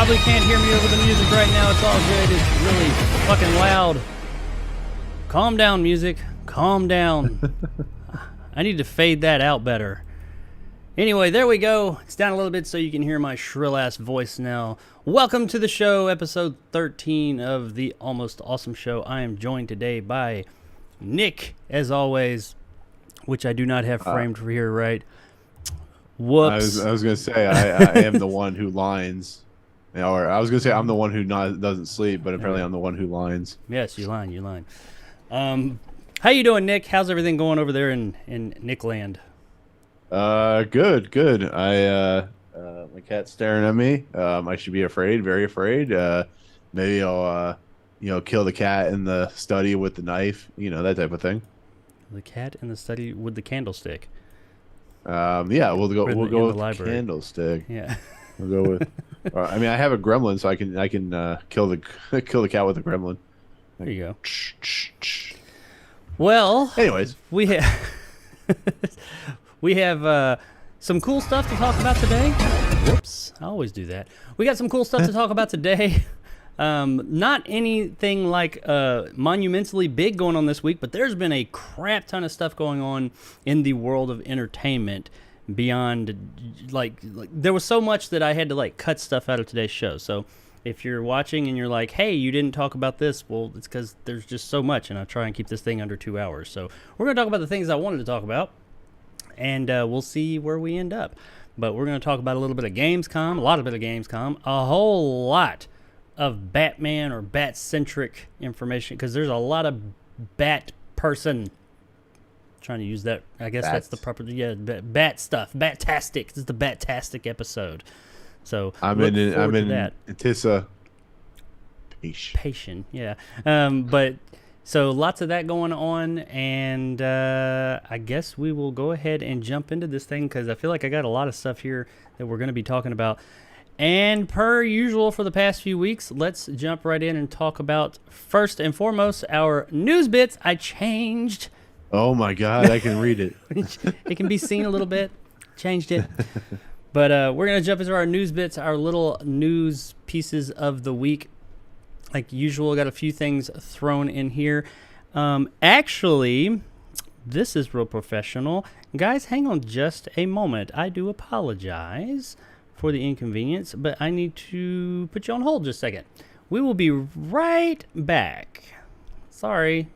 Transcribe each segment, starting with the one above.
probably can't hear me over the music right now. It's all good. It's really fucking loud. Calm down, music. Calm down. I need to fade that out better. Anyway, there we go. It's down a little bit so you can hear my shrill-ass voice now. Welcome to the show, episode 13 of the Almost Awesome Show. I am joined today by Nick, as always, which I do not have framed for here, right? Whoops. I was gonna say I am the one who lines, or I was gonna say I'm the one who doesn't sleep, but apparently I'm the one who lines. Yes, you line. How you doing, Nick? How's everything going over there in Nickland? Good. My cat's staring at me. I should be afraid, very afraid. Maybe I'll kill the cat in the study with the knife, that type of thing. The cat in the study with the candlestick. Yeah, we'll go In with the library. candlestick. Yeah. We'll go with. I mean, I have a gremlin, so I can kill the cat with a gremlin. There you go. Well, anyways, we have we have some cool stuff to talk about today. Whoops, I always do that. We got some cool stuff to talk about today. Not anything like monumentally big going on this week, but there's been a crap ton of stuff going on in the world of entertainment beyond like there was so much that I had to like cut stuff out of today's show. So if you're watching and you're like, hey, you didn't talk about this, well, it's because there's just so much, and I try and keep this thing under 2 hours. So we're going to talk about the things I wanted to talk about, and we'll see where we end up. But we're going to talk about a little bit of Gamescom, a whole lot of Batman or Bat-centric information, because there's a lot of Bat person. Trying to use that, I guess that's the proper, Bat stuff, Bat-tastic. This is the Bat-tastic episode. So I'm in that. Anticipation. Yeah. But so lots of that going on, and I guess we will go ahead and jump into this thing because I feel like I got a lot of stuff here that we're going to be talking about. And per usual for the past few weeks, let's jump right in and talk about, first and foremost, our news bits. I changed. Oh my God, I can read it. It can be seen a little bit. Changed it. But we're going to jump into our news bits, our little news pieces of the week. Like usual, got a few things thrown in here. Actually, this is real professional. Guys, hang on just a moment. I do apologize for the inconvenience, but I need to put you on hold just a second. We will be right back. Sorry.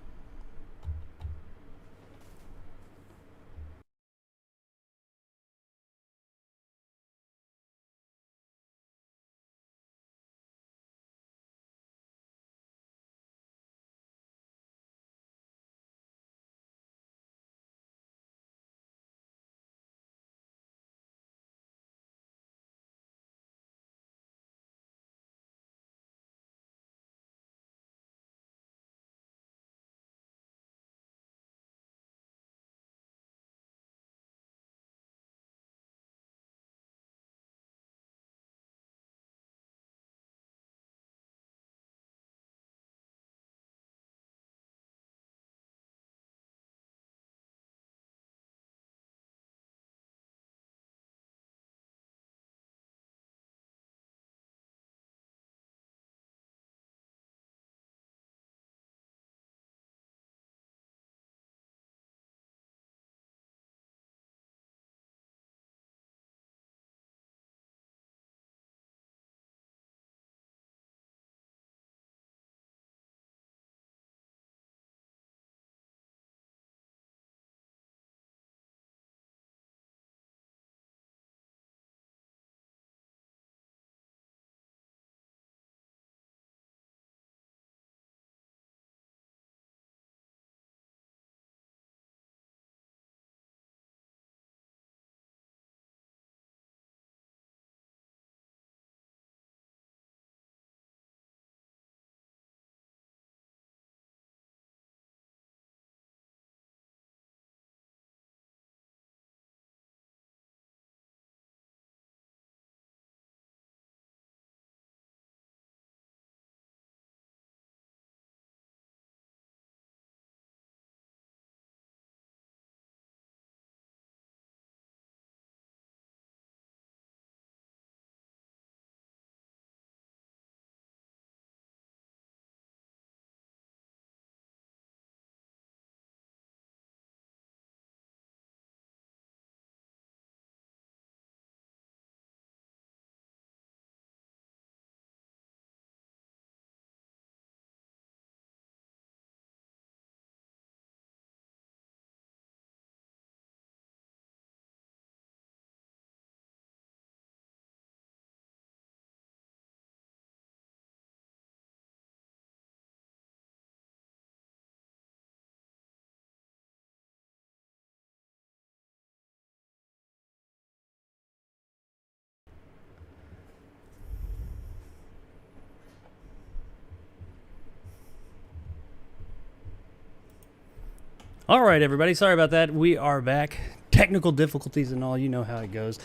All right, everybody. Sorry about that. We are back. Technical difficulties and all. You know how it goes.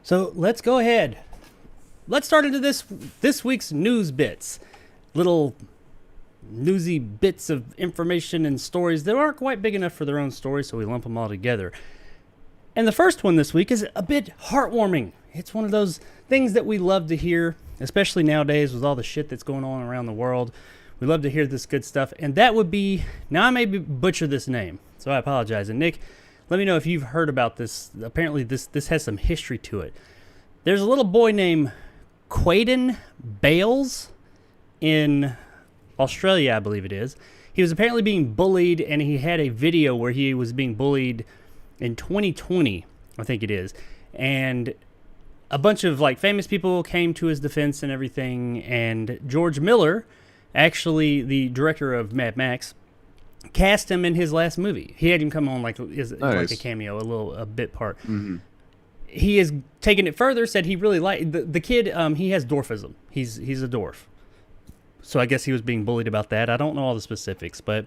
So let's go ahead. Let's start into this week's news bits. Little newsy bits of information and stories that aren't quite big enough for their own story, so we lump them all together. And the first one this week is a bit heartwarming. It's one of those things that we love to hear, especially nowadays with all the shit that's going on around the world. We love to hear this good stuff, and that would be, now I may butcher this name, so I apologize. And Nick, let me know if you've heard about this. Apparently this has some history to it. There's a little boy named Quaden Bales in Australia, I believe it is. He was apparently being bullied, and he had a video where he was being bullied in 2020, I think it is. And a bunch of like famous people came to his defense and everything, and George Miller, actually the director of Mad Max, cast him in his last movie. He had him come on like like a cameo, a bit part. Mm-hmm. He has taken it further, said he really liked the kid. He has dwarfism. He's a dwarf. So I guess he was being bullied about that. I don't know all the specifics, but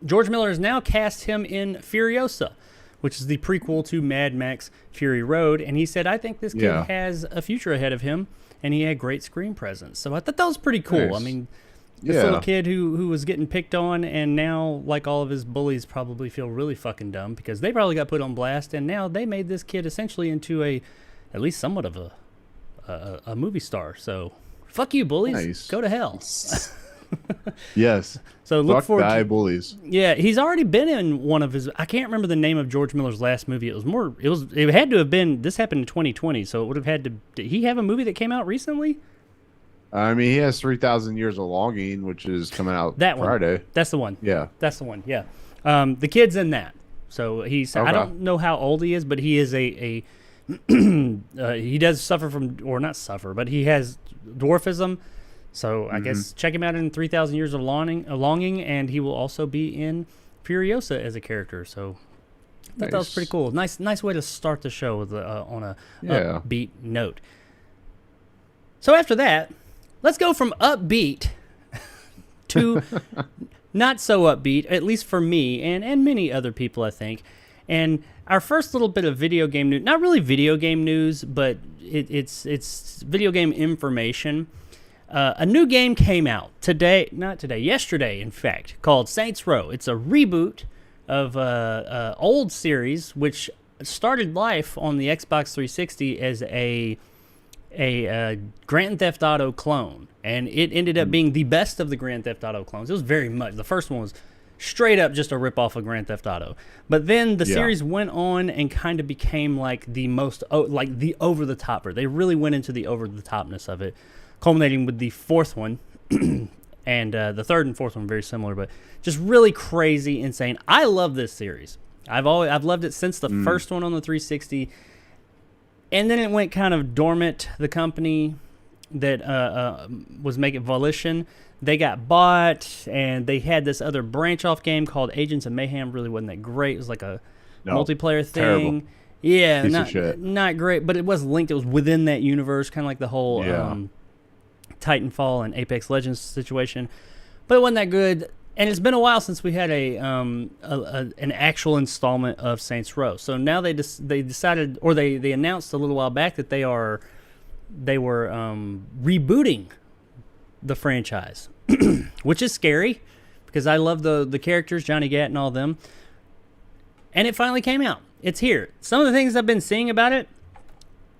George Miller has now cast him in Furiosa, which is the prequel to Mad Max Fury Road. And he said, I think this kid has a future ahead of him, and he had great screen presence. So I thought that was pretty cool. Nice. I mean, this little kid who was getting picked on, and now, like all of his bullies, probably feel really fucking dumb because they probably got put on blast, and now they made this kid essentially into at least somewhat of a movie star. So fuck you, bullies. Nice. Go to hell. Yes. So look fuck forward to bullies. Yeah, he's already been in one of his. I can't remember the name of George Miller's last movie. It had to have been. This happened in 2020, so it would have had to. Did he have a movie that came out recently? I mean, he has 3,000 Years of Longing, which is coming out Friday. That's the one. Yeah. That's the one. Yeah. The kid's in that. So he's. Okay. I don't know how old he is, but he is he does suffer from, or not suffer, but he has dwarfism. So I guess check him out in 3,000 Years of Longing, and he will also be in Furiosa as a character. So I thought that was pretty cool. Nice way to start the show with on a upbeat note. So after that, let's go from upbeat to not so upbeat, at least for me and many other people, I think. And our first little bit of video game news, not really video game news, but it's video game information. A new game came out yesterday, in fact, called Saints Row. It's a reboot of an old series, which started life on the Xbox 360 as a Grand Theft Auto clone. And it ended up being the best of the Grand Theft Auto clones. It was very much. The first one was straight up just a ripoff of Grand Theft Auto. But then the series went on and kind of became like the most, like the over-the-topper. They really went into the over-the-topness of it, culminating with the fourth one, and the third and fourth one very similar, but just really crazy, insane. I love this series. I've loved it since the first one on the 360, and then it went kind of dormant. The company that was making Volition, they got bought, and they had this other branch off game called Agents of Mayhem. Really wasn't that great. It was like a multiplayer thing. Terrible. Yeah, not great, but it was linked. It was within that universe, kind of like the whole Titanfall and Apex Legends situation, but it wasn't that good. And it's been a while since we had an actual installment of Saints Row. So now they decided, or they announced a little while back that they were rebooting the franchise, which is scary because I love the characters, Johnny Gat and all of them. And it finally came out. It's here. Some of the things I've been seeing about it,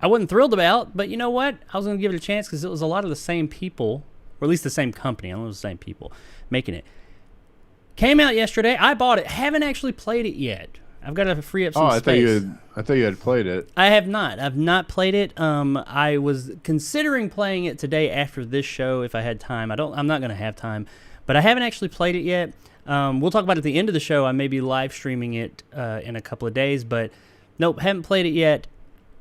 I wasn't thrilled about, but you know what? I was going to give it a chance because it was a lot of the same people, or at least the same company. I don't know if it was the same people making it. Came out yesterday. I bought it. Haven't actually played it yet. I've got to free up some space. I thought you had played it. I have not. I've not played it. I was considering playing it today after this show if I had time. I'm not going to have time, but I haven't actually played it yet. We'll talk about it at the end of the show. I may be live streaming it in a couple of days, but nope, haven't played it yet.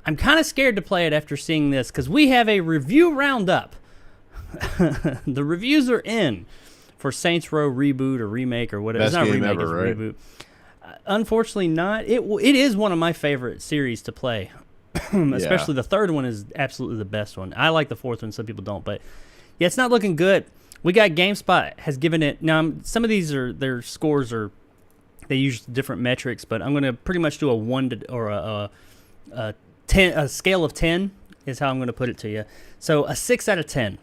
I'm kind of scared to play it after seeing this because we have a review roundup. The reviews are in for Saints Row reboot or remake or whatever. Best it's not game remake, ever, it's right? reboot. Unfortunately not. It is one of my favorite series to play. Especially the third one is absolutely the best one. I like the fourth one. Some people don't, but yeah, it's not looking good. We got GameSpot has given it. Now, some of these their scores are they use different metrics, but I'm going to pretty much do a 1 to or a 10, a scale of 10 is how I'm going to put it to you. So a 6 out of 10.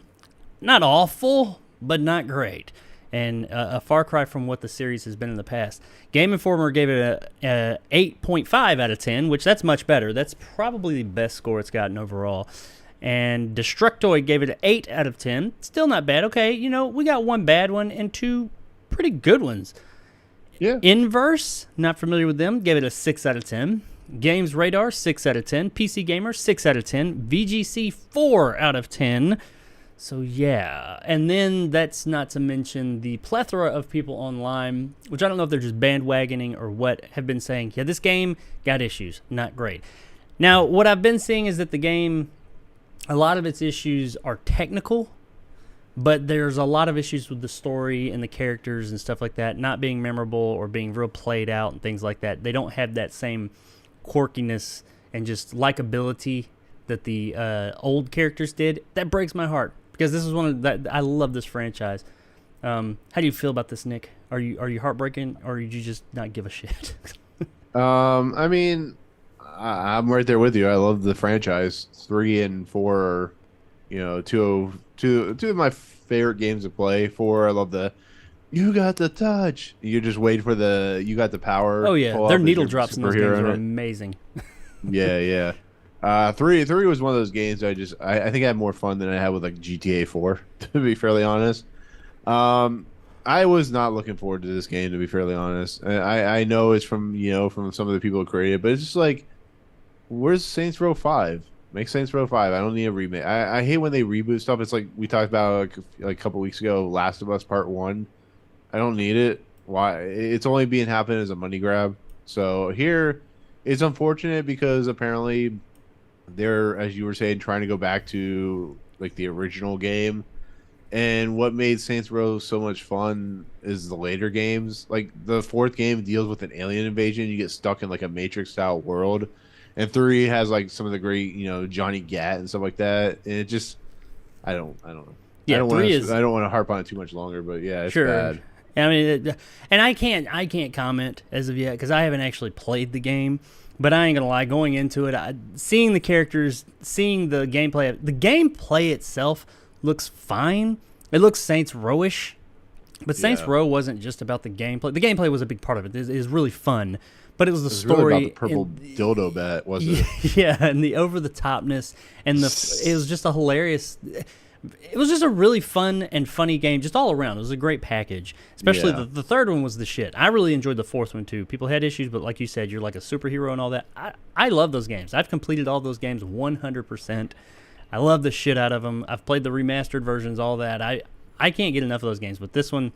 Not awful, but not great. And a far cry from what the series has been in the past. Game Informer gave it a 8.5 out of 10, which that's much better. That's probably the best score it's gotten overall. And Destructoid gave it an 8 out of 10. Still not bad. Okay, you know, we got one bad one and two pretty good ones. Yeah. Inverse, not familiar with them, gave it a 6 out of 10. Games Radar, 6 out of 10. PC Gamer, 6 out of 10. VGC, 4 out of 10. So, yeah. And then that's not to mention the plethora of people online, which I don't know if they're just bandwagoning or what, have been saying, yeah, this game got issues. Not great. Now, what I've been seeing is that the game, a lot of its issues are technical, but there's a lot of issues with the story and the characters and stuff like that, not being memorable or being real played out and things like that. They don't have that same quirkiness and just likability that the old characters did. That breaks my heart. Because this is one of that I love this franchise. How do you feel about this, Nick? Are you heartbroken, or did you just not give a shit? I mean, I'm right there with you. I love the franchise. 3 and 4 are, you know, two of my favorite games to play. 4, I love the you got the touch. You just wait for the you got the power. Oh yeah, their needle drops in those games are amazing. Yeah. 3 was one of those games I think I had more fun than I had with like GTA 4, to be fairly honest. I was not looking forward to this game, to be fairly honest. I know it's from some of the people who created it, but it's just like, where's Saints Row 5? Make Saints Row 5. I don't need a remake. I hate when they reboot stuff. It's like we talked about like a couple weeks ago, Last of Us Part 1. I don't need it. Why? It's only being happened as a money grab. So here, it's unfortunate because apparently they're, as you were saying, trying to go back to like the original game. And what made Saints Row so much fun is the later games. Like the 4th game deals with an alien invasion. You get stuck in like a Matrix style world. And 3 has like some of the great, Johnny Gat and stuff like that. And it just, I don't know. Yeah, I don't want to harp on it too much longer, but yeah, it's bad. I mean, and I can't comment as of yet because I haven't actually played the game. But I ain't gonna lie, going into it, seeing the characters, seeing the gameplay itself looks fine. It looks Saints Row-ish, but Saints Row wasn't just about the gameplay. The gameplay was a big part of it. It was really fun, but it was the story. Really about the purple dildo bat, wasn't it? Yeah, and the over-the-topness, and it was just a hilarious. It was just a really fun and funny game, just all around. It was a great package. Especially the third one was the shit. I really enjoyed the 4th one too. People had issues, but like you said, you're like a superhero and all that. I love those games. I've completed all those games 100%. I love the shit out of them. I've played the remastered versions, all that. I can't get enough of those games. But this one,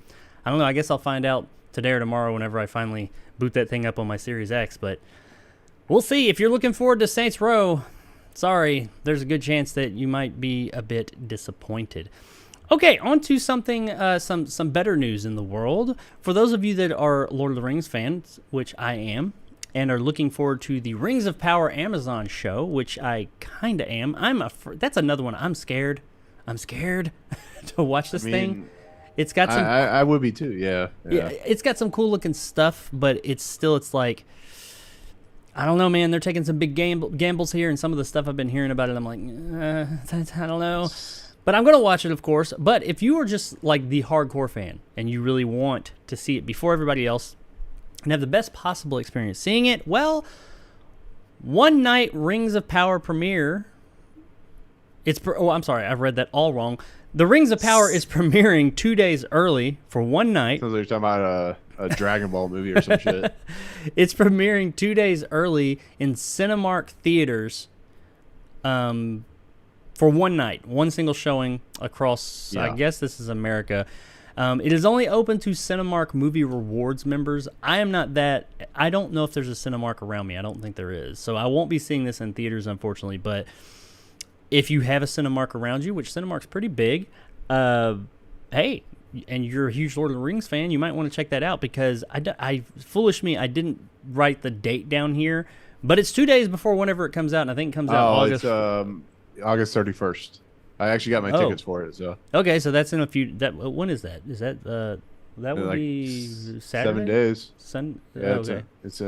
I don't know. I guess I'll find out today or tomorrow whenever I finally boot that thing up on my Series X. But we'll see. If you're looking forward to Saints Row, sorry, there's a good chance that you might be a bit disappointed. Okay, on to something, some better news in the world. For those of you that are Lord of the Rings fans, which I am, and are looking forward to the Rings of Power Amazon show, which I kind of am. That's another one. I'm scared. I'm scared to watch this thing. It's got some. I would be too. Yeah. It's got some cool looking stuff, but it's like, I don't know, man. They're taking some big gambles here, and some of the stuff I've been hearing about it, I'm like, I don't know. But I'm going to watch it, of course. But if you are just like the hardcore fan and you really want to see it before everybody else and have the best possible experience seeing it, well, one night Rings of Power premiere. I'm sorry, I've read that all wrong. The Rings of Power is premiering 2 days early for one night. So they're talking about a Dragon Ball movie or some shit. It's premiering 2 days early in Cinemark theaters for one night, one single showing across, I guess this is America. It is only open to Cinemark Movie Rewards members. I don't know if there's a Cinemark around me. I don't think there is. So I won't be seeing this in theaters, unfortunately. But if you have a Cinemark around you, which Cinemark's pretty big, hey, and you're a huge Lord of the Rings fan, you might want to check that out because foolish me, I didn't write the date down here. But it's 2 days before whenever it comes out, and I think it comes out August. It's August 31st. I actually got my tickets for it. So okay, so that's in a few. When is that? Is that That would like be Saturday. 7 days. Yeah, okay. it's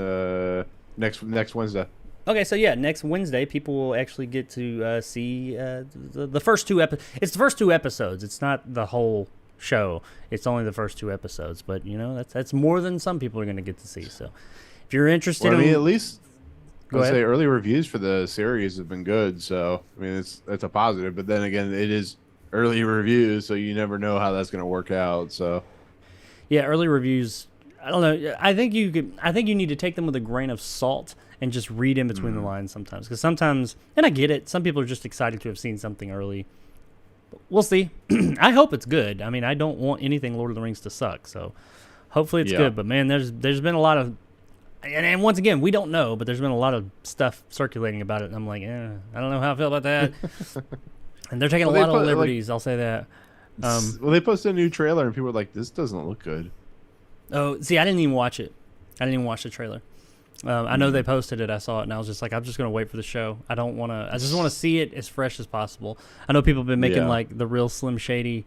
next Wednesday. Okay, so yeah, next Wednesday, people will actually get to see the first two episodes. It's the first two episodes. It's not the whole show. It's only the first two episodes. But you know, that's more than some people are going to get to see. So, if you're interested, Well, I mean, at least Go I'd ahead. say early reviews for the series have been good. So, I mean, that's a positive. But then again, it is early reviews, so you never know how that's going to work out. So, Yeah, early reviews. I don't know. I think you need to take them with a grain of salt and just read in between the lines sometimes. Because sometimes, and I get it, some people are just excited to have seen something early. We'll see. I hope it's good. I mean, I don't want anything Lord of the Rings to suck. So hopefully it's good. But man, there's been a lot of, and once again, we don't know, but there's been a lot of stuff circulating about it. And I'm like, I don't know how I feel about that. And they're taking a lot of liberties. I'll say that. Well, they posted a new trailer, and people were like, "This doesn't look good." Oh, see, I didn't even watch it. I didn't even watch the trailer. I know they posted it. I saw it, and I was just like, I'm just going to wait for the show. I don't want to. I just want to see it as fresh as possible. I know people have been making like the real Slim Shady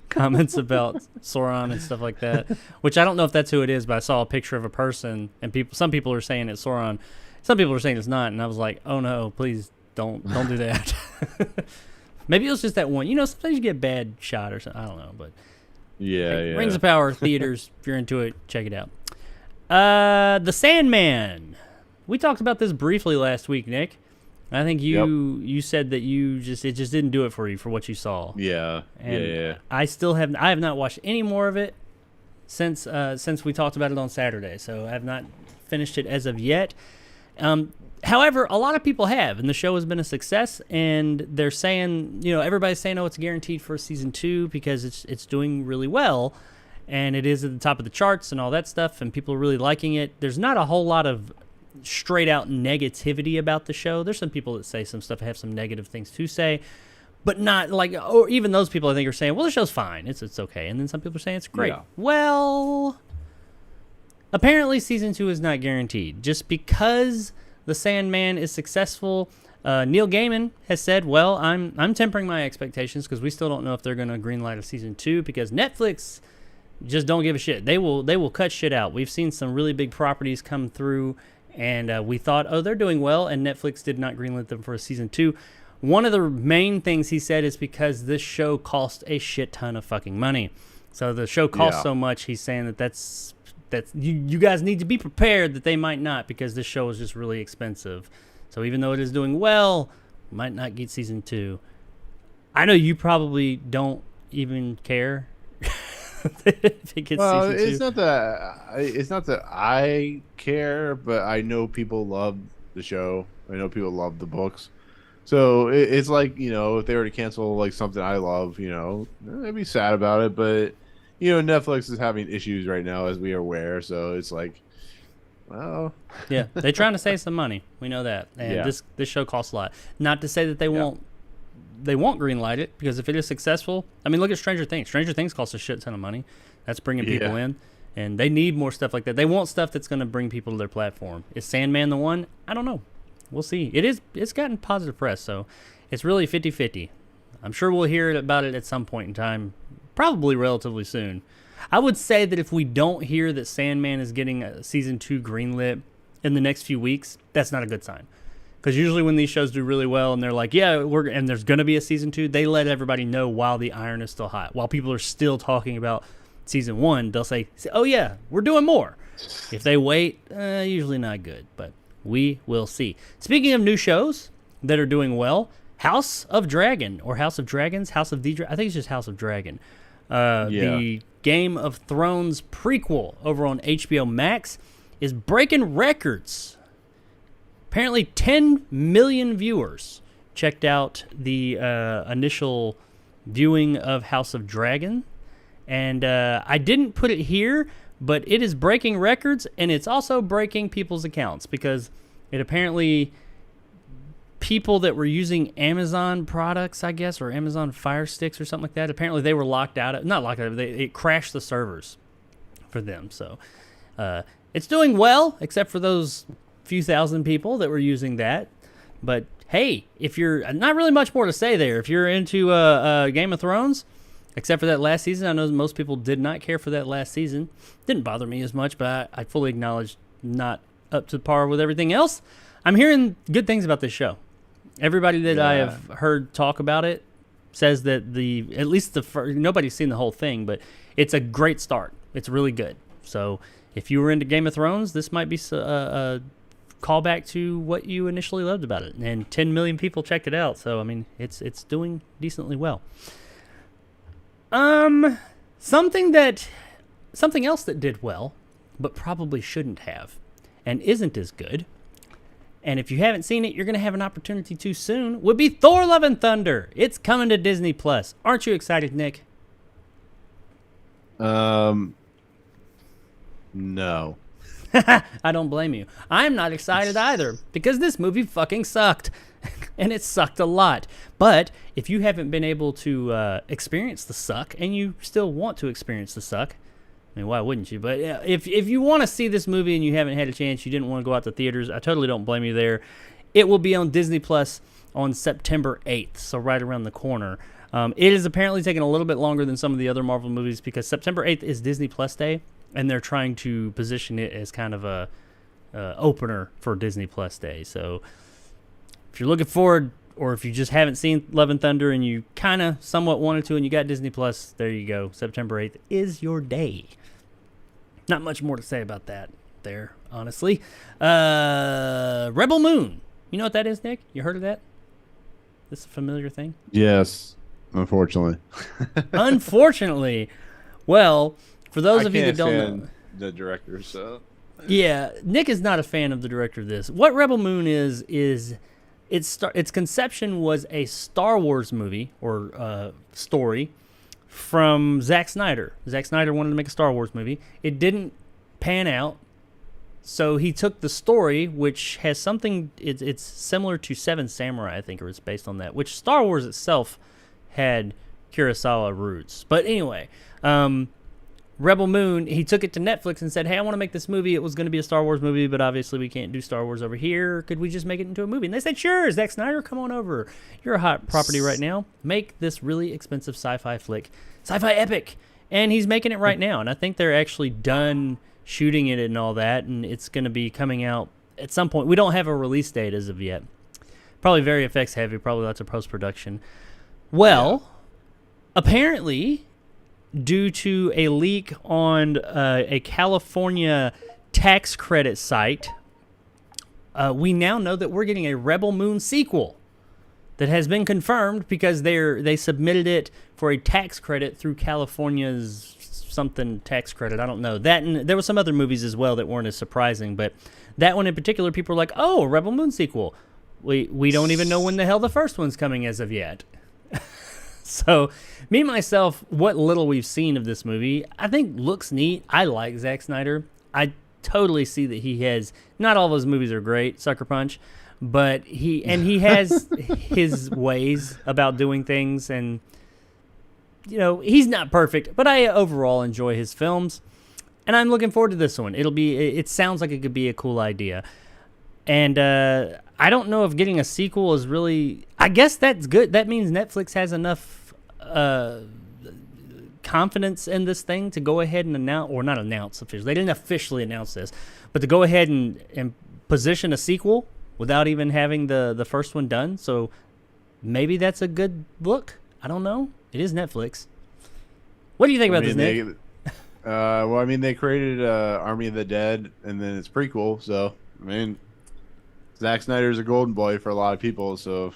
comments about Sauron and stuff like that, which I don't know if that's who it is, but I saw a picture of a person, and some people are saying it's Sauron. Some people are saying it's not, and I was like, oh no, please don't do that. Maybe it was just that one. You know, sometimes you get a bad shot or something. I don't know, but Rings of Power theaters. If you're into it, check it out. The Sandman. We talked about this briefly last week, Nick. I think you said that it just didn't do it for you for what you saw. Yeah. And I have not watched any more of it since we talked about it on Saturday. So I have not finished it as of yet. However, a lot of people have, and the show has been a success. And they're saying, everybody's saying, oh, it's guaranteed for season 2 because it's doing really well. And it is at the top of the charts and all that stuff, and people are really liking it. There's not a whole lot of straight-out negativity about the show. There's some people that say some stuff, have some negative things to say, but not like, or even those people I think are saying, well, the show's fine, it's okay. And then some people are saying it's great. Yeah. Well, apparently season 2 is not guaranteed. Just because The Sandman is successful, Neil Gaiman has said, well, I'm tempering my expectations because we still don't know if they're going to greenlight a season 2 because Netflix just don't give a shit. They will cut shit out. We've seen some really big properties come through, and we thought, oh, they're doing well, and Netflix did not greenlight them for a season 2. One of the main things he said is because this show cost a shit ton of fucking money. So the show cost so much, he's saying that's you guys need to be prepared that they might not because this show is just really expensive. So even though it is doing well, might not get season 2. I know you probably don't even care. If it gets season 2. It's not that I care, but I know people love the show. I know people love the books. So it's like, if they were to cancel like something I love, I'd be sad about it. But Netflix is having issues right now, as we are aware. So it's like, well, yeah, they're trying to save some money. We know that, and this show costs a lot. Not to say that they won't greenlight it, because if it is successful, I mean, look at Stranger Things. Stranger Things costs a shit ton of money. That's bringing people in, and they need more stuff like that. They want stuff that's going to bring people to their platform. Is Sandman the one? I don't know. We'll see. It's gotten positive press, so it's really 50-50. I'm sure we'll hear about it at some point in time, probably relatively soon. I would say that if we don't hear that Sandman is getting a season 2 greenlit in the next few weeks, that's not a good sign. Because usually when these shows do really well and they're like, and there's going to be a season 2, they let everybody know while the iron is still hot. While people are still talking about season 1, they'll say, oh yeah, we're doing more. If they wait, usually not good, but we will see. Speaking of new shows that are doing well, House of Dragon, or House of Dragons, I think it's just House of Dragon. The Game of Thrones prequel over on HBO Max is breaking records. Apparently 10 million viewers checked out the initial viewing of House of Dragon. And I didn't put it here, but it is breaking records, and it's also breaking people's accounts because it apparently people that were using Amazon products, I guess, or Amazon Fire Sticks or something like that, apparently they were locked out. Not locked out. It crashed the servers for them. So it's doing well, except for those few thousand people that were using that. But hey, if you're not really much more to say there. If you're into Game of Thrones, except for that last season. I know most people did not care for that last season. Didn't bother me as much, but I fully acknowledge not up to par with everything else. I'm hearing good things about this show. Everybody that I have heard talk about it says that at least the first, nobody's seen the whole thing, but it's a great start. It's really good. So if you were into Game of Thrones, this might be a callback to what you initially loved about it. And 10 million people checked it out. So, I mean, it's doing decently well. Something else that did well, but probably shouldn't have, and isn't as good, and if you haven't seen it, you're going to have an opportunity to soon, would be Thor Love and Thunder. It's coming to Disney Plus. Aren't you excited, Nick? No. I don't blame you. I'm not excited either, because this movie fucking sucked. And it sucked a lot. But if you haven't been able to experience the suck, and you still want to experience the suck, I mean, why wouldn't you? But if you want to see this movie and you haven't had a chance, you didn't want to go out to theaters, I totally don't blame you there. It will be on Disney Plus on September 8th, so right around the corner. It is apparently taking a little bit longer than some of the other Marvel movies because September 8th is Disney Plus Day, and they're trying to position it as kind of a opener for Disney Plus Day. So if you're looking forward, or if you just haven't seen Love and Thunder and you kind of somewhat wanted to and you got Disney Plus, there you go. September 8th is your day. Not much more to say about that there, honestly. Rebel Moon. You know what that is, Nick? You heard of that? This is a familiar thing? Yes, unfortunately. Unfortunately. Well, for those of you that don't know, the director, so yeah, Nick is not a fan of the director of this. What Rebel Moon is its conception was a Star Wars movie or story from Zack Snyder. Zack Snyder wanted to make a Star Wars movie. It didn't pan out, so he took the story, which has something. It's similar to Seven Samurai, I think, or it's based on that. Which Star Wars itself had Kurosawa roots, but anyway. Rebel Moon, he took it to Netflix and said, hey, I want to make this movie. It was going to be a Star Wars movie, but obviously we can't do Star Wars over here. Could we just make it into a movie? And they said, sure, Zack Snyder, come on over. You're a hot property right now. Make this really expensive sci-fi flick, sci-fi epic. And he's making it right now. And I think they're actually done shooting it and all that, and it's going to be coming out at some point. We don't have a release date as of yet. Probably very effects heavy, probably lots of post-production. Well, apparently, due to a leak on a California tax credit site, we now know that we're getting a Rebel Moon sequel that has been confirmed because they submitted it for a tax credit through California's something tax credit. I don't know. That, and there were some other movies as well that weren't as surprising, but that one in particular, people were like, oh, Rebel Moon sequel. We don't even know when the hell the first one's coming as of yet. So, me, myself, what little we've seen of this movie, I think looks neat. I like Zack Snyder. I totally see that he has, not all of his movies are great, Sucker Punch, but he has his ways about doing things, and, you know, he's not perfect, but I overall enjoy his films, and I'm looking forward to this one. It sounds like it could be a cool idea. And I don't know if getting a sequel is really... I guess that's good. That means Netflix has enough confidence in this thing to go ahead and announce... Or not announce officially. They didn't officially announce this. But to go ahead and position a sequel without even having the first one done. So maybe that's a good look. I don't know. It is Netflix. What do you think about this, Nick? Well, I mean, they created Army of the Dead, and then it's prequel. So, I mean... Zack Snyder's a golden boy for a lot of people, so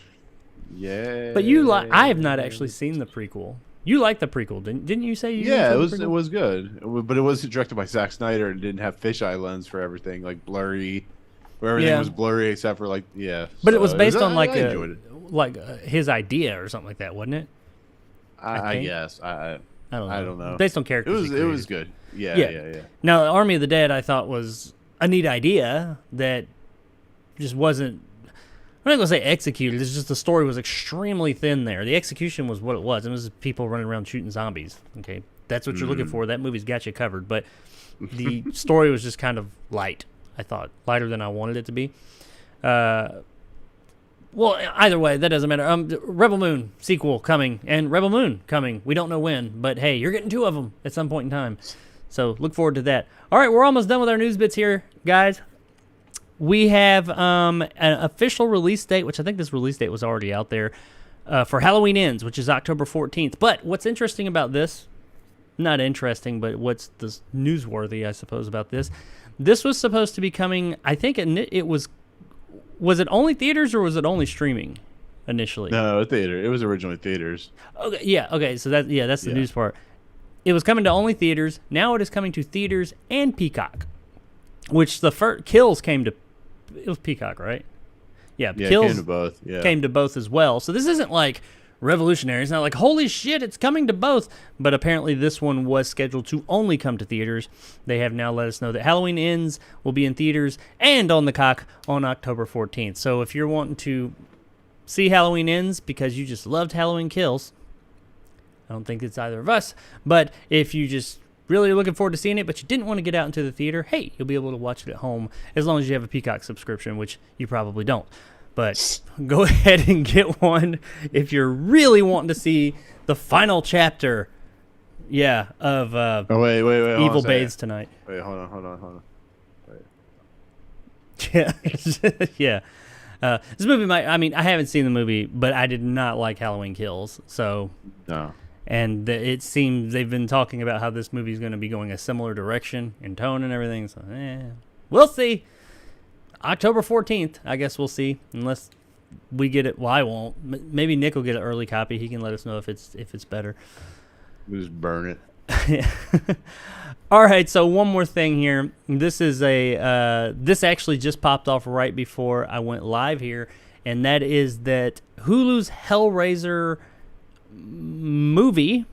yeah. But I have not actually seen the prequel. You liked the prequel, didn't you say? Yeah, it was good, but it was directed by Zack Snyder and didn't have fisheye lens for everything, like blurry, where everything was blurry except for like But so it was based on like his idea or something like that, wasn't it? I guess I don't know. Based on characters, it was good. Yeah. Now, Army of the Dead, I thought was a neat idea that just wasn't, I'm not going to say executed, it's just the story was extremely thin there. The execution was what it was. It was people running around shooting zombies. Okay, that's what you're looking for. That movie's got you covered. But the story was just kind of light, I thought. Lighter than I wanted it to be. Well, either way, that doesn't matter. Rebel Moon sequel coming, and Rebel Moon coming. We don't know when, but hey, you're getting 2 of them at some point in time. So look forward to that. All right, we're almost done with our news bits here, guys. We have an official release date, which I think this release date was already out there, for Halloween Ends, which is October 14th. But what's interesting about this, not interesting, but what's this newsworthy, I suppose, about this, this was supposed to be coming, I think it was it only theaters or was it only streaming initially? No, theater. It was originally theaters. Okay, yeah, okay, so that's the news part. It was coming to only theaters. Now it is coming to theaters and Peacock, which the first Kills came to. It was Peacock, right? Yeah, Kills came to both. Yeah, came to both as well. So this isn't like revolutionary. It's not like holy shit, it's coming to both. But apparently this one was scheduled to only come to theaters. They have now let us know that Halloween Ends will be in theaters and on the cock on October 14th. So if you're wanting to see Halloween Ends because you just loved Halloween Kills. I don't think it's either of us, but if you just really are looking forward to seeing it, but you didn't want to get out into the theater, hey, you'll be able to watch it at home as long as you have a Peacock subscription, which you probably don't. But go ahead and get one if you're really wanting to see the final chapter, of wait, Evil Bathes tonight. Wait, hold on. Wait. Yeah, yeah. This movie I haven't seen the movie, but I did not like Halloween Kills, so... No. And it seems they've been talking about how this movie is going to be going a similar direction in tone and everything. So, we'll see. October 14th, I guess we'll see. Unless we get it. Well, I won't. Maybe Nick will get an early copy. He can let us know if it's better. We'll just burn it. Yeah. All right. So one more thing here. This is this actually just popped off right before I went live here, and that is that Hulu's Hellraiser movie.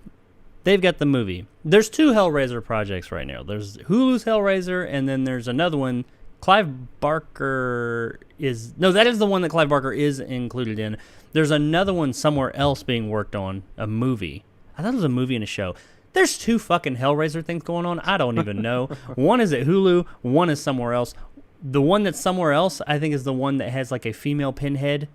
They've got the movie. There's 2 Hellraiser projects right now. There's Hulu's Hellraiser, and then there's another one. Clive Barker that is the one that Clive Barker is included in. There's another one somewhere else being worked on, a movie. I thought it was a movie and a show. There's 2 fucking Hellraiser things going on. I don't even know. One is at Hulu, one is somewhere else. The one that's somewhere else, I think, is the one that has like a female Pinhead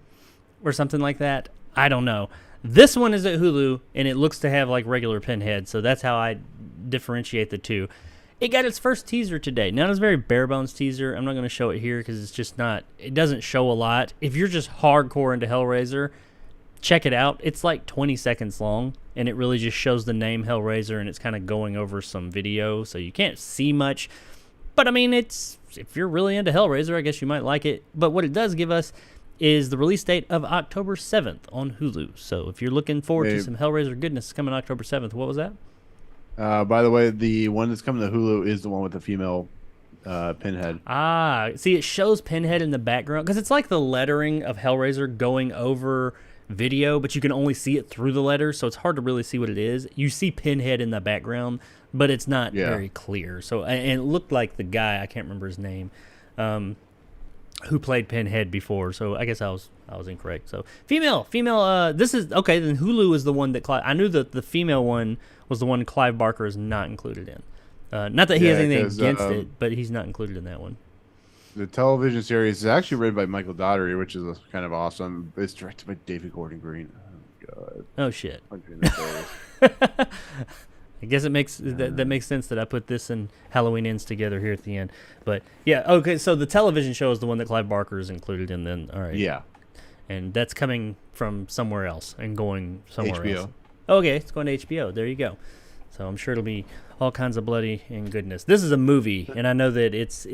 or something like that. I don't know. This one is at Hulu, and it looks to have like regular Pinhead, so that's how I differentiate the 2. It got its first teaser today. Now, it's a very bare-bones teaser. I'm not going to show it here because it's just not... It doesn't show a lot. If you're just hardcore into Hellraiser, check it out. It's like 20 seconds long, and it really just shows the name Hellraiser, and it's kind of going over some video, so you can't see much. But, I mean, if you're really into Hellraiser, I guess you might like it. But what it does give us is the release date of October 7th on Hulu. So if you're looking forward to some Hellraiser goodness coming October 7th, what was that? By the way, the one that's coming to Hulu is the one with the female Pinhead. Ah, see, it shows Pinhead in the background because it's like the lettering of Hellraiser going over video, but you can only see it through the letters, so it's hard to really see what it is. You see Pinhead in the background, but it's not very clear. So, and it looked like the guy, I can't remember his name, who played Pinhead before. So I guess I was incorrect. So female. This is okay. Then Hulu is the one that I knew that the female one was the one Clive Barker is not included in. Not that he has anything against it, but he's not included in that one. The television series is actually written by Michael Daugherty, which is kind of awesome. It's directed by David Gordon Green. Oh God. Oh shit. I guess it makes that makes sense that I put this and Halloween Ends together here at the end. But yeah, okay. So the television show is the one that Clive Barker is included in. Then all right. Yeah. And that's coming from somewhere else and going somewhere HBO. else. Okay, it's going to HBO. There you go. So I'm sure it'll be all kinds of bloody and goodness. This is a movie, and I know that it's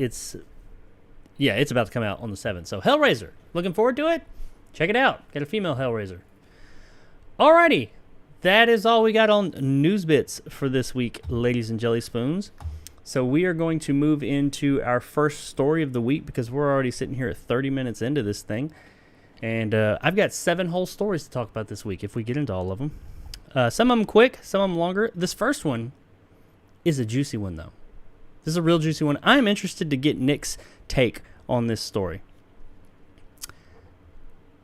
about to come out on the 7th. So Hellraiser, looking forward to it. Check it out. Got a female Hellraiser. Alrighty. That is all we got on News Bits for this week, ladies and jelly spoons. So we are going to move into our first story of the week because we're already sitting here at 30 minutes into this thing. And I've got 7 whole stories to talk about this week if we get into all of them. Some of them quick, some of them longer. This first one is a juicy one, though. This is a real juicy one. I'm interested to get Nick's take on this story.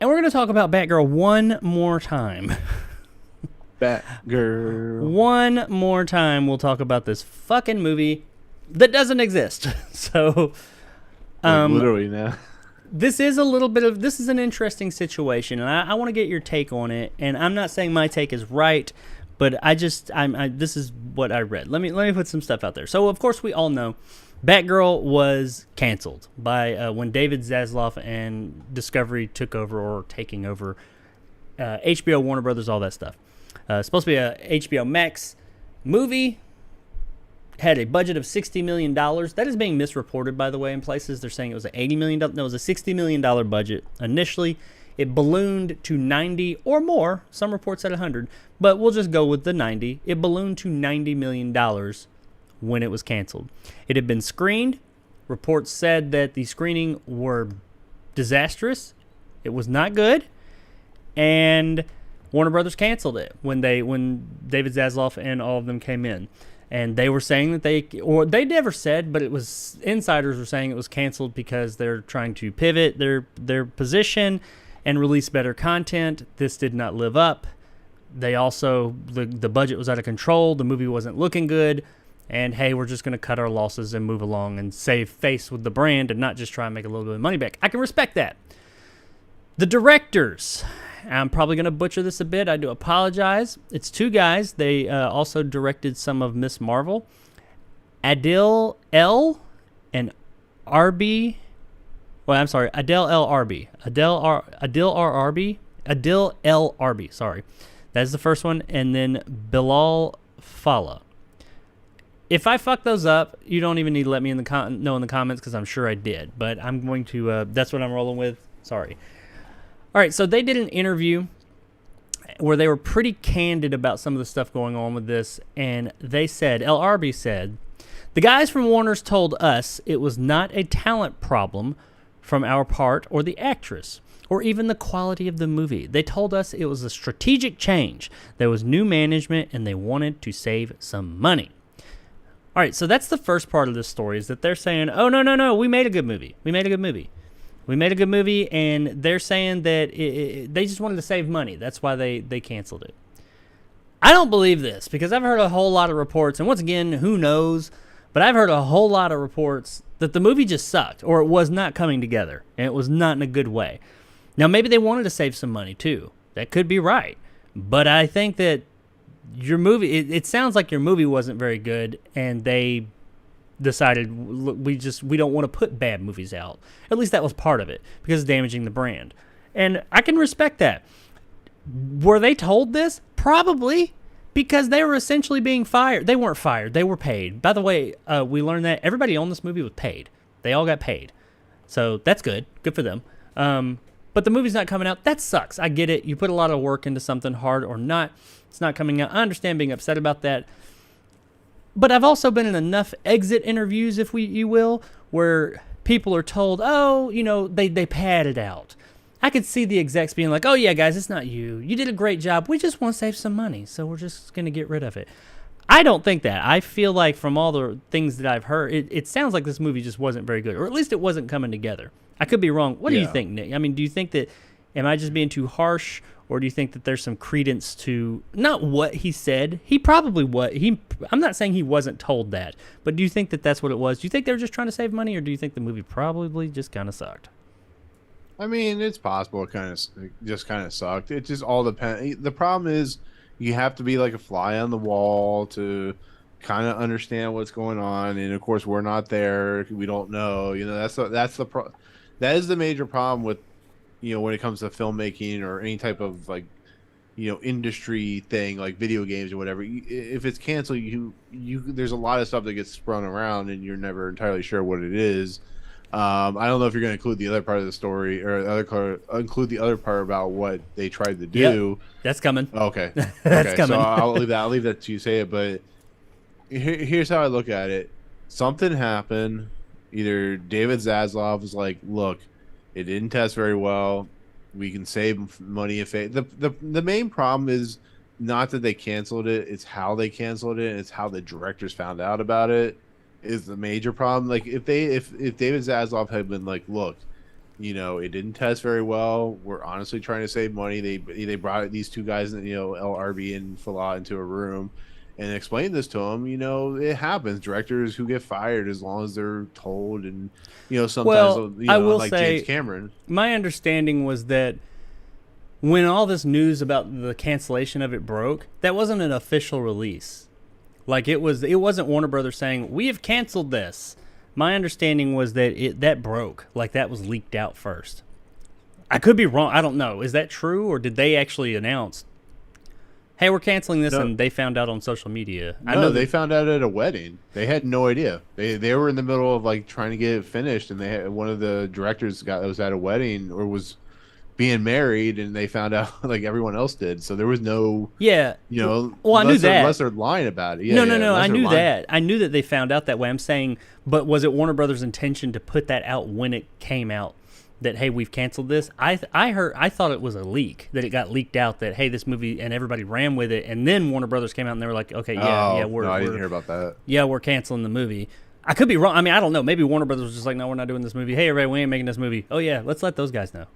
And we're going to talk about Batgirl one more time. Batgirl. One more time, we'll talk about this fucking movie that doesn't exist. So, literally now. this is a little bit of this is an interesting situation, and I want to get your take on it. And I'm not saying my take is right, but this is what I read. Let me put some stuff out there. So of course we all know Batgirl was canceled by when David Zaslav and Discovery took over or taking over HBO, Warner Brothers, all that stuff. Supposed to be a HBO Max movie. Had a budget of $60 million. That is being misreported, by the way, in places. They're saying it was an $80 million. No, it was a $60 million budget initially. It ballooned to 90 or more. Some reports said 100, but we'll just go with the 90. It ballooned to $90 million when it was canceled. It had been screened. Reports said that the screening were disastrous. It was not good. And Warner Brothers canceled it when David Zaslav and all of them came in. And they were saying that they never said, but it was insiders were saying it was canceled because they're trying to pivot their position and release better content. This did not live up. They also, the budget was out of control. The movie wasn't looking good. And hey, we're just going to cut our losses and move along and save face with the brand and not just try and make a little bit of money back. I can respect that. The directors, I'm probably going to butcher this a bit. I do apologize. It's two guys. They also directed some of Miss Marvel. Adil L. and Arby. Well, I'm sorry. Adil L. Arby. Adil L. Arby. Sorry. That's the first one. And then Bilal Fallah. If I fuck those up, you don't even need to let me know in the comments because I'm sure I did. But I'm going to, that's what I'm rolling with. Sorry. All right, so they did an interview where they were pretty candid about some of the stuff going on with this, and they said, El Arby said, the guys from Warner's told us it was not a talent problem from our part or the actress or even the quality of the movie. They told us it was a strategic change. There was new management, and they wanted to save some money. All right, so that's the first part of this story is that they're saying, oh, no, we made a good movie. We made a good movie, and they're saying that they just wanted to save money. That's why they canceled it. I don't believe this because I've heard a whole lot of reports, and once again, who knows, but I've heard a whole lot of reports that the movie just sucked or it was not coming together, and it was not in a good way. Now, maybe they wanted to save some money, too. That could be right. But I think that your movie, it sounds like your movie wasn't very good, and they decided we don't want to put bad movies out. At least that was part of it because it's damaging the brand. And I can respect that. Were they told this? Probably, because they were essentially being fired. They weren't fired. They were paid. By the way, we learned that everybody on this movie was paid. They all got paid. So that's good. Good for them. But the movie's not coming out. That sucks. I get it. You put a lot of work into something, hard or not. It's not coming out. I understand being upset about that. But I've also been in enough exit interviews, if you will, where people are told, oh, they pad it out. I could see the execs being like, oh, yeah, guys, it's not you. You did a great job. We just want to save some money, so we're just going to get rid of it. I don't think that. I feel like from all the things that I've heard, it sounds like this movie just wasn't very good, or at least it wasn't coming together. I could be wrong. What do you think, Nick? I mean, do you think that, am I just being too harsh, or do you think that there's some credence to not what he said? I'm not saying he wasn't told that, but do you think that that's what it was? Do you think they were just trying to save money, or do you think the movie probably just kind of sucked? I mean, it's possible it just kind of sucked. It just all depends. The problem is you have to be like a fly on the wall to kind of understand what's going on, and of course we're not there. We don't know. That is the major problem with when it comes to filmmaking or any type of industry thing like video games or whatever. If it's canceled, there's a lot of stuff that gets sprung around and you're never entirely sure what it is. I don't know if you're going to include the other part of the story or include the other part about what they tried to do. Yep, that's coming. Okay. That's coming. So I'll leave that to you say it, but here's how I look at it. Something happened. Either David Zaslav was like, look, it didn't test very well. We can save money if the main problem is not that they canceled it, it's how they canceled it, and it's how the directors found out about it is the major problem. Like if David Zaslav had been like, look, it didn't test very well. We're honestly trying to save money. They brought these two guys, LRB and Falah into a room and explained this to him. It happens. Directors who get fired as long as they're told, and sometimes Well, I will like say, James Cameron. my understanding was that when all this news about the cancellation of it broke, that wasn't an official release. Like it wasn't Warner Brothers saying we have canceled this. My understanding was that that broke, like that was leaked out first. I could be wrong. I don't know. Is that true, or did they actually announce, "Hey, we're canceling this," and they found out on social media? I know they found out at a wedding. They had no idea. They were in the middle of like trying to get it finished, and they had one of the directors was at a wedding or was being married, and they found out like everyone else did. So there was no Well, I knew that unless they're lying about it. No. I knew that. I knew that they found out that way. I'm saying, but was it Warner Brothers' intention to put that out when it came out? That, hey, we've canceled this. I thought it was a leak, that it got leaked out that, hey, this movie, and everybody ran with it, and then Warner Brothers came out and they were like, okay, I didn't hear about that. Yeah, we're canceling the movie. I could be wrong. I mean, I don't know. Maybe Warner Brothers was just like, no, we're not doing this movie. Hey, everybody, we ain't making this movie. Oh yeah, let's let those guys know.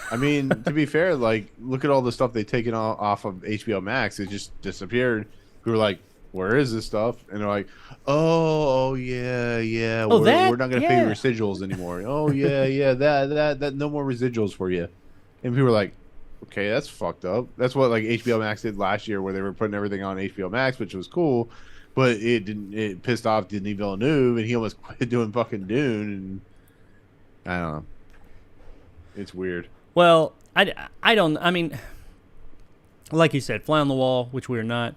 I mean, to be fair, like look at all the stuff they've taken off of HBO Max. It just disappeared. We were like, where is this stuff? And they're like, oh yeah. We're not going to pay residuals anymore. Oh yeah, that no more residuals for you. And people were like, okay, that's fucked up. That's what like HBO Max did last year, where they were putting everything on HBO Max, which was cool, but it didn't. It pissed off Denis Villeneuve, and he almost quit doing fucking Dune. And I don't know. It's weird. Well, I don't. I mean, like you said, fly on the wall, which we are not.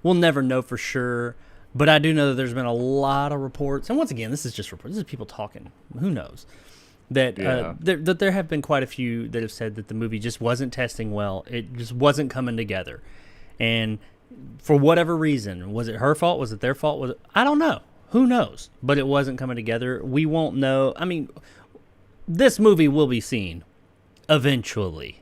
We'll never know for sure, but I do know that there's been a lot of reports, and once again, this is just reports. This is people talking. Who knows? That there have been quite a few that have said that the movie just wasn't testing well. It just wasn't coming together, and for whatever reason, was it her fault? Was it their fault? I don't know. Who knows? But it wasn't coming together. We won't know. I mean, this movie will be seen eventually.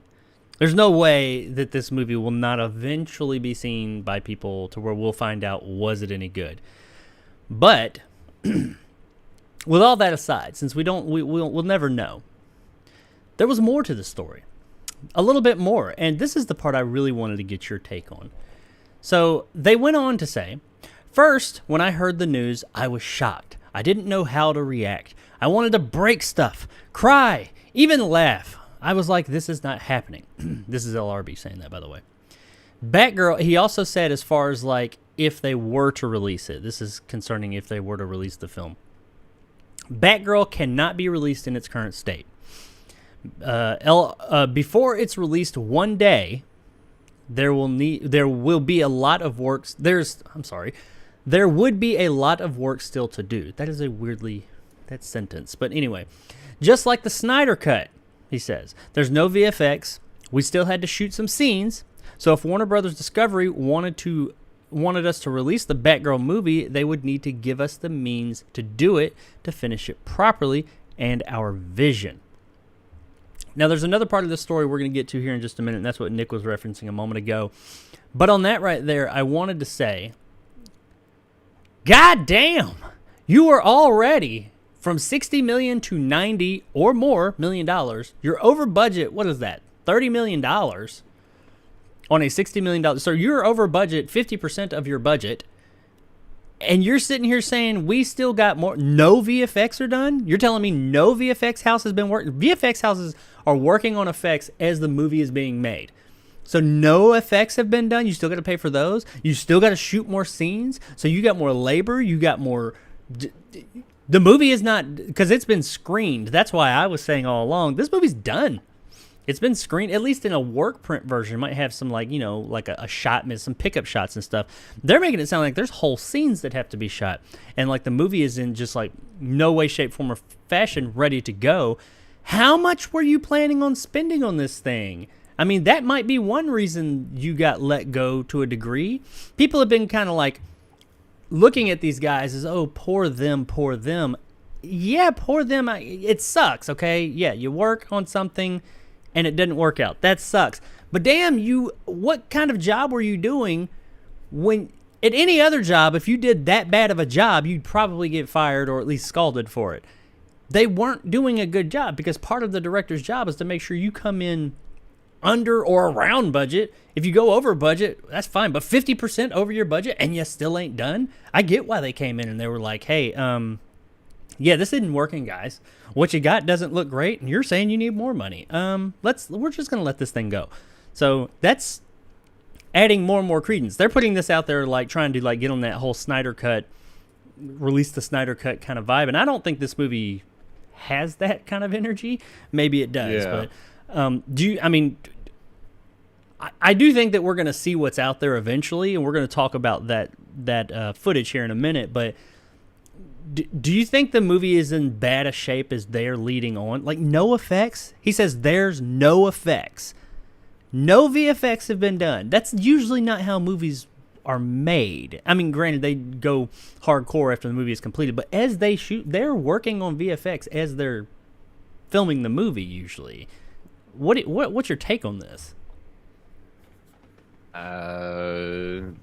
There's no way that this movie will not eventually be seen by people to where we'll find out, was it any good? But with all that aside, since we'll never know, there was more to the story. A little bit more. And this is the part I really wanted to get your take on. So they went on to say, first, when I heard the news, I was shocked. I didn't know how to react. I wanted to break stuff, cry, even laugh. I was like, this is not happening. This is LRB saying that, by the way. Batgirl, he also said, as far as like if they were to release it, this is concerning if they were to release the film. Batgirl cannot be released in its current state. Before it's released one day, there would be a lot of work still to do. That is that sentence. But anyway, just like the Snyder Cut, he says, there's no VFX. We still had to shoot some scenes. So if Warner Brothers Discovery wanted us to release the Batgirl movie, they would need to give us the means to do it, to finish it properly, and our vision. Now, there's another part of this story we're going to get to here in just a minute, and that's what Nick was referencing a moment ago. But on that right there, I wanted to say, God damn, you are already from $60 million to $90 or more million dollars. You're over budget. What is that? $30 million on a $60 million. So you're over budget, 50% of your budget. And you're sitting here saying we still got more. No VFX are done? You're telling me no VFX house has been working? VFX houses are working on effects as the movie is being made. So no effects have been done. You still got to pay for those. You still got to shoot more scenes. So you got more labor. You got more. The movie is not, because it's been screened. That's why I was saying all along, this movie's done. It's been screened, at least in a work print version. It might have some, like, like a shot, some pickup shots and stuff. They're making it sound like there's whole scenes that have to be shot. And, like, the movie is in just, like, no way, shape, form, or fashion ready to go. How much were you planning on spending on this thing? I mean, that might be one reason you got let go to a degree. People have been kind of, like, looking at these guys as, oh, poor them, poor them. Yeah, poor them. It sucks, okay? Yeah, you work on something and it didn't work out. That sucks. But damn, what kind of job were you doing when, at any other job, if you did that bad of a job, you'd probably get fired or at least scalded for it. They weren't doing a good job, because part of the director's job is to make sure you come in under or around budget. If you go over budget, that's fine. But 50% over your budget and you still ain't done. I get why they came in and they were like, hey, yeah, this isn't working, guys. What you got doesn't look great, and you're saying you need more money. We're just gonna let this thing go. So that's adding more and more credence. They're putting this out there, like trying to like get on that whole Snyder Cut, release the Snyder Cut kind of vibe. And I don't think this movie has that kind of energy. Maybe it does, but I do think that we're going to see what's out there eventually, and we're going to talk about that footage here in a minute. But do you think the movie is in bad a shape as they're leading on? Like, no effects? He says there's no effects. No VFX have been done. That's usually not how movies are made. I mean, granted, they go hardcore after the movie is completed, but as they shoot, they're working on VFX as they're filming the movie usually. What's your take on this? No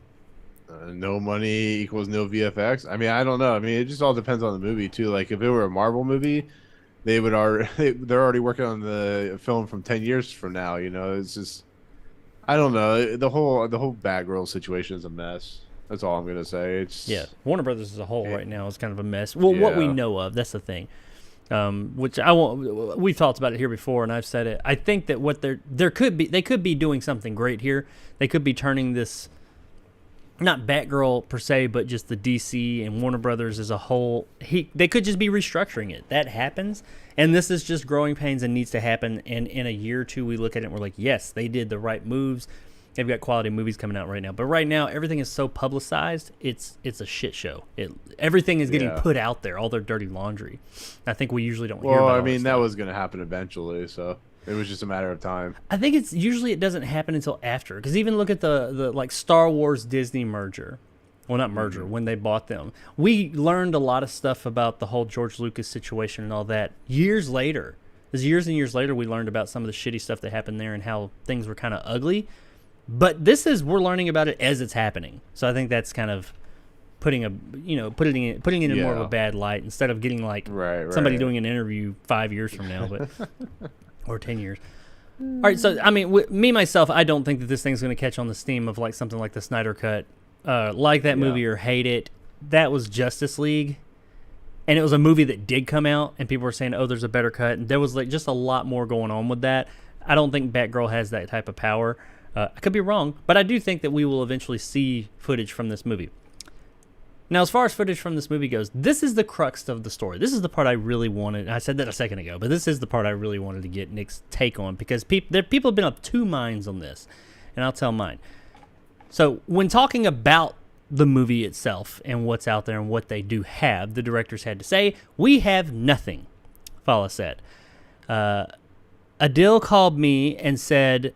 money equals no VFX. I mean, I don't know. I mean, it just all depends on the movie too. Like if it were a Marvel movie, they're already working on the film from 10 years from now. You know, it's just, I don't know. The whole Batgirl situation is a mess. That's all I'm gonna say. Warner Brothers as a whole right now is kind of a mess. Well, what we know of, that's the thing. Which I won't. We've talked about it here before, and I've said it. I think that what they could be doing something great here. They could be turning this, not Batgirl per se, but just the DC and Warner Brothers as a whole. They could just be restructuring it. That happens, and this is just growing pains and needs to happen. And in a year or two, we look at it and we're like, yes, they did the right moves. They've got quality movies coming out right now. But right now, everything is so publicized, it's a shit show. Everything is getting put out there, all their dirty laundry. I think we usually don't hear about it. Well, I mean, that was going to happen eventually, so it was just a matter of time. I think it doesn't happen until after. Because even look at the like Star Wars Disney merger. Well, not merger, when they bought them. We learned a lot of stuff about the whole George Lucas situation and all that years later. Because years and years later, we learned about some of the shitty stuff that happened there and how things were kind of ugly. But we're learning about it as it's happening. So I think that's kind of putting it in more of a bad light instead of getting like somebody doing an interview 5 years from now, but or 10 years. All right, so I mean, myself, I don't think that this thing's going to catch on the steam of like something like the Snyder Cut, like that movie or hate it. That was Justice League, and it was a movie that did come out, and people were saying, "Oh, there's a better cut." And there was like just a lot more going on with that. I don't think Batgirl has that type of power. I could be wrong, but I do think that we will eventually see footage from this movie. Now, as far as footage from this movie goes, this is the crux of the story. This is the part I really wanted. I said that a second ago, but this is the part I really wanted to get Nick's take on because people have been of two minds on this, and I'll tell mine. So when talking about the movie itself and what's out there and what they do have, the directors had to say, we have nothing, Fala said. Adil called me and said,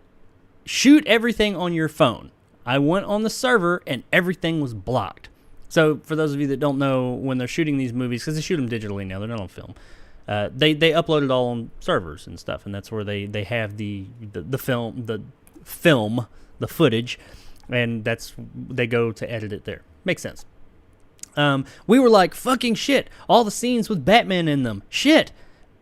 shoot everything on your phone. I went on the server and everything was blocked. So for those of you that don't know, when they're shooting these movies, because they shoot them digitally now, they're not on film. They upload it all on servers and stuff, and that's where they have the footage, and they go to edit it there. Makes sense. We were like, fucking shit, all the scenes with Batman in them. Shit.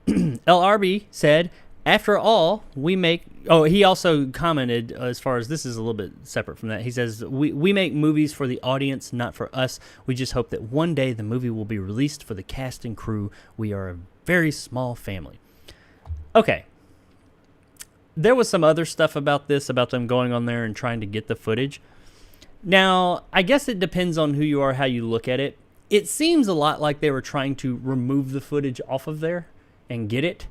LRB said, after all, we make... Oh, he also commented, as far as this is a little bit separate from that. He says, we make movies for the audience, not for us. We just hope that one day the movie will be released for the cast and crew. We are a very small family. Okay. There was some other stuff about this, about them going on there and trying to get the footage. Now, I guess it depends on who you are, how you look at it. It seems a lot like they were trying to remove the footage off of there and get it.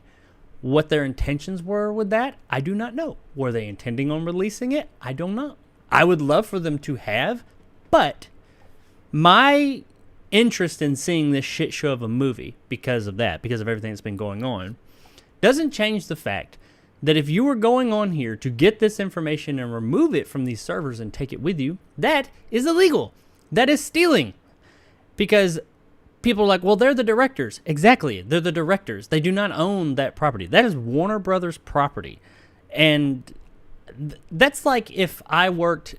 What their intentions were with that, I do not know. Were they intending on releasing it? I don't know. I would love for them to have, but my interest in seeing this shit show of a movie because of everything that's been going on, doesn't change the fact that if you were going on here to get this information and remove it from these servers and take it with you, that is illegal. That is stealing. Because people are like, well, they're the directors. Exactly. They're the directors. They do not own that property. That is Warner Brothers property. And that's like if I worked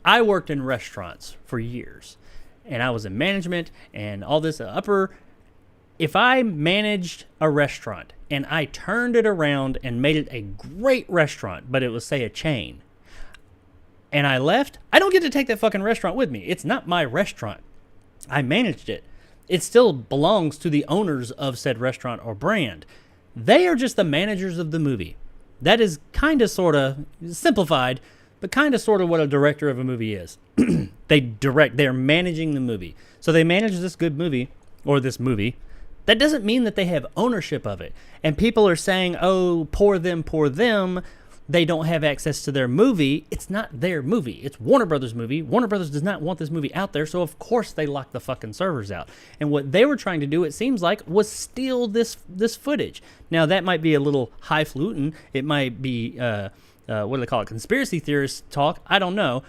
in restaurants for years and I was in management and all this if I managed a restaurant and I turned it around and made it a great restaurant, but it was, say, a chain, and I left, I don't get to take that fucking restaurant with me. It's not my restaurant. I managed it. It still belongs to the owners of said restaurant or brand. They are just the managers of the movie. That is kind of, sort of, simplified, but kind of, sort of what a director of a movie is. They're managing the movie. So they manage this good movie, or this movie. That doesn't mean that they have ownership of it. And people are saying, oh, poor them, poor them. They don't have access to their movie. It's not their movie. It's Warner Brothers' movie. Warner Brothers does not want this movie out there, so of course they lock the fucking servers out. And what they were trying to do, it seems like, was steal this footage. Now, that might be a little highfalutin. It might be, what do they call it, conspiracy theorist talk. I don't know.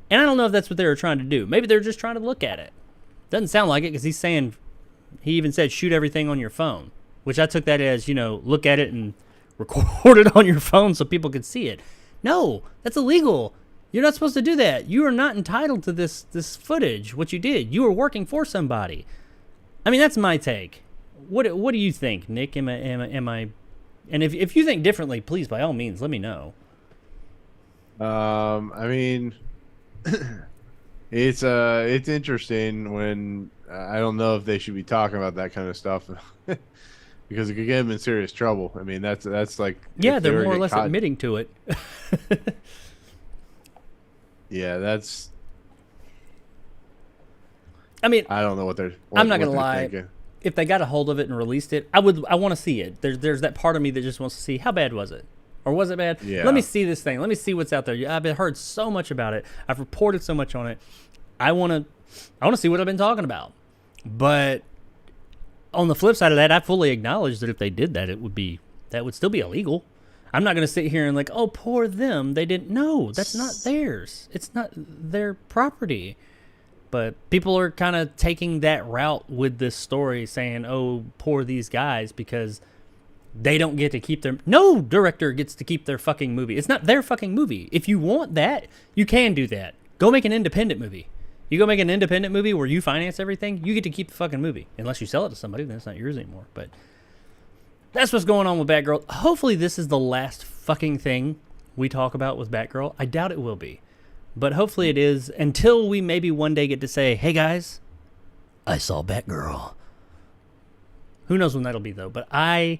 And I don't know if that's what they were trying to do. Maybe they're just trying to look at it. Doesn't sound like it, because he's saying, he even said, shoot everything on your phone, which I took that as, look at it and record it on your phone so people could see it. No, that's illegal. You're not supposed to do that. You are not entitled to this footage, what you did. You were working for somebody. I mean, that's my take. What do you think, Nick? Am I? And if you think differently, please, by all means, let me know. I mean, it's interesting when I don't know if they should be talking about that kind of stuff because it could get them in serious trouble. I mean, that's like, yeah, they're more or less admitting to it. Yeah, that's. I mean, I don't know what they're. I'm not gonna lie. Thinking. If they got a hold of it and released it, I want to see it. There's that part of me that just wants to see how bad was it, or was it bad? Yeah. Let me see this thing. Let me see what's out there. I've heard so much about it. I've reported so much on it. I want to see what I've been talking about. But on the flip side of that, I fully acknowledge that if they did that, that would still be illegal. I'm not going to sit here and like, oh, poor them. They didn't know. That's not theirs. It's not their property. But people are kind of taking that route with this story, saying, oh, poor these guys, because they don't get to keep their... No director gets to keep their fucking movie. It's not their fucking movie. If you want that, you can do that. Go make an independent movie. You go make an independent movie where you finance everything, you get to keep the fucking movie. Unless you sell it to somebody, then it's not yours anymore. But that's what's going on with Batgirl. Hopefully this is the last fucking thing we talk about with Batgirl. I doubt it will be. But hopefully it is, until we maybe one day get to say, hey guys, I saw Batgirl. Who knows when that'll be, though. But I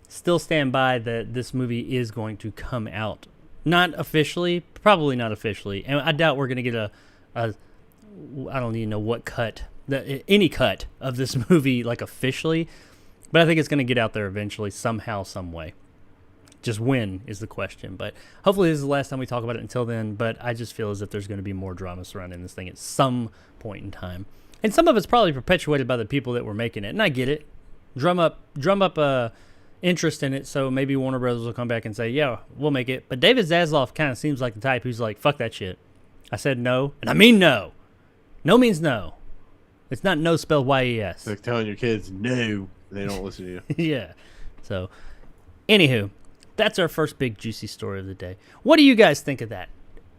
still stand by that this movie is going to come out. Not officially, probably not officially. And I doubt we're going to get a I don't even know what cut, any cut of this movie, like, officially. But I think it's going to get out there eventually, somehow, some way. Just when is the question. But hopefully this is the last time we talk about it until then. But I just feel as if there's going to be more drama surrounding this thing at some point in time. And some of it's probably perpetuated by the people that were making it. And I get it. Drum up interest in it, so maybe Warner Brothers will come back and say, yeah, we'll make it. But David Zaslav kind of seems like the type who's like, fuck that shit. I said no, and I mean no. No means no. It's not no spelled Y-E-S. It's like telling your kids no, they don't listen to you. Yeah. So, anywho, that's our first big juicy story of the day. What do you guys think of that?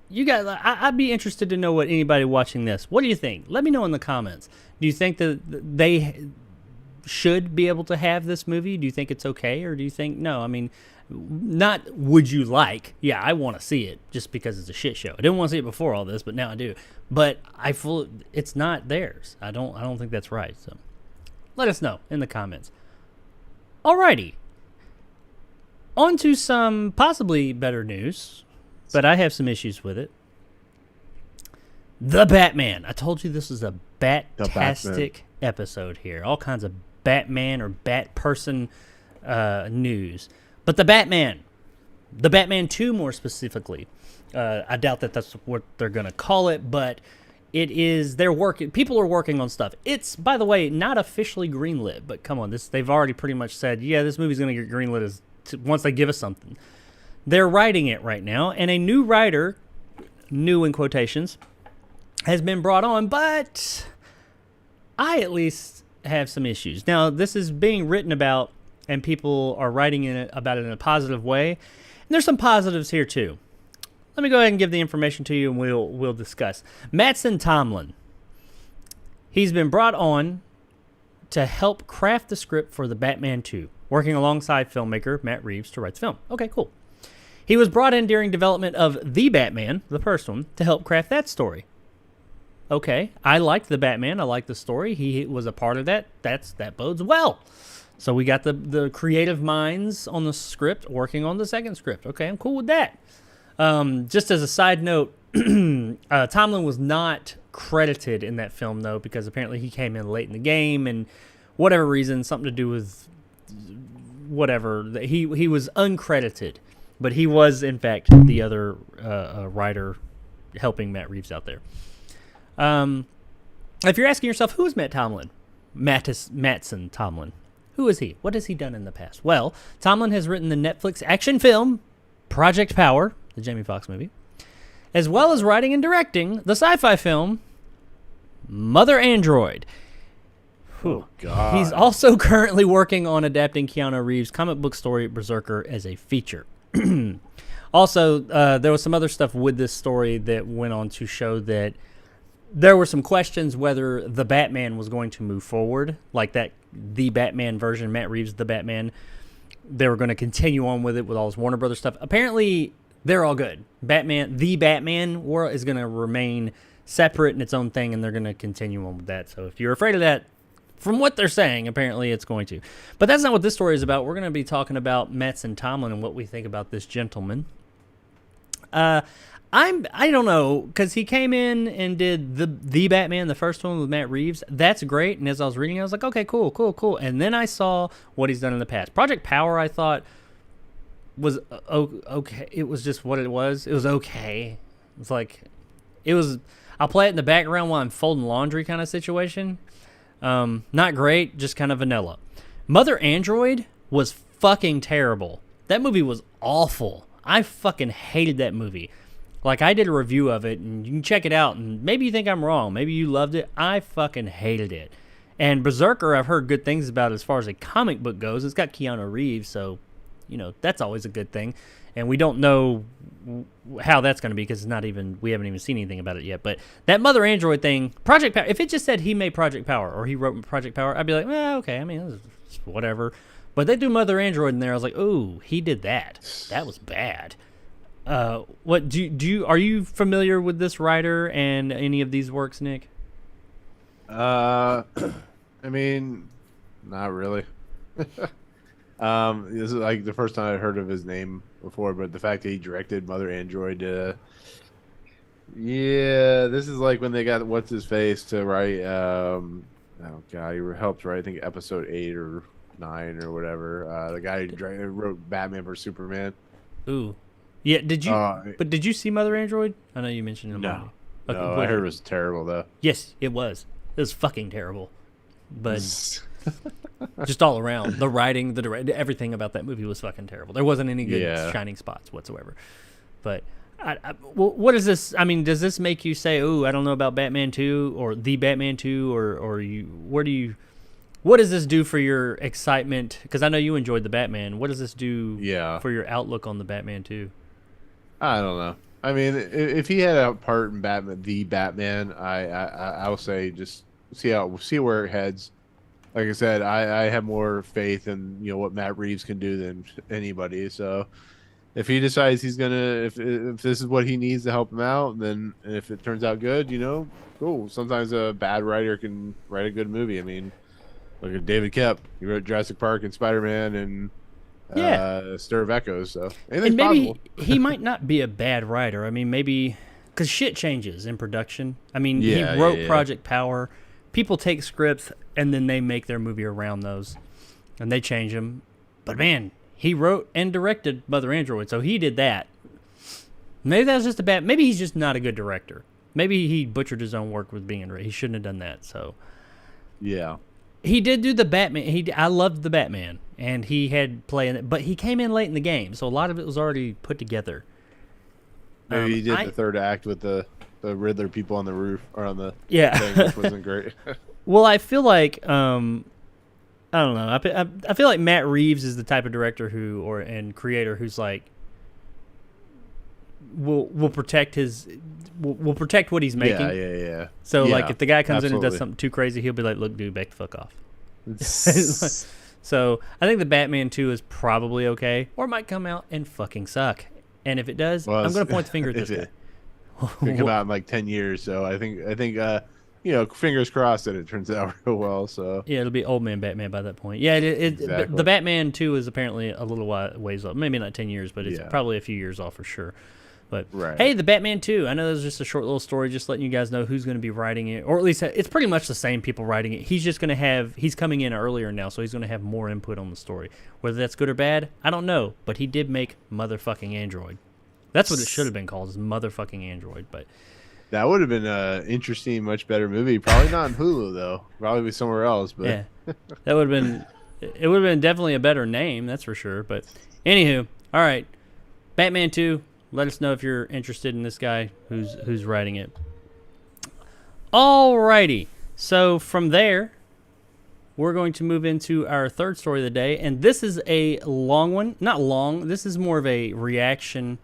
You guys, I'd be interested to know what anybody watching this, what do you think? Let me know in the comments. Do you think that they should be able to have this movie? Do you think it's okay, or do you think no? I mean, not would you like? Yeah, I want to see it just because it's a shit show. I didn't want to see it before all this, but now I do. But it's not theirs. I don't think that's right. So let us know in the comments. Alrighty. On to some possibly better news, but I have some issues with it. The Batman. I told you this is a bat-tastic episode here. All kinds of Batman or Bat person news. But the Batman 2 more specifically. I doubt that that's what they're going to call it, but it is, people are working on stuff. It's, by the way, not officially greenlit, but come on, they've already pretty much said, yeah, this movie's going to get greenlit once they give us something. They're writing it right now, and a new writer, new in quotations, has been brought on, but I at least have some issues. Now, this is being written about, and people are writing about it in a positive way, and there's some positives here too. Let me go ahead and give the information to you, and we'll discuss. Mattson Tomlin. He's been brought on to help craft the script for the Batman 2, working alongside filmmaker Matt Reeves to write the film. Okay, cool. He was brought in during development of The Batman, the first one, to help craft that story. Okay, I liked The Batman. I liked the story. He was a part of that. That bodes well. So we got the creative minds on the script working on the second script. Okay, I'm cool with that. Just as a side note, Tomlin was not credited in that film, though, because apparently he came in late in the game and whatever reason, something to do with whatever. He was uncredited, but he was, in fact, the other writer helping Matt Reeves out there. If you're asking yourself, who is Matt Tomlin? Mattson Tomlin. Who is he? What has he done in the past? Well, Tomlin has written the Netflix action film Project Power, the Jamie Foxx movie, as well as writing and directing the sci-fi film Mother Android. Oh, God. He's also currently working on adapting Keanu Reeves' comic book story Berserker as a feature. Also, there was some other stuff with this story that went on to show that there were some questions whether the Batman was going to move forward, like that the Batman version, Matt Reeves' The Batman. They were going to continue on with it with all this Warner Brothers stuff. Apparently, they're all good. The Batman world is going to remain separate in its own thing, and they're going to continue on with that. So if you're afraid of that, from what they're saying, apparently it's going to. But that's not what this story is about. We're going to be talking about Mattson Tomlin and what we think about this gentleman. I don't know, because he came in and did the Batman, the first one with Matt Reeves. That's great. And as I was reading, I was like, okay, cool. And then I saw what he's done in the past. Project Power, I thought, was okay. It was just what it was. It was okay. I'll play it in the background while I'm folding laundry kind of situation. Not great, just kind of vanilla. Mother Android was fucking terrible. That movie was awful. I fucking hated that movie. Like, I did a review of it, and you can check it out, and maybe you think I'm wrong. Maybe you loved it. I fucking hated it. And Berserker, I've heard good things about as far as a comic book goes. It's got Keanu Reeves, so, that's always a good thing. And we don't know how that's going to be because we haven't even seen anything about it yet. But that Mother Android thing, Project Power, if it just said he made Project Power or he wrote Project Power, I'd be like, okay, I mean, whatever. But they do Mother Android in there. I was like, ooh, he did that. That was bad. What are you familiar with this writer and any of these works, Nick? I mean, not really. This is like the first time I heard of his name before, but the fact that he directed Mother Android, this is like when they got what's his face to write. Oh God, he helped write I think episode 8 or 9 or whatever. The guy who wrote Batman vs Superman. Ooh. Yeah, did you see Mother Android? I know you mentioned it. No, I heard it was terrible, though. Yes, it was. It was fucking terrible. But just all around. The writing, the directing, everything about that movie was fucking terrible. There wasn't any good shining spots whatsoever. But what is this? I mean, does this make you say, ooh, I don't know about Batman 2 or The Batman 2 or what does this do for your excitement? Because I know you enjoyed The Batman. What does this do for your outlook on The Batman 2? I don't know. I mean, if he had a part in The Batman, I will say just see where it heads. Like I said, I have more faith in what Matt Reeves can do than anybody. So if he decides he's gonna, if this is what he needs to help him out, then if it turns out good, cool. Sometimes a bad writer can write a good movie. I mean, look at David Koepp. He wrote Jurassic Park and Spider-Man and Stir of Echoes. So and maybe he might not be a bad writer. I mean, maybe because shit changes in production. I mean, he wrote Project Power. People take scripts and then they make their movie around those, and they change them. But man, he wrote and directed Mother Android, so he did that. Maybe that's just maybe he's just not a good director. Maybe he butchered his own work with being. He shouldn't have done that. So yeah. He did do the Batman. I loved the Batman, and he had play in it, but he came in late in the game, so a lot of it was already put together. Maybe he did the third act with the Riddler people on the roof or on the thing, which wasn't great. Well, I feel like I don't know. I feel like Matt Reeves is the type of director and creator who's like will protect will protect what he's making. Yeah. So like if the guy comes in and does something too crazy, he'll be like, "Look, dude, back the fuck off." So I think the Batman 2 is probably okay, or it might come out and fucking suck. And if it does, I'm going to point the finger at this guy. It come out in like 10 years, so I think fingers crossed that it turns out real well. So yeah, it'll be old man Batman by that point. Yeah, Exactly. the Batman 2 is apparently a little ways off. Maybe not 10 years, but it's probably a few years off for sure. But hey, the Batman 2, I know this is just a short little story, just letting you guys know who's going to be writing it, or at least it's pretty much the same people writing it. He's just going to he's coming in earlier now, so he's going to have more input on the story. Whether that's good or bad, I don't know, but he did make motherfucking Android. That's what it should have been called, is motherfucking Android. But that would have been an interesting, much better movie. Probably not in Hulu though. Probably somewhere else. But yeah, that would have been. It would have been definitely a better name, that's for sure. But anywho, all right, Batman 2. Let us know if you're interested in this guy who's writing it. Alrighty, so from there, we're going to move into our third story of the day, and this is a long one. Not long. This is more of a reaction.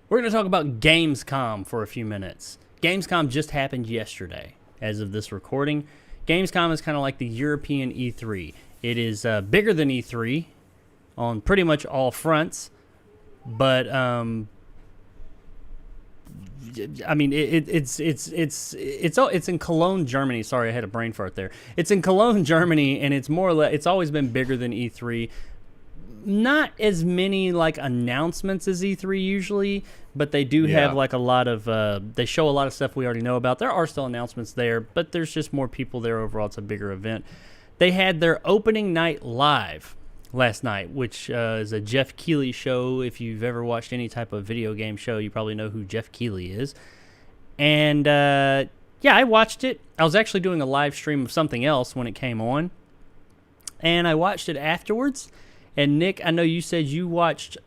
We're going to talk about Gamescom for a few minutes. Gamescom just happened yesterday, as of this recording. Gamescom is kind of like the European E3. It is bigger than E3 on pretty much all fronts. But I mean, it's in Cologne, Germany. Sorry, I had a brain fart there. It's in Cologne, Germany, and it's more or less. It's always been bigger than E3. Not as many like announcements as E3 usually, but they do have like a lot of. They show a lot of stuff we already know about. There are still announcements there, but there's just more people there overall. It's a bigger event. They had their opening night live last night, which is a Jeff Keighley show. If you've ever watched any type of video game show, you probably know who Jeff Keighley is. And yeah, I watched it. I was actually doing a live stream of something else when it came on, and I watched it afterwards. And Nick, I know you said you watched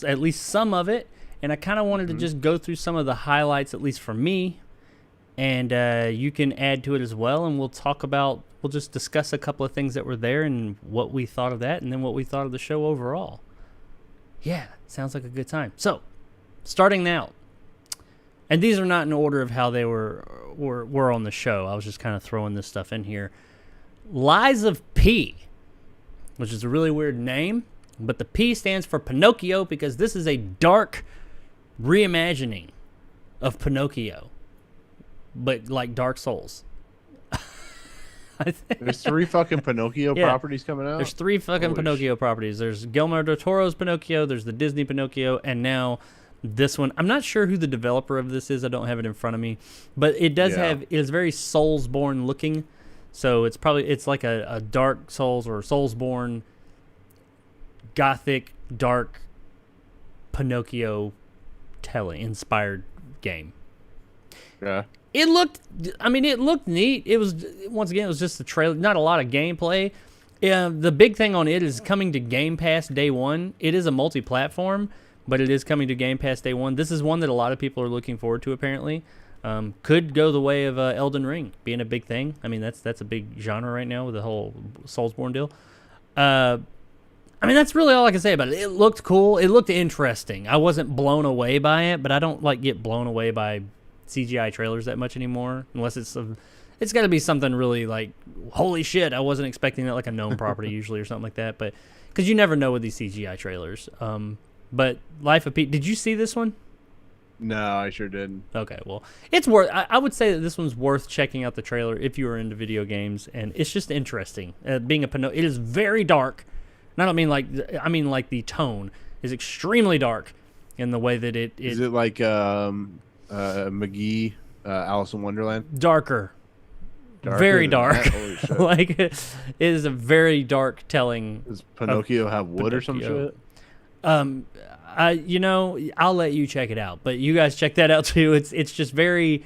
at least some of it, and I kind of wanted to just go through some of the highlights, at least for me, and you can add to it as well, and we'll just discuss a couple of things that were there and what we thought of that, and then what we thought of the show overall. Yeah, sounds like a good time. So, starting now, and these are not in order of how they were on the show. I was just kind of throwing this stuff in here. Lies of P, which is a really weird name, but the P stands for Pinocchio because this is a dark reimagining of Pinocchio, but like Dark Souls. There's 3 fucking Pinocchio properties coming out? There's 3 fucking Pinocchio properties. There's Guillermo del Toro's Pinocchio, there's the Disney Pinocchio, and now this one. I'm not sure who the developer of this is. I don't have it in front of me. But it does it is very Soulsborne looking. So it's like a Dark Souls or Soulsborne gothic dark Pinocchio inspired game. Yeah. It looked neat. It was, once again, it was just a trailer, not a lot of gameplay. The big thing on it is coming to Game Pass day one. It is a multi-platform, but it is coming to Game Pass day one. This is one that a lot of people are looking forward to, apparently. Could go the way of Elden Ring being a big thing. I mean, that's a big genre right now with the whole Soulsborne deal. I mean, that's really all I can say about it. It looked cool. It looked interesting. I wasn't blown away by it, but I don't get blown away by CGI trailers that much anymore, unless it's got to be something really like, holy shit, I wasn't expecting that, like a known property usually or something like that. But because you never know with these CGI trailers. But Life of Pete, did you see this one? No, I sure didn't. Okay, well, it's worth. I would say that this one's worth checking out the trailer if you are into video games, and it's just interesting. Being a Pinocchio, it is very dark. And I mean like the tone is extremely dark in the way that it is it like McGee, Alice in Wonderland? Darker. Very dark. Like it is a very dark telling. Does Pinocchio have wood or some shit? I'll let you check it out, but you guys check that out too. It's just very,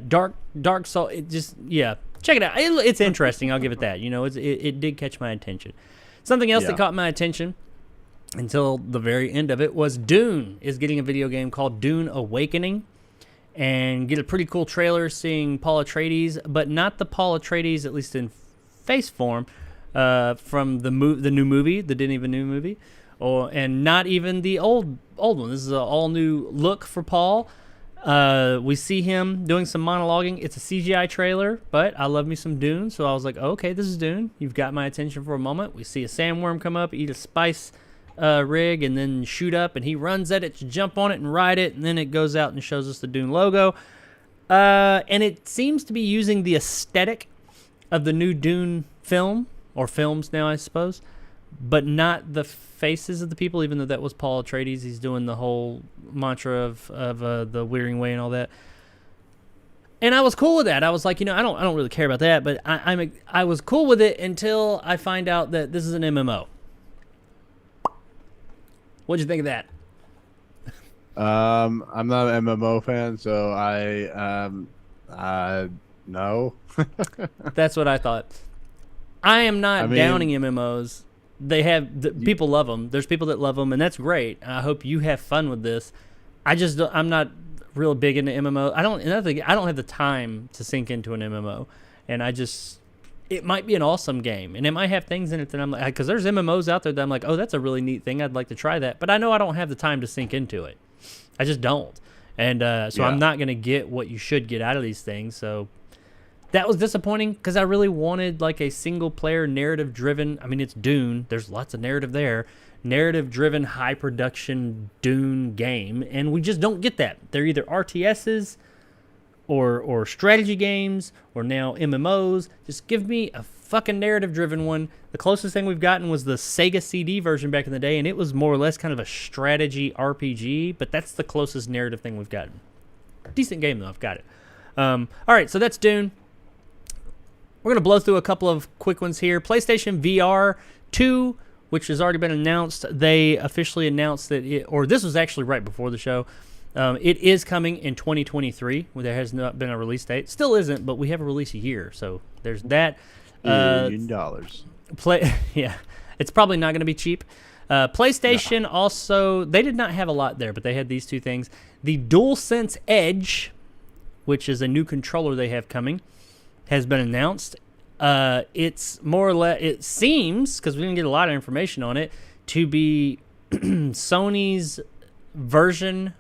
dark soul. It just, check it out. It's interesting. I'll give it that. It did catch my attention. Something else that caught my attention until the very end of it was Dune is getting a video game called Dune Awakening, and get a pretty cool trailer seeing Paul Atreides, but not the Paul Atreides, at least in face form, from the new movie, the Denis Villeneuve movie. And not even the old one. This is an all new look for Paul. We see him doing some monologuing. It's a CGI trailer, but I love me some Dune, so I was like, okay, this is Dune. You've got my attention for a moment. We see a sandworm come up, eat a spice rig, and then shoot up, and he runs at it to jump on it and ride it, and then it goes out and shows us the Dune logo. And it seems to be using the aesthetic of the new Dune film, or films now, I suppose, but not the faces of the people, even though that was Paul Atreides. He's doing the whole mantra of the Wearing Way and all that. And I was cool with that. I was like, I don't really care about that, but I was cool with it until I find out that this is an MMO. What'd you think of that? I'm not an MMO fan, so no. That's what I thought. I am not downing MMOs. People love them. There's people that love them, and that's great. I hope you have fun with this. I'm not real big into MMO. I don't have the time to sink into an MMO, and it might be an awesome game, and it might have things in it that I'm like, because there's MMOs out there that I'm like, oh, that's a really neat thing. I'd like to try that, but I know I don't have the time to sink into it. I just don't, and so I'm not gonna get what you should get out of these things. So that was disappointing because I really wanted like a single player narrative driven. I mean, it's Dune. There's lots of narrative there. Narrative driven, high production Dune game. And we just don't get that. They're either RTSs or strategy games or now MMOs. Just give me a fucking narrative driven one. The closest thing we've gotten was the Sega CD version back in the day, and it was more or less kind of a strategy RPG, but that's the closest narrative thing we've gotten. Decent game though, I've got it. All right, so that's Dune. We're going to blow through a couple of quick ones here. PlayStation VR 2, which has already been announced. They officially announced that this was actually right before the show. It is coming in 2023. There has not been a release date. Still isn't, but we have a release year, so there's that. $1 billion. Yeah, it's probably not going to be cheap. PlayStation also, they did not have a lot there, but they had these two things. The DualSense Edge, which is a new controller they have coming, has been announced. It's more or less, it seems, because we didn't get a lot of information on it, to be Sony's version.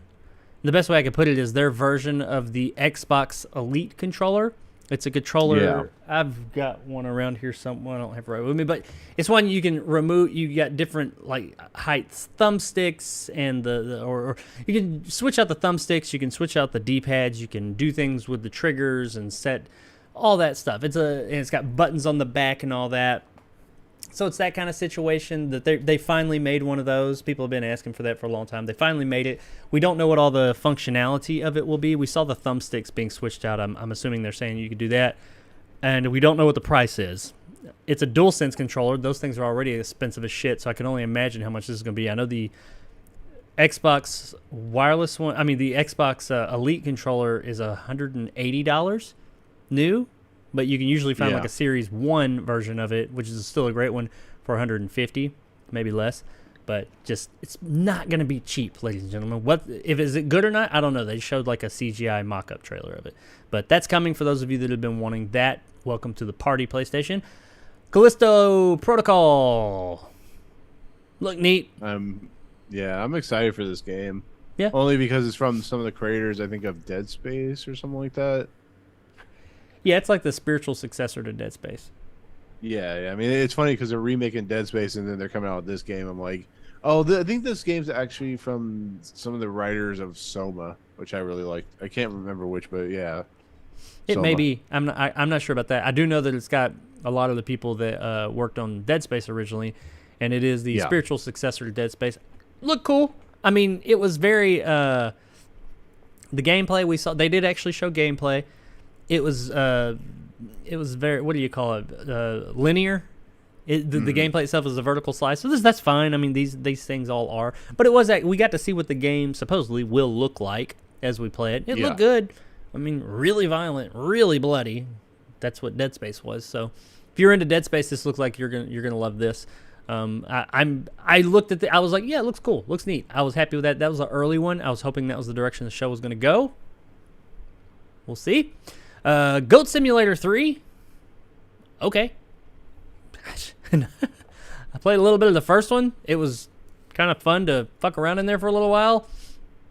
The best way I could put it is their version of the Xbox Elite controller. It's a controller. Yeah. I've got one around here somewhere. I don't have it right with me, but it's one you can remove. You got different like heights thumbsticks and or you can switch out the thumbsticks. You can switch out the D-pads. You can do things with the triggers and set all that stuff. It's got buttons on the back and all that. So it's that kind of situation that they finally made one of those. People have been asking for that for a long time. They finally made it. We don't know what all the functionality of it will be. We saw the thumbsticks being switched out. I'm assuming they're saying you could do that. And we don't know what the price is. It's a DualSense controller. Those things are already expensive as shit, so I can only imagine how much this is going to be. I know the Xbox wireless one, the Xbox Elite controller is $180 new. But you can usually find like a Series 1 version of it, which is still a great one, for $150, maybe less. But just, it's not going to be cheap, ladies and gentlemen. Is it good or not? I don't know. They showed like a CGI mock-up trailer of it. But that's coming for those of you that have been wanting that. Welcome to the party, PlayStation. Callisto Protocol. Look neat. I'm excited for this game. Yeah. Only because it's from some of the creators, I think, of Dead Space or something like that. Yeah, it's like the spiritual successor to Dead Space. Yeah. I mean, it's funny because they're remaking Dead Space and then they're coming out with this game. I'm like, I think this game's actually from some of the writers of Soma, which I really liked. I can't remember which, but yeah. It may be. I'm not sure about that. I do know that it's got a lot of the people that worked on Dead Space originally, and it is the spiritual successor to Dead Space. Look cool. I mean, it was very... the gameplay we saw... They did actually show gameplay. It was very, what do you call it, linear. The gameplay itself is a vertical slice, so that's fine. I mean, these things all are. But we got to see what the game supposedly will look like as we play it. It looked good. I mean, really violent, really bloody. That's what Dead Space was. So if you're into Dead Space, this looks like you're gonna love this. I looked at I was like, yeah, it looks cool, looks neat. I was happy with that. That was an early one. I was hoping that was the direction the show was gonna go. We'll see. Goat Simulator 3. Okay. I played a little bit of the first one. It was kind of fun to fuck around in there for a little while.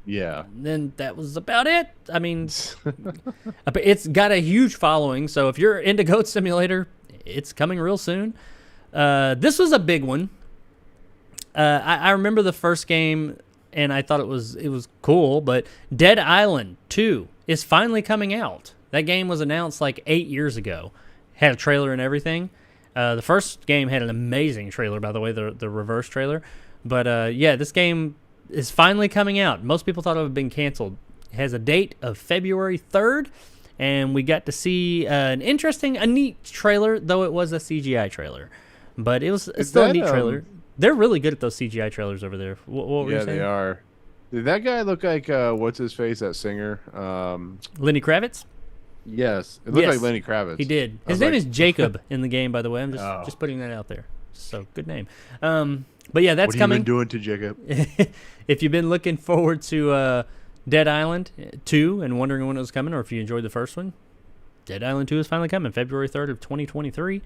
Yeah. Then that was about it. I mean, it's got a huge following. So if you're into Goat Simulator, it's coming real soon. This was a big one. I remember the first game, and I thought it was cool. But Dead Island 2 is finally coming out. That game was announced like 8 years ago. Had a trailer and everything. The first game had an amazing trailer, by the way, the reverse trailer. But yeah, this game is finally coming out. Most people thought it had been canceled. It has a date of February 3rd, and we got to see a neat trailer, though it was a CGI trailer. But it's still a neat trailer. They're really good at those CGI trailers over there. What were you saying? Yeah, they are. Did that guy look like, what's his face, that singer? Lenny Kravitz? Yes. It looked like Lenny Kravitz. He did. His name is Jacob in the game, by the way. I'm just putting that out there. So, good name. But yeah, that's coming. What have you been doing to Jacob? If you've been looking forward to Dead Island 2 and wondering when it was coming, or if you enjoyed the first one, Dead Island 2 is finally coming, February 3rd of 2023.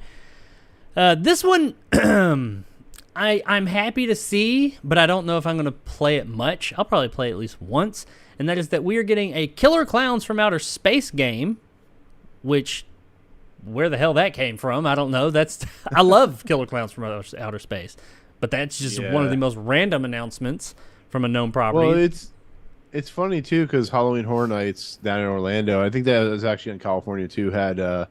This one, I'm happy to see, but I don't know if I'm going to play it much. I'll probably play it at least once, and that is that we are getting a Killer Clowns from Outer Space game, which, where the hell that came from, I don't know. I love Killer Clowns from Outer Space, but that's just one of the most random announcements from a known property. Well, it's funny too because Halloween Horror Nights down in Orlando, I think that was actually in California too, had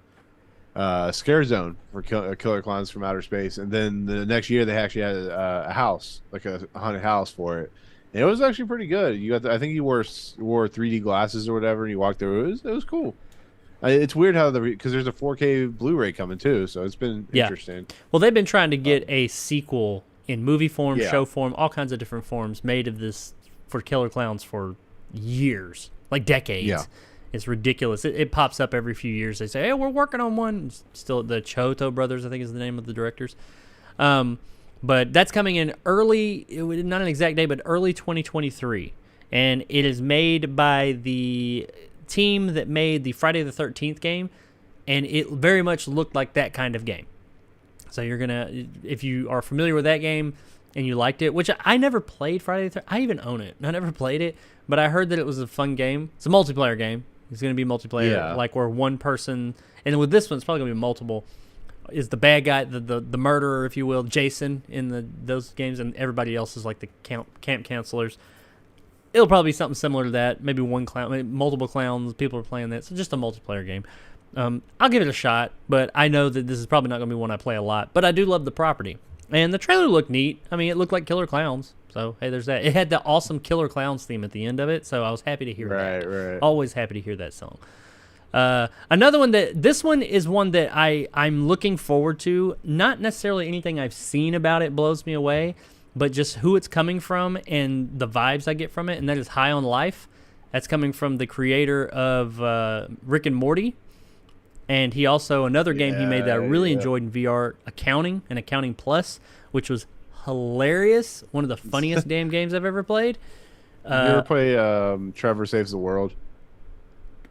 Scare Zone for Killer Clowns from Outer Space, and then the next year they actually had a house, like a haunted house for it. And it was actually pretty good. I think you wore 3D glasses or whatever, and you walked through. It was cool. It's weird how because there's a 4K Blu-ray coming too, so it's been interesting. Well, they've been trying to get a sequel in movie form, show form, all kinds of different forms made of this for Killer Clowns for years, like decades. Yeah. It's ridiculous. It pops up every few years. They say, "Hey, we're working on one." Still, the Chiodo brothers, I think, is the name of the directors. But that's coming in early, not an exact date, but early 2023, and it is made by the team that made the Friday the 13th game, and it very much looked like that kind of game. So you're gonna, if you are familiar with that game and you liked it, which I never played Friday the 13th. I even own it. I never played it, but I heard that it was a fun game. It's a multiplayer game. It's gonna be multiplayer, like where one person, and with this one, it's probably gonna be multiple. Is the bad guy, the murderer, if you will, Jason in those games, and everybody else is like the camp counselors. It'll probably be something similar to that. Maybe one clown, maybe multiple clowns. People are playing that. So just a multiplayer game. I'll give it a shot, but I know that this is probably not going to be one I play a lot. But I do love the property. And the trailer looked neat. I mean, it looked like Killer Clowns. So, hey, there's that. It had the awesome Killer Clowns theme at the end of it. So I was happy to hear that. Right. Always happy to hear that song. Another one this one is one that I'm looking forward to. Not necessarily anything I've seen about it blows me away, but just who it's coming from and the vibes I get from it, and that is High on Life. That's coming from the creator of Rick and Morty, and he also, another game he made that I really enjoyed in VR, Accounting and Accounting Plus, which was hilarious. One of the funniest damn games I've ever played. You ever play Trevor Saves the World?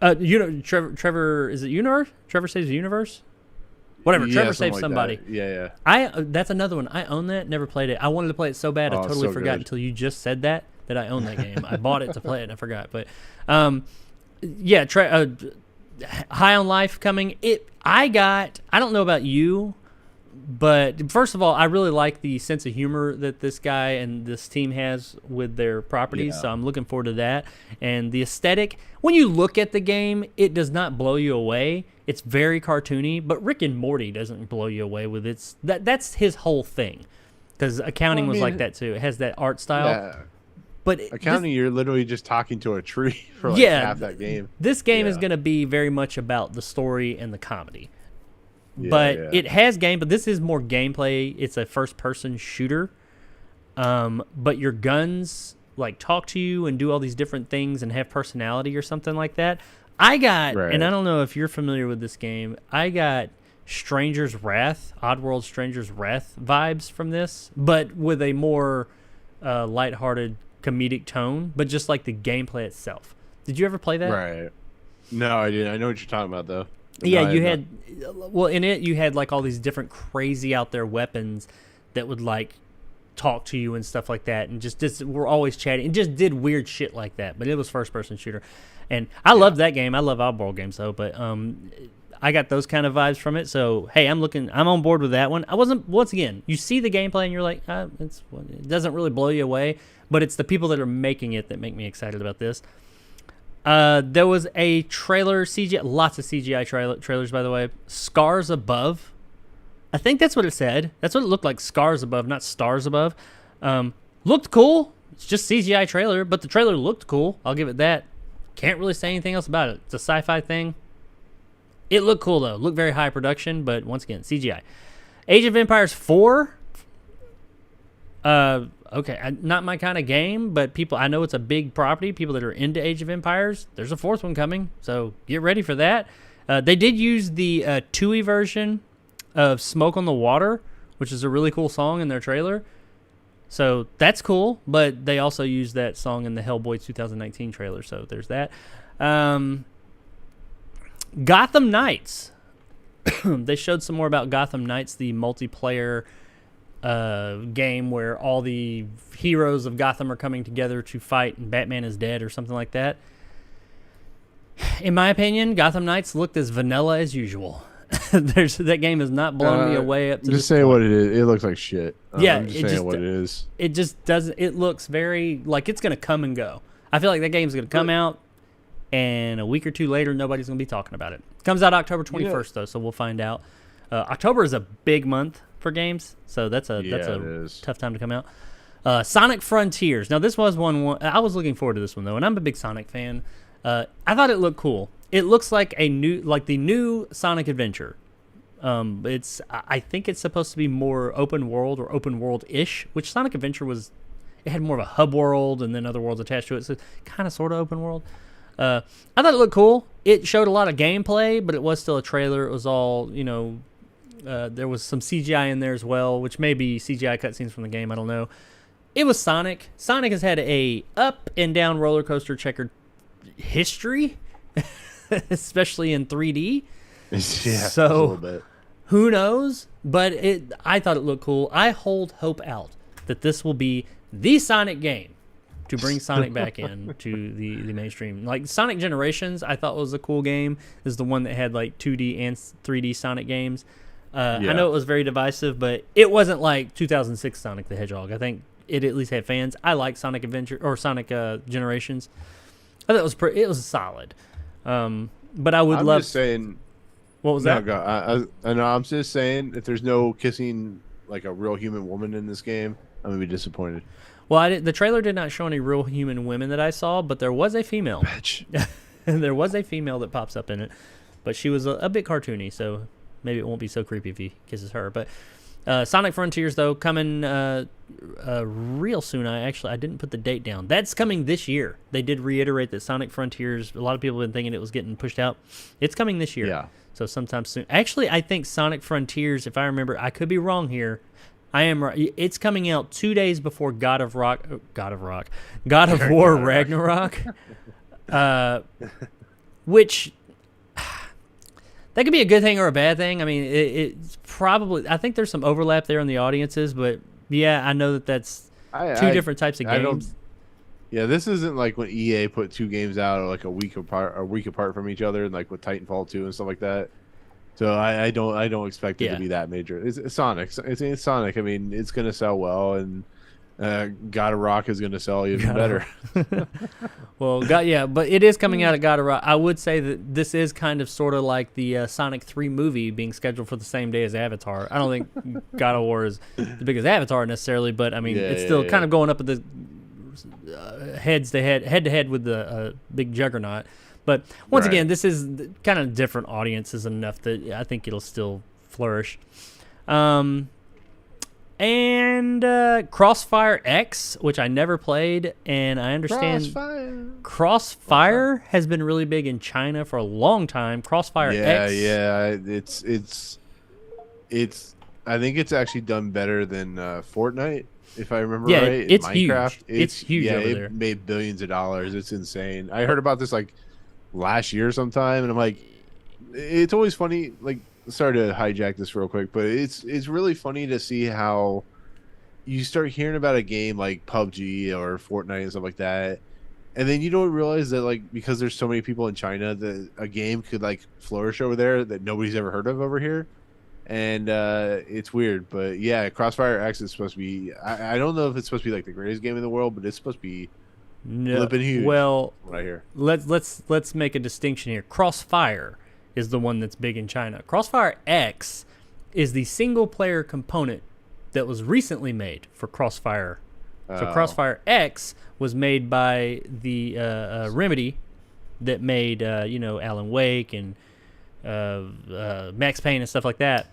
Trevor, is it Universe? Trevor Saves the Universe? Whatever, Trevor Saves Somebody. Yeah. That's another one. I own that, never played it. I wanted to play it so bad, I totally forgot until you just said that I own that game. I bought it to play it, and I forgot. But, High on Life coming. I don't know about you, but first of all, I really like the sense of humor that this guy and this team has with their properties, so I'm looking forward to that. And the aesthetic, when you look at the game, it does not blow you away. It's very cartoony, but Rick and Morty doesn't blow you away with its that's his whole thing. Because Accounting was like that too. It has that art style. Yeah. But Accounting, you're literally just talking to a tree for half that game. This game is going to be very much about the story and the comedy. It has game, but this is more gameplay. It's a first-person shooter. But your guns like talk to you and do all these different things and have personality or something like that. I got, and I don't know if you're familiar with this game, I got Stranger's Wrath, Oddworld Stranger's Wrath vibes from this, but with a more lighthearted comedic tone, but just like the gameplay itself. Did you ever play that? Right. No, I didn't. I know what you're talking about, though. Yeah, you had, well, in it, you had like all these different crazy out there weapons that would like talk to you and stuff like that, and just we're always chatting and just did weird shit like that. But it was first person shooter, and I loved that game. I love Outworld games though, but I got those kind of vibes from it. So hey, I'm on board with that one. I wasn't. Once again, you see the gameplay and you're like, it doesn't really blow you away, but it's the people that are making it that make me excited about this. There was a trailer, CGI, lots of CGI trailers, by the way. Scars Above. I think that's what it said. That's what it looked like, Scars Above, not Stars Above. Looked cool. It's just CGI trailer, but the trailer looked cool. I'll give it that. Can't really say anything else about it. It's a sci-fi thing. It looked cool, though. Looked very high production, but once again, CGI. Age of Empires 4. Okay, not my kind of game, but I know it's a big property. People that are into Age of Empires, there's a fourth one coming, so get ready for that. They did use the TUI version of Smoke on the Water, which is a really cool song in their trailer. So that's cool, but they also used that song in the Hellboy 2019 trailer, so there's that. Gotham Knights. They showed some more about Gotham Knights, the multiplayer game where all the heroes of Gotham are coming together to fight and Batman is dead or something like that. In my opinion, Gotham Knights looked as vanilla as usual. That game has not blown me away up to just say what it is. It looks like shit. Yeah, I'm just saying what it is. It just doesn't. It looks very like it's gonna come and go. I feel like that game's gonna come out, and a week or two later, nobody's gonna be talking about it. Comes out October 21st though, so we'll find out. October is a big month for games, so that's a tough time to come out. Sonic Frontiers. Now this was one I was looking forward to this one though, and I'm a big Sonic fan. I thought it looked cool. It looks like the new Sonic Adventure. I think it's supposed to be more open world or open world-ish, which Sonic Adventure was. It had more of a hub world and then other worlds attached to it, so kind of sort of open world. I thought it looked cool. It showed a lot of gameplay, but it was still a trailer. It was all, there was some CGI in there as well, which may be CGI cutscenes from the game. I don't know. It was Sonic. Sonic has had a up and down roller coaster checkered history, especially in 3D. Yeah, so a little bit. Who knows? But I thought it looked cool. I hold hope out that this will be the Sonic game to bring Sonic back in to the mainstream. Like Sonic Generations, I thought was a cool game. Is the one that had like 2D and 3D Sonic games. I know it was very divisive, but it wasn't like 2006 Sonic the Hedgehog. I think it at least had fans. I like Sonic Adventure or Sonic Generations. I thought it was solid. But I would love. I'm just saying. What was that? I know. I'm just saying, if there's no kissing like a real human woman in this game, I'm gonna be disappointed. Well, the trailer did not show any real human women that I saw, but there was a female. Bitch. There was a female that pops up in it, but she was a bit cartoony, so maybe it won't be so creepy if he kisses her. But Sonic Frontiers, though, coming real soon. I didn't put the date down. That's coming this year. They did reiterate that Sonic Frontiers, a lot of people have been thinking it was getting pushed out. It's coming this year. Yeah. So sometime soon. Actually, I think Sonic Frontiers, if I remember, I could be wrong here. I am right. It's coming out 2 days before God of War Ragnarok. Which that could be a good thing or a bad thing. I mean, it's probably. I think there's some overlap there in the audiences, but yeah, I know that's two different types of games. Yeah, this isn't like when EA put two games out like a week apart from each other, and like with Titanfall 2 and stuff like that. So I don't expect it to be that major. It's Sonic. It's Sonic. I mean, it's gonna sell well, and God of Rock is gonna sell even better. Well, but it is coming out at God of Rock. I would say that this is kind of sort of like the Sonic 3 movie being scheduled for the same day as Avatar. I don't think God of War is the biggest Avatar necessarily, but I mean, it's still kind of going up at the head to head with the big juggernaut. But once again, this is kind of different audiences enough that I think it'll still flourish. And Crossfire X, which I never played, and I understand Crossfire has been really big in China for a long time. Crossfire X. Yeah, it's. I think it's actually done better than Fortnite, if I remember right. It's Minecraft. Huge. It's huge over there. It made billions of dollars. It's insane. I heard about this like last year sometime, and I'm like, it's always funny. Like, sorry to hijack this real quick, but it's really funny to see how you start hearing about a game like PUBG or Fortnite and stuff like that, and then you don't realize that like because there's so many people in China that a game could like flourish over there that nobody's ever heard of over here. And it's weird, but yeah, Crossfire X is supposed to be. I don't know if it's supposed to be like the greatest game in the world, but it's supposed to be flipping huge. Well, what I hear. Let's make a distinction here. Crossfire is the one that's big in China. Crossfire X is the single player component that was recently made for Crossfire. So Crossfire X was made by the Remedy that made Alan Wake and Max Payne and stuff like that.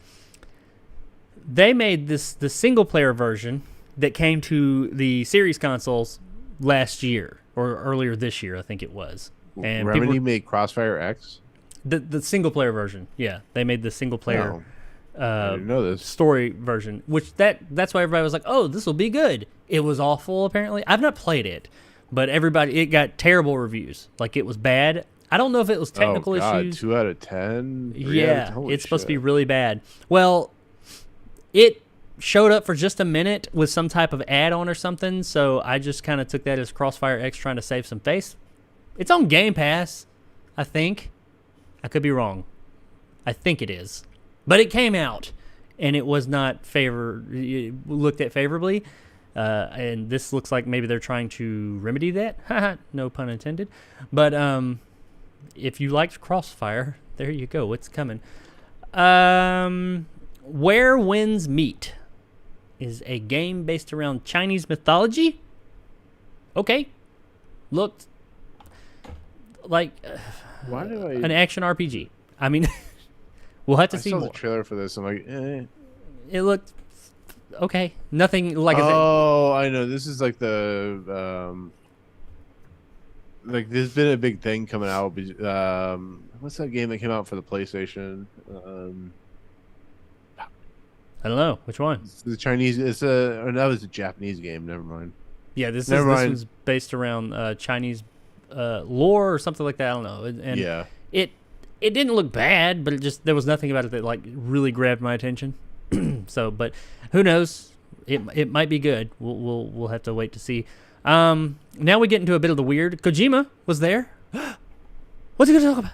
They made the single player version that came to the series consoles last year or earlier this year, I think it was. And Remedy made Crossfire X. The single player version, yeah, they made the single player. I didn't know this. Story version, which that's why everybody was like, "Oh, this will be good." It was awful. Apparently, I've not played it, but it got terrible reviews. Like it was bad. I don't know if it was technical issues. 2 out of 10. Yeah, it's supposed to be really bad. Well, it showed up for just a minute with some type of add-on or something, so I just kind of took that as Crossfire X trying to save some face. It's on Game Pass, I think. I could be wrong. I think it is. But it came out, and it was not looked at favorably. And this looks like maybe they're trying to remedy that. No pun intended. But if you liked Crossfire, there you go. It's coming. Where Winds Meet is a game based around Chinese mythology. Okay. Looked like Why do I... an action RPG. I mean... We'll have to see more. I saw the trailer for this. I'm like, It looked okay. Nothing like. I know. This is like the like. There's been a big thing coming out. What's that game that came out for the PlayStation? I don't know which one. It's the Chinese. That was a Japanese game. Never mind. Yeah, this was based around Chinese lore or something like that. I don't know. And yeah. It didn't look bad, but there was nothing about it that like really grabbed my attention. So, but who knows? It might be good. We'll have to wait to see. Now we get into a bit of the weird. Kojima was there. What's he going to talk about?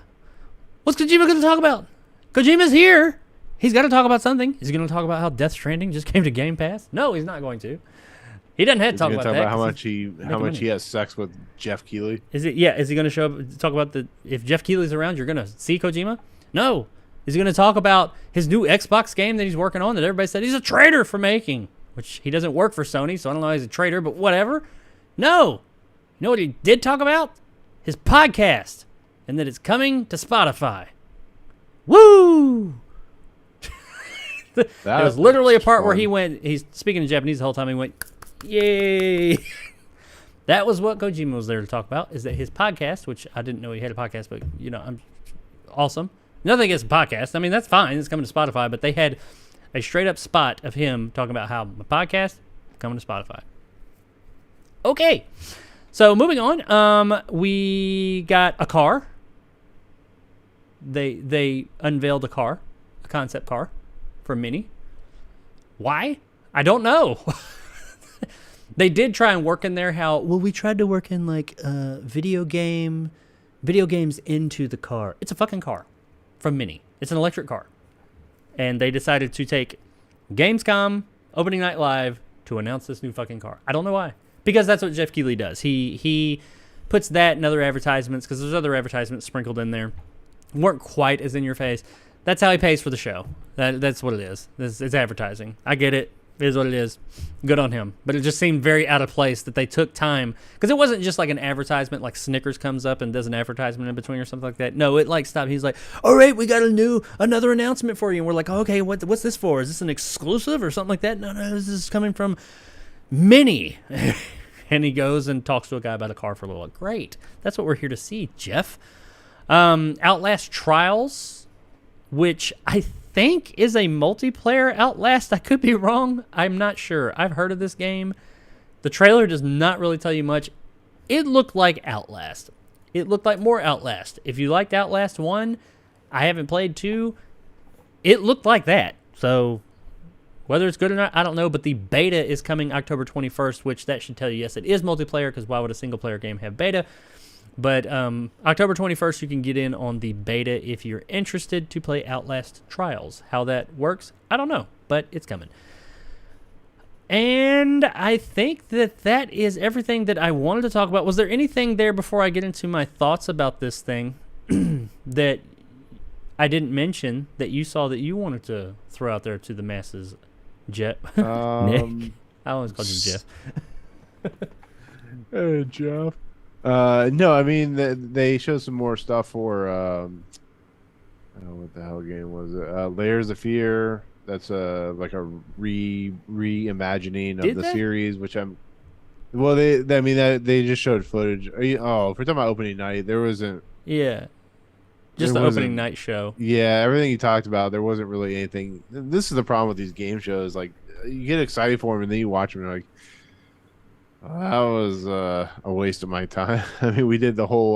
What's Kojima going to talk about? Kojima's here. He's got to talk about something. Is he going to talk about how Death Stranding just came to Game Pass? No, he's not going to. He doesn't have to talk about that. How much he has sex with Jeff Keighley? Is he going to show up talk about if Jeff Keighley's around, you're going to see Kojima? No. Is he going to talk about his new Xbox game that he's working on that everybody said he's a traitor for making, which he doesn't work for Sony, so I don't know how he's a traitor, but whatever. No. You know what he did talk about? His podcast, and that it's coming to Spotify. Woo! There was literally a part where he's speaking in Japanese the whole time. He went, yay. That was what Kojima was there to talk about, is that his podcast, which I didn't know he had a podcast, but, I'm awesome. Nothing against a podcast. I mean, that's fine. It's coming to Spotify, but they had a straight-up spot of him talking about how my podcast coming to Spotify. Okay. So, moving on. We got a car. They unveiled a car, a concept car for Mini. Why? I don't know. They did try and work in there we tried to work in like video games into the car. It's a fucking car from Mini. It's an electric car. And they decided to take Gamescom opening night live to announce this new fucking car. I don't know why. Because that's what Jeff Keighley does. He puts that in other advertisements, because there's other advertisements sprinkled in there. Weren't quite as in your face. That's how he pays for the show. That's what it is. It's advertising. I get it. It is what it is. Good on him. But it just seemed very out of place that they took time. Because it wasn't just like an advertisement, like Snickers comes up and does an advertisement in between or something like that. No, it like stopped. He's like, all right, we got another announcement for you. And we're like, okay, what's this for? Is this an exclusive or something like that? No, this is coming from Mini. And he goes and talks to a guy about a car for a little while. Great. That's what we're here to see, Jeff. Outlast Trials, which I think is a multiplayer Outlast. I could be wrong. I'm not sure. I've heard of this game. The trailer does not really tell you much. It looked like Outlast. It looked like more Outlast. If you liked Outlast 1, I haven't played 2. It looked like that. So Whether it's good or not, I don't know, but the beta is coming October 21st, which that should tell you, yes, it is multiplayer, because why would a single-player game have beta? But October 21st, you can get in on the beta if you're interested to play Outlast Trials. How that works, I don't know, but it's coming. And I think that is everything that I wanted to talk about. Was there anything there before I get into my thoughts about this thing that I didn't mention that you saw that you wanted to throw out there to the masses, Jeff? Nick? I always called you Jeff. Hey, Jeff. No, I mean, they showed some more stuff for, what the hell game was it? Layers of Fear. That's like a reimagining of the series, which I'm. Well, they just showed footage. If we're talking about opening night, there wasn't. Yeah. Just the opening night show. Yeah, everything you talked about, there wasn't really anything. This is the problem with these game shows. Like, you get excited for them, and then you watch them, and you're like, that was a waste of my time. I mean, we did the whole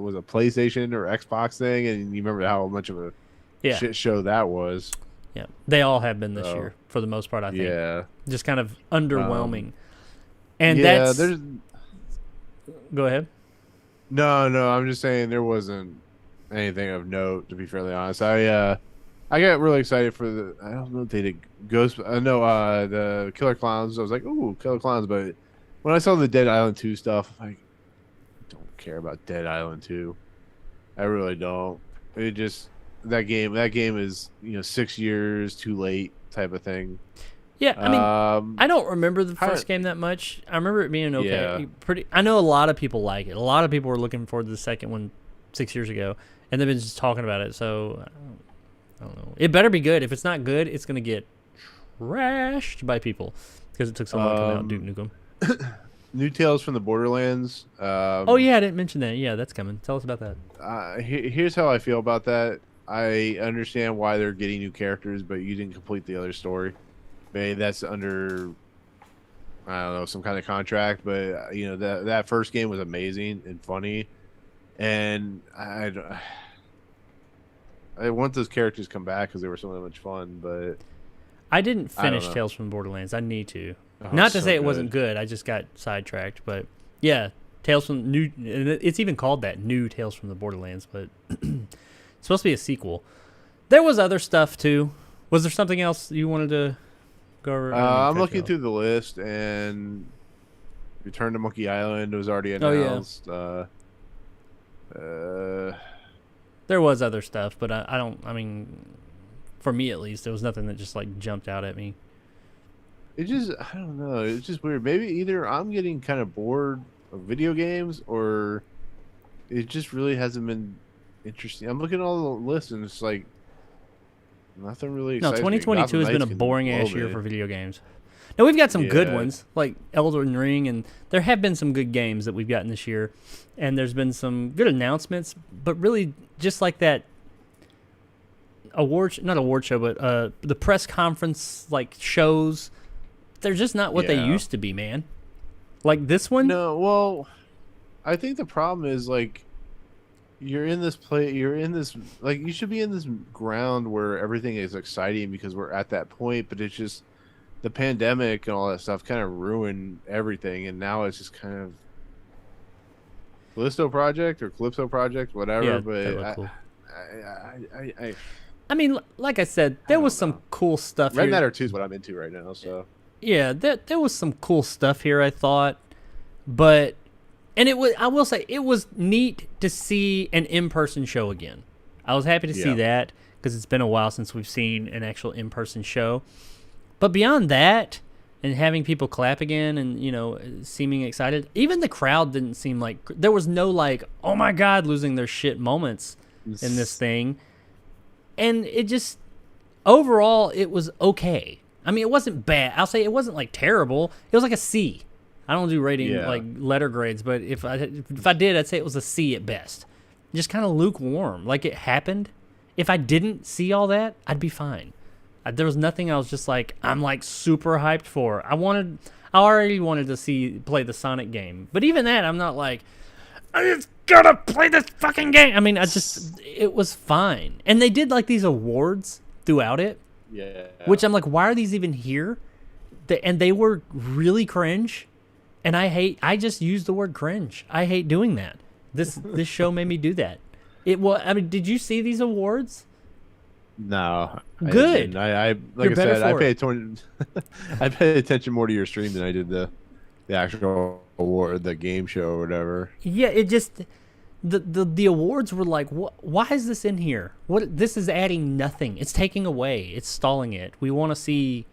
was a PlayStation or Xbox thing, and you remember how much of a shit show that was. Yeah, they all have been this year for the most part. I think. Yeah, just kind of underwhelming. And that's. Go ahead. No, I'm just saying there wasn't anything of note. To be fairly honest, I got really excited for the. I don't know if they did Ghost. The Killer Clowns. I was like, ooh, Killer Clowns, but when I saw the Dead Island 2 stuff, I don't care about Dead Island 2. I really don't. It just that game is 6 years too late type of thing. Yeah, I mean, I don't remember the first game that much. I remember it being okay. Yeah. I know a lot of people like it. A lot of people were looking forward to the second one 6 years ago, and they've been just talking about it. So I don't know. It better be good. If it's not good, it's gonna get trashed by people because it took so long to come out. Duke Nukem. New Tales from the Borderlands. Oh yeah, I didn't mention that. Yeah, that's coming. Tell us about that. Here's how I feel about that. I understand why they're getting new characters, but you didn't complete the other story. Maybe that's under, I don't know, some kind of contract. But that first game was amazing and funny, and I want those characters to come back because they were so much fun. But I didn't finish Tales from the Borderlands. I need to. Not to say it wasn't good. I just got sidetracked. But yeah, Tales from New. It's even called that, New Tales from the Borderlands. But it's supposed to be a sequel. There was other stuff too. Was there something else you wanted to go over? I'm looking through the list, and Return to Monkey Island was already announced. Oh, yeah. There was other stuff, but I mean, for me at least, there was nothing that just like jumped out at me. I don't know. It's just weird. Maybe either I'm getting kind of bored of video games, or it just really hasn't been interesting. I'm looking at all the lists, and it's like nothing really exciting. No, 2022 has been a boring ass year for video games. Now we've got some good ones like Elden Ring, and there have been some good games that we've gotten this year, and there's been some good announcements. But really, just like that not award show, but the press conference like shows, they're just not what they used to be, man. Like this one. No, well, I think the problem is like you should be in this ground where everything is exciting because we're at that point, but it's just the pandemic and all that stuff kind of ruined everything, and now it's just kind of Calypso Project, whatever. Yeah, but cool. I mean, like I said, there was some cool stuff Red here. Matter 2 is what I'm into right now, so yeah, there was some cool stuff here, I thought, but I will say it was neat to see an in-person show again. I was happy to see that because it's been a while since we've seen an actual in-person show. But beyond that, and having people clap again and, seeming excited, even the crowd didn't seem like, there was no like, oh my God, losing their shit moments in this thing. And it just, overall, it was okay. I mean, it wasn't bad. I'll say it wasn't like terrible. It was like a C. I don't do rating like letter grades, but if I did, I'd say it was a C at best. Just kind of lukewarm. Like it happened. If I didn't see all that, I'd be fine. There was nothing I was just like, I'm like super hyped for. I already wanted to play the Sonic game. But even that, I'm not like, I just gotta play this fucking game. I mean, it was fine. And they did like these awards throughout it. Yeah. Which I'm like, why are these even here? And they were really cringe. And I just used the word cringe. I hate doing that. This show made me do that. I mean, did you see these awards? No. Good. I like You're I better said, I for it. I paid attention more to your stream than I did the actual award, the game show or whatever. Yeah, it just the awards were like, why is this in here? What this is adding nothing. It's taking away. It's stalling it. We want to see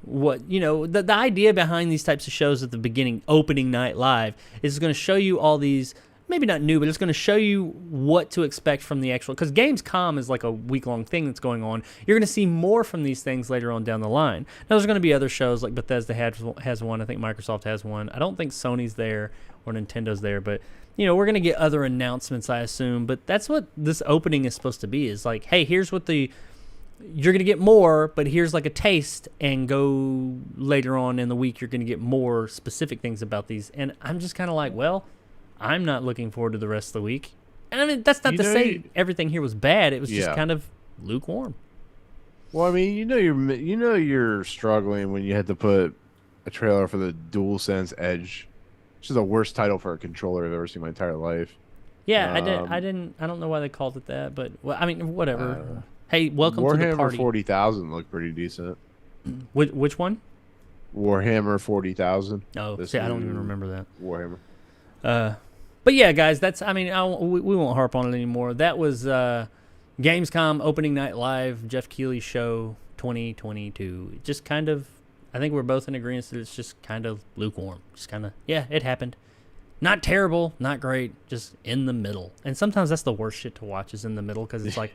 what, the idea behind these types of shows at the beginning, opening night live, is going to show you all these, maybe not new, but it's going to show you what to expect from the actual, because Gamescom is like a week-long thing that's going on. You're going to see more from these things later on down the line. Now, there's going to be other shows, like Bethesda has one. I think Microsoft has one. I don't think Sony's there or Nintendo's there, but, we're going to get other announcements, I assume. But that's what this opening is supposed to be, is like, hey, here's what you're going to get more, but here's like a taste, and go later on in the week, you're going to get more specific things about these. And I'm just kind of like, well, I'm not looking forward to the rest of the week. And I mean, that's not to say everything here was bad. It was just kind of lukewarm. Well, I mean, you're struggling when you had to put a trailer for the DualSense Edge, which is the worst title for a controller I've ever seen in my entire life. Yeah, I don't know why they called it that, but I mean, whatever. Hey, welcome to the party. Warhammer 40,000 looked pretty decent. Which one? Warhammer 40,000. Oh, see, I don't even remember that. Warhammer. But yeah, guys, we won't harp on it anymore. That was Gamescom opening night live, Jeff Keighley show 2022. Just kind of, I think we're both in agreement that it's just kind of lukewarm. Just kind of, yeah, it happened. Not terrible, not great, just in the middle. And sometimes that's the worst shit to watch, is in the middle, because it's like,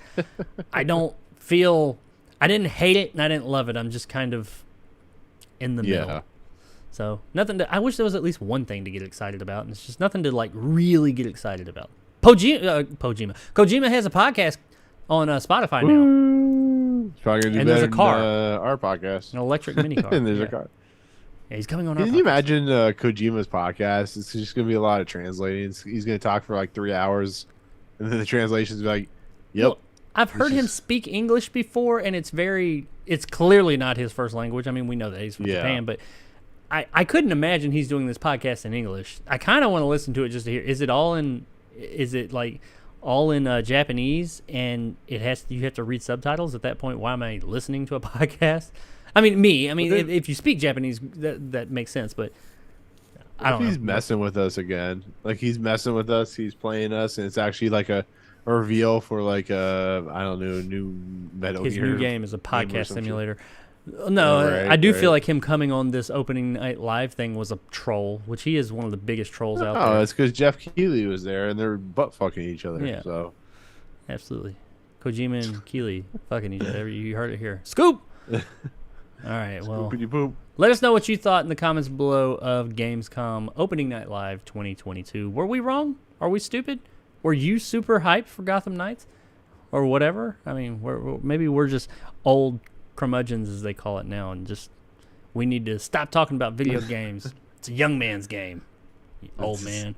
I didn't hate it and I didn't love it. I'm just kind of in the middle. So I wish there was at least one thing to get excited about, and it's just nothing to like really get excited about. Kojima has a podcast on Spotify now. It's probably gonna do and better there's a car, than our podcast, an electric mini car, and there's a car. Yeah, he's coming on. Can you imagine Kojima's podcast? It's just gonna be a lot of translating. He's gonna talk for like 3 hours, and then the translation's be like, "Yep." Well, I've heard him speak English before, and it's clearly not his first language. I mean, we know that he's from Japan, but I couldn't imagine he's doing this podcast in English. I kind of want to listen to it just to hear. Is it all in Japanese, and you have to read subtitles at that point? Why am I listening to a podcast? I mean, if you speak Japanese, that makes sense, but I don't know. He's messing with us again. Like, he's messing with us. He's playing us, and it's actually like a reveal for like I don't know, new Metal Gear. His new game is a podcast simulator. No, I do feel like him coming on this opening night live thing was a troll, which he is one of the biggest trolls out there. Oh, it's because Jeff Keighley was there, and they're butt fucking each other. Yeah, so absolutely. Kojima and Keighley fucking each other. You heard it here. Scoop! All right, well, let us know what you thought in the comments below of Gamescom Opening Night Live 2022. Were we wrong? Are we stupid? Were you super hyped for Gotham Knights? Or whatever? I mean, maybe we're just old curmudgeons, as they call it now, and just we need to stop talking about video games. It's a young man's game, you old man.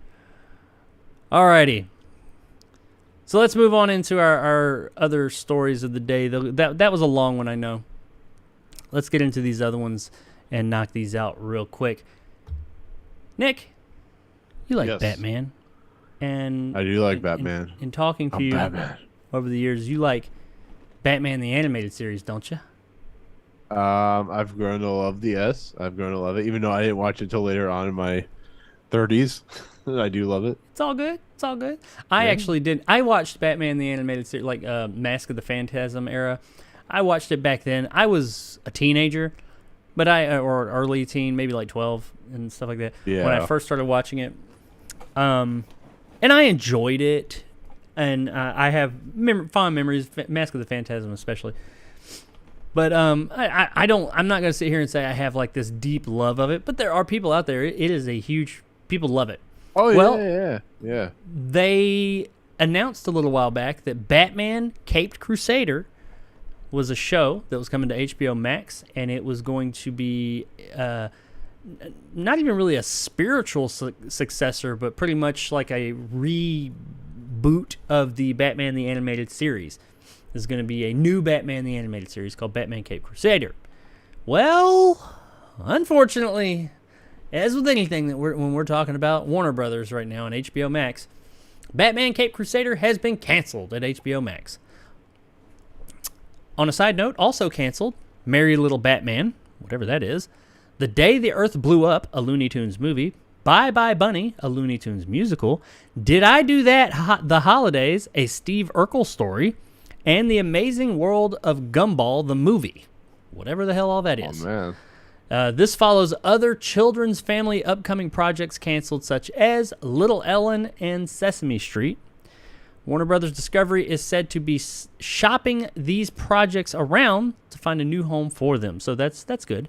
Alrighty. So let's move on into our other stories of the day. That was a long one, I know. Let's get into these other ones and knock these out real quick. Nick, you like Batman. And I do like Batman. In talking to you over the years, you like Batman the Animated Series, don't you? I've grown to love I've grown to love it, even though I didn't watch it until later on in my 30s. I do love it. It's all good. It's all good. I actually did. I watched Batman the Animated Series, like Mask of the Phantasm era. I watched it back then. I was a teenager, but or early teen, maybe like 12 and stuff like that. Yeah. When I first started watching it, and I enjoyed it, and I have fond memories, Mask of the Phantasm especially. But I don't. I'm not going to sit here and say I have like this deep love of it. But there are people out there. It is a huge. People love it. Oh yeah. They announced a little while back that Batman Caped Crusader was a show that was coming to HBO Max, and it was going to be not even really a spiritual successor, but pretty much like a reboot of the Batman the Animated Series. There's going to be a new Batman the Animated Series called Batman Cape Crusader. Well, unfortunately, as with anything that when we're talking about Warner Brothers right now on HBO Max, Batman Cape Crusader has been canceled at HBO Max. On a side note, also canceled, Merry Little Batman, whatever that is, The Day the Earth Blew Up, a Looney Tunes movie, Bye Bye Bunny, a Looney Tunes musical, Did I Do That? The Holidays, a Steve Urkel story, and The Amazing World of Gumball, the movie. Whatever the hell all that is. Oh, man. This follows other children's family upcoming projects canceled, such as Little Ellen and Sesame Street. Warner Brothers Discovery is said to be shopping these projects around to find a new home for them. So that's good.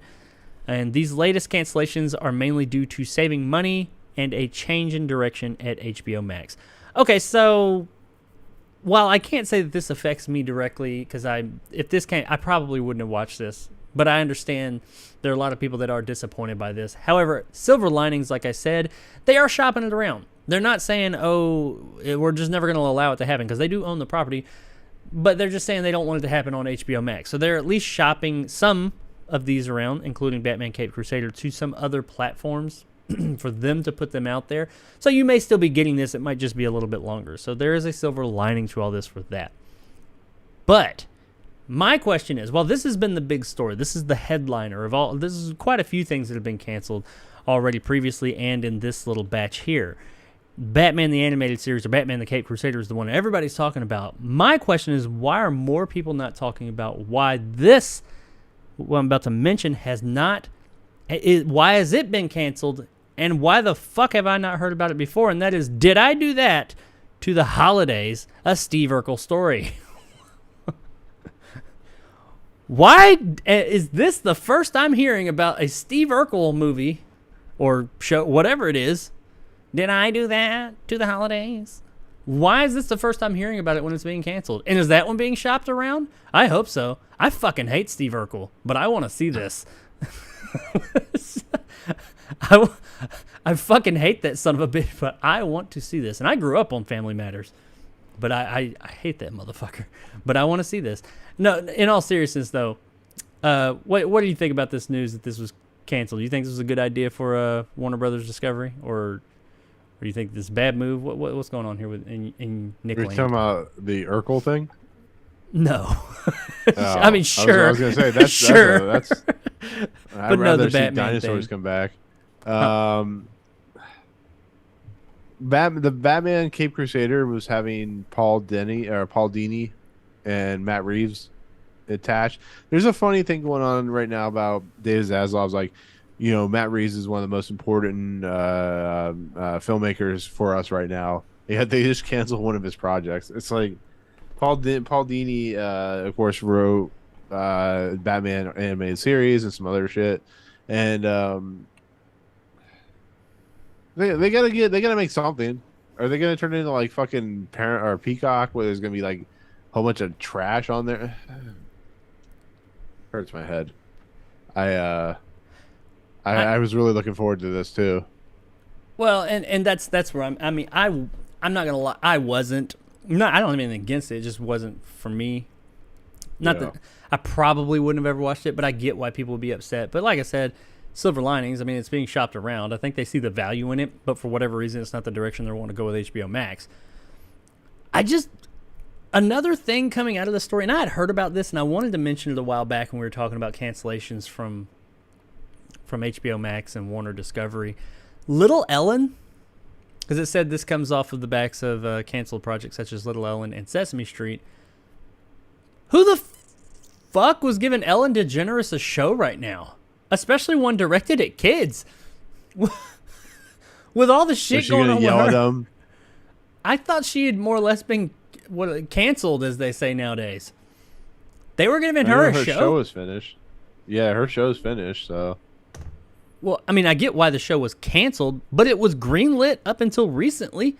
And these latest cancellations are mainly due to saving money and a change in direction at HBO Max. Okay, so while I can't say that this affects me directly, because if this came, I probably wouldn't have watched this. But I understand there are a lot of people that are disappointed by this. However, silver linings, like I said, they are shopping it around. They're not saying, oh, we're just never going to allow it to happen, because they do own the property. But they're just saying they don't want it to happen on HBO Max. So they're at least shopping some of these around, including Batman Cape Crusader, to some other platforms for them to put them out there. So you may still be getting this. It might just be a little bit longer. So there is a silver lining to all this for that. But my question is, well, this has been the big story. This is the headliner of all. This is quite a few things that have been canceled already previously and in this little batch here. Batman the Animated Series, or Batman the Cape Crusader, is the one everybody's talking about. My question is, why are more people not talking about why this, what I'm about to mention, has not, why has it been canceled, and why the fuck have I not heard about it before? And that is, Did I Do That? To the Holidays, a Steve Urkel story. Why is this the first I'm hearing about a Steve Urkel movie or show, whatever it is? Did I do that to the holidays? Why is this the first I'm hearing about it when it's being canceled? And is that one being shopped around? I hope so. I fucking hate Steve Urkel, but I want to see this. I fucking hate that son of a bitch, but I want to see this. And I grew up on Family Matters, but I hate that motherfucker. But I want to see this. No, in all seriousness, though, what do you think about this news that this was canceled? Do you think this was a good idea for Warner Brothers Discovery, or do you think this is a bad move? What's going on here in Nick You're Lane? talking about the Urkel thing? No. Oh, I mean, sure. I was going to say, that's sure. That's I'd But no, rather the see Batman dinosaurs thing. come back. The Batman Cape Crusader was having Paul Dini and Matt Reeves attached. There's a funny thing going on right now about David Zaslav's, like, you know, Matt Reeves is one of the most important filmmakers for us right now. Yet they just canceled one of his projects. It's like Paul Dini, of course, wrote Batman animated series and some other shit, and they gotta make something. Are they gonna turn it into like fucking Parent or Peacock, where there's gonna be like a whole bunch of trash on there? Hurts my head. I was really looking forward to this too. Well, and that's where I'm not gonna lie, I don't have anything against it. It just wasn't for me. Not that I probably wouldn't have ever watched it, but I get why people would be upset. But like I said, silver linings. I mean, it's being shopped around. I think they see the value in it, but for whatever reason, it's not the direction they want to go with HBO Max. Another thing coming out of the story, and I had heard about this, and I wanted to mention it a while back when we were talking about cancellations from HBO Max and Warner Discovery. Little Ellen, because it said this comes off of the backs of canceled projects such as Little Ellen and Sesame Street. Who the fuck was giving Ellen DeGeneres a show right now? Especially one directed at kids. With all the shit going on with yell her. at them? I thought she had more or less been canceled, as they say nowadays. They were giving her a show. Her show was finished. Yeah, her show's finished, so. Well, I mean, I get why the show was canceled, but it was greenlit up until recently.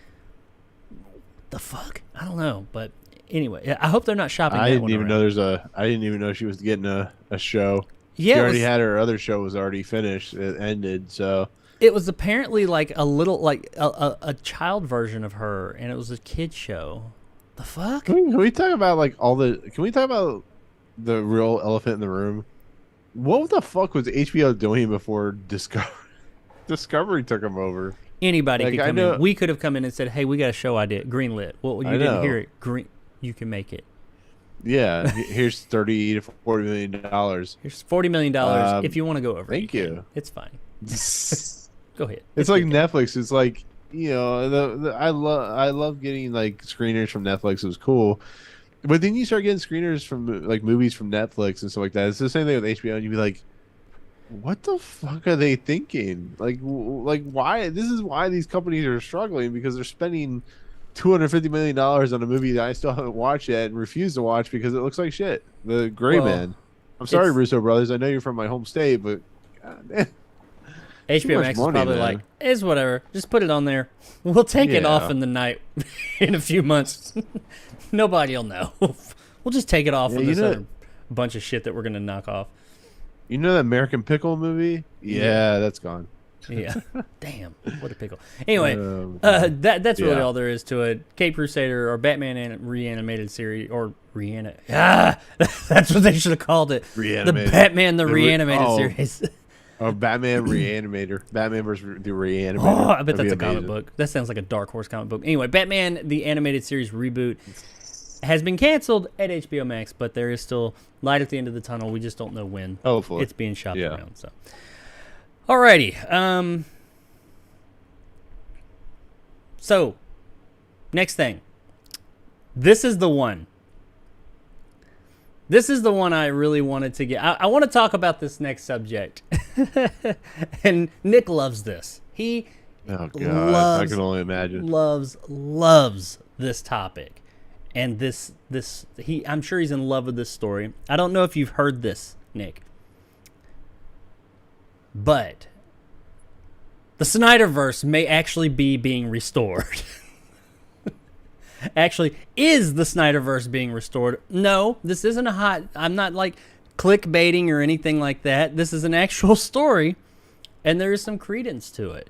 The fuck? I don't know, but anyway, I hope they're not shopping. I didn't even know I didn't even know she was getting a show. Yeah, she already had her other show was already finished. It ended, so. It was apparently like a little, like a child version of her, and it was a kid show. The fuck? Can we talk about like all the? Can we talk about the real elephant in the room? What the fuck was HBO doing before Discovery took them over? Anybody Like, could I come know- in. We could have come in and said, "Hey, we got a show idea, greenlit." Well, I you didn't know. hear it. Green, you can make it. Yeah, here's $30 to $40 million. Here's $40 million. If you want to go over, Thank you. you. It's fine. It's Go ahead. like good. Netflix. It's like I love getting like screeners from Netflix. It was cool, but then you start getting screeners from like movies from Netflix and stuff like that. It's the same thing with HBO, and you'd be like, what the fuck are they thinking? Like why? This is why these companies are struggling, because they're spending $250 million on a movie that I still haven't watched yet and refuse to watch because it looks like shit. The Gray Well, Man. I'm sorry, Russo brothers. I know you're from my home state, but God damn. HBO much Max money, is probably man. like, it's whatever. Just put it on there. We'll take it off Yeah. in the night in a few months. Nobody will know. We'll just take it off Yeah, with you this know- other bunch of shit that we're gonna knock off. You know that American Pickle movie? Yeah, that's gone. Yeah. Damn. What a pickle. Anyway, that's really Yeah. all there is to it. Cape Crusader or Batman reanimated series or that's what they should have called it. Reanimated. The Batman the reanimated series. Or Batman Reanimator. Batman versus the Reanimator. Oh, I bet That'd that's be a comic amazing. book. That sounds like a Dark Horse comic book. Anyway, Batman the animated series reboot has been canceled at HBO Max, but there is still light at the end of the tunnel. We just don't know when. Hopefully. It's being shopped Yeah. around. So, alrighty. So, next thing. This is the one. This is the one I really wanted to get. I want to talk about this next subject. And Nick loves this. He Oh, God. loves, I can only imagine. loves this topic. And I'm sure he's in love with this story. I don't know if you've heard this, Nick. But the Snyderverse may actually be being restored. Actually, is the Snyderverse being restored? No, this isn't I'm not like clickbaiting or anything like that. This is an actual story, and there is some credence to it.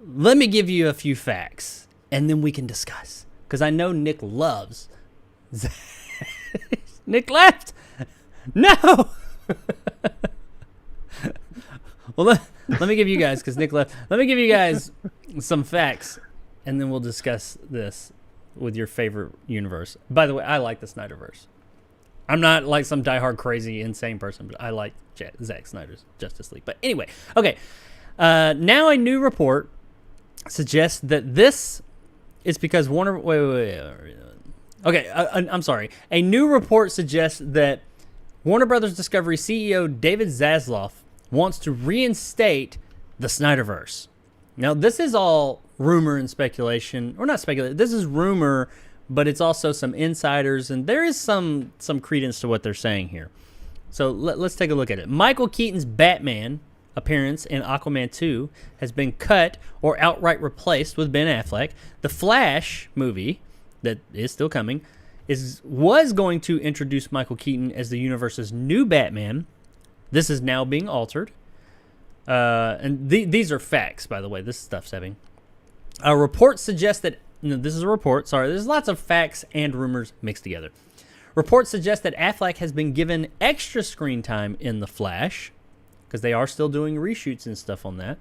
Let me give you a few facts, and then we can discuss. Because I know Nick loves... Nick left! No! Well, let me give you guys, because Nick left. Let me give you guys some facts, and then we'll discuss this with your favorite universe. By the way, I like the Snyderverse. I'm not like some diehard crazy insane person, but I like Zack Snyder's Justice League. But anyway, okay. Now a new report suggests that this is because Warner... Wait. Okay, I'm sorry. A new report suggests that Warner Brothers Discovery CEO David Zaslav wants to reinstate the Snyderverse. Now, this is all rumor and speculation, or not speculation. This is rumor, but it's also some insiders, and there is some credence to what they're saying here. So let's take a look at it. Michael Keaton's Batman appearance in Aquaman 2 has been cut or outright replaced with Ben Affleck. The Flash movie that is still coming was going to introduce Michael Keaton as the universe's new Batman. This is now being altered. And these are facts, by the way. This stuff's having. A report suggests that... No, this is a report. Sorry, there's lots of facts and rumors mixed together. Reports suggest that Affleck has been given extra screen time in The Flash, because they are still doing reshoots and stuff on that.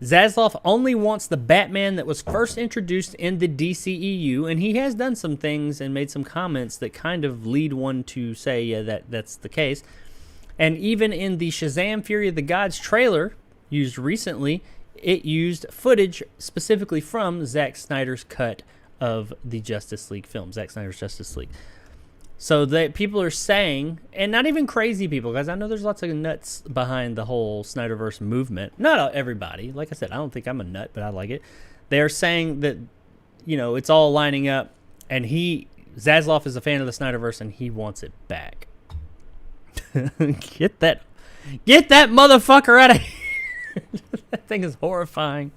Zaslav only wants the Batman that was first introduced in the DCEU, and he has done some things and made some comments that kind of lead one to say, yeah, that's the case. And even in the Shazam Fury of the Gods trailer used recently, it used footage specifically from Zack Snyder's cut of the Justice League film, Zack Snyder's Justice League. So that people are saying, and not even crazy people, guys, I know there's lots of nuts behind the whole Snyderverse movement. Not everybody. Like I said, I don't think I'm a nut, but I like it. They're saying that, it's all lining up, and Zaslav is a fan of the Snyderverse, and he wants it back. Get that motherfucker out of here. That thing is horrifying.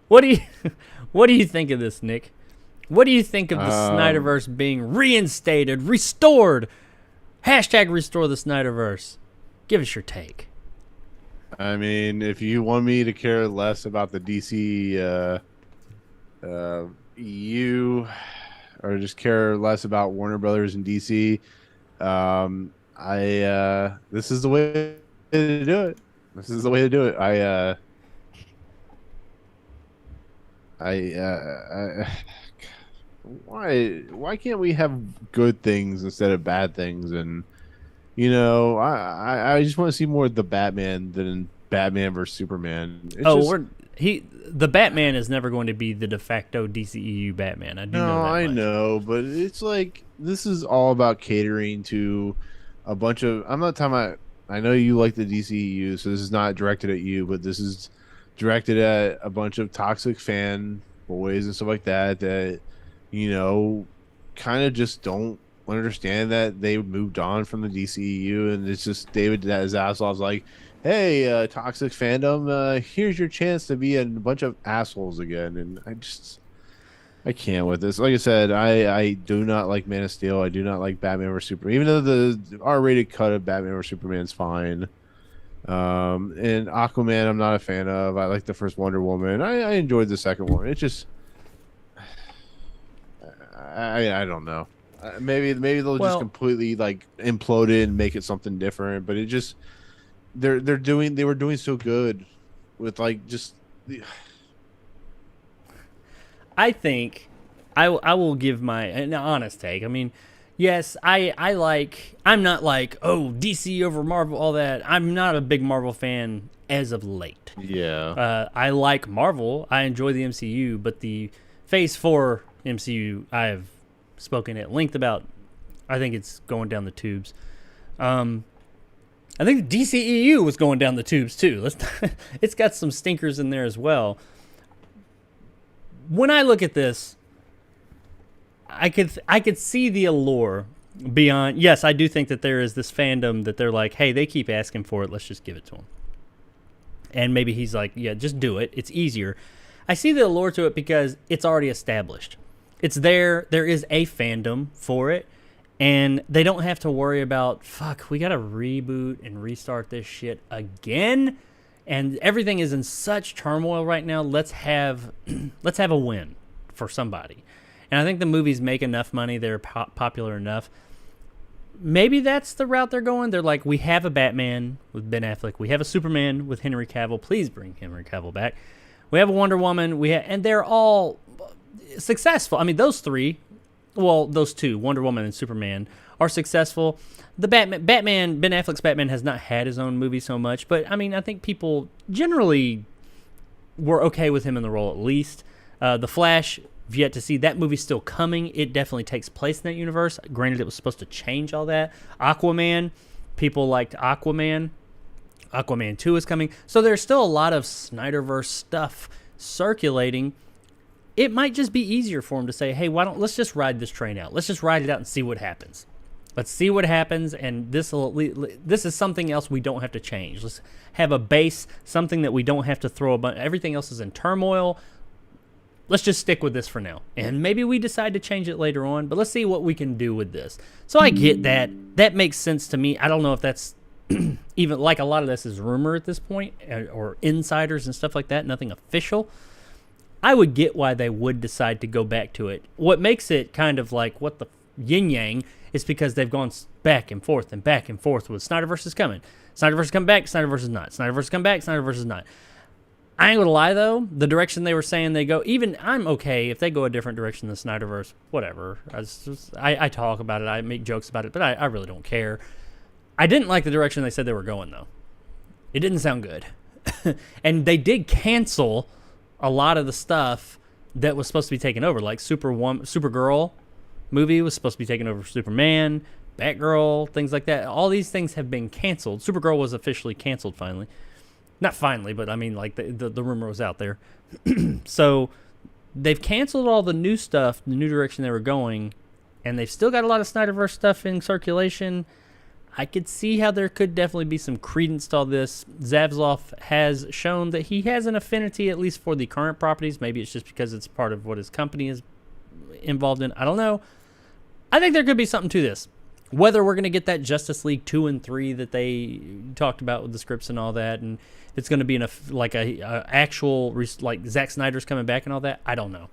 What do you think of this, Nick? What do you think of the Snyderverse being reinstated, restored? Hashtag restore the Snyderverse. Give us your take. I mean, if you want me to care less about the DC You or just care less about Warner Brothers and DC. I This is the way to do it. This is the way to do it. Why can't we have good things instead of bad things? And I just want to see more of the Batman than Batman versus Superman. The Batman is never going to be the de facto DCEU Batman. I do know that I much. know, but it's like this is all about catering to a bunch of. I'm not talking about. I know you like the DCEU, so this is not directed at you, but this is directed at a bunch of toxic fan boys and stuff like that. You know, kind of just don't understand that they moved on from the DCEU, and it's just David Zaslav's like, "Hey, toxic fandom, here's your chance to be a bunch of assholes again." And I can't with this. Like I said, I do not like Man of Steel. I do not like Batman vs Superman, even though the R-rated cut of Batman vs Superman's fine. And Aquaman, I'm not a fan of. I like the first Wonder Woman. I enjoyed the second one. It just I don't know. Maybe they'll just completely like implode it and make it something different. But it just they were doing so good with like just. I think I will give an honest take. I mean, yes, I'm not like, oh, DC over Marvel, all that. I'm not a big Marvel fan as of late. Yeah. I like Marvel. I enjoy the MCU, but the Phase 4 MCU I have spoken at length about. I think it's going down the tubes. I think the DCEU was going down the tubes too. It's got some stinkers in there as well. When I look at this, I could see the allure beyond. Yes, I do think that there is this fandom that they're like, hey, they keep asking for it. Let's just give it to them. And maybe he's like, yeah, just do it. It's easier. I see the allure to it because it's already established. It's there. There is a fandom for it. And they don't have to worry about, fuck, we got to reboot and restart this shit again. And everything is in such turmoil right now. Let's have a win for somebody. And I think the movies make enough money. They're popular enough. Maybe that's the route they're going. They're like, we have a Batman with Ben Affleck. We have a Superman with Henry Cavill. Please bring Henry Cavill back. We have a Wonder Woman. And they're all successful. I mean, those two, Wonder Woman and Superman, are successful. The Batman, Ben Affleck's Batman has not had his own movie so much, but I mean, I think people generally were okay with him in the role at least. The Flash, I've yet to see. That movie's still coming. It definitely takes place in that universe. Granted, it was supposed to change all that. Aquaman, people liked Aquaman. Aquaman 2 is coming. So there's still a lot of Snyderverse stuff circulating. It might just be easier for him to say, hey, let's just ride this train out. Let's just ride it out and see what happens. Let's see what happens, and this is something else we don't have to change. Let's have a base, something that we don't have to throw a bunch. Everything else is in turmoil. Let's just stick with this for now. And maybe we decide to change it later on, but let's see what we can do with this. So I get that. That makes sense to me. I don't know if that's even, like, a lot of this is rumor at this point, or insiders and stuff like that, nothing official. I would get why they would decide to go back to it. What makes it kind of like, what the yin-yang, is because they've gone back and forth with Snyderverse is coming. Snyderverse is coming back, Snyderverse is not. Snyderverse is coming back, Snyderverse is not. I ain't gonna lie though, the direction they were saying they go, even I'm okay if they go a different direction than Snyderverse, whatever. I talk about it, I make jokes about it, but I really don't care. I didn't like the direction they said they were going though. It didn't sound good. And they did cancel a lot of the stuff that was supposed to be taken over, like Supergirl movie was supposed to be taken over for Superman, Batgirl, things like that. All these things have been canceled. Supergirl was officially canceled finally. Not finally, but I mean, like, the rumor was out there. So they've canceled all the new stuff, the new direction they were going, and they've still got a lot of Snyderverse stuff in circulation. I could see how there could definitely be some credence to all this. Zaslav has shown that he has an affinity, at least for the current properties. Maybe it's just because it's part of what his company is involved in. I don't know. I think there could be something to this. Whether we're going to get that Justice League 2 and 3 that they talked about with the scripts and all that, and it's going to be actual, like, Zack Snyder's coming back and all that, I don't know.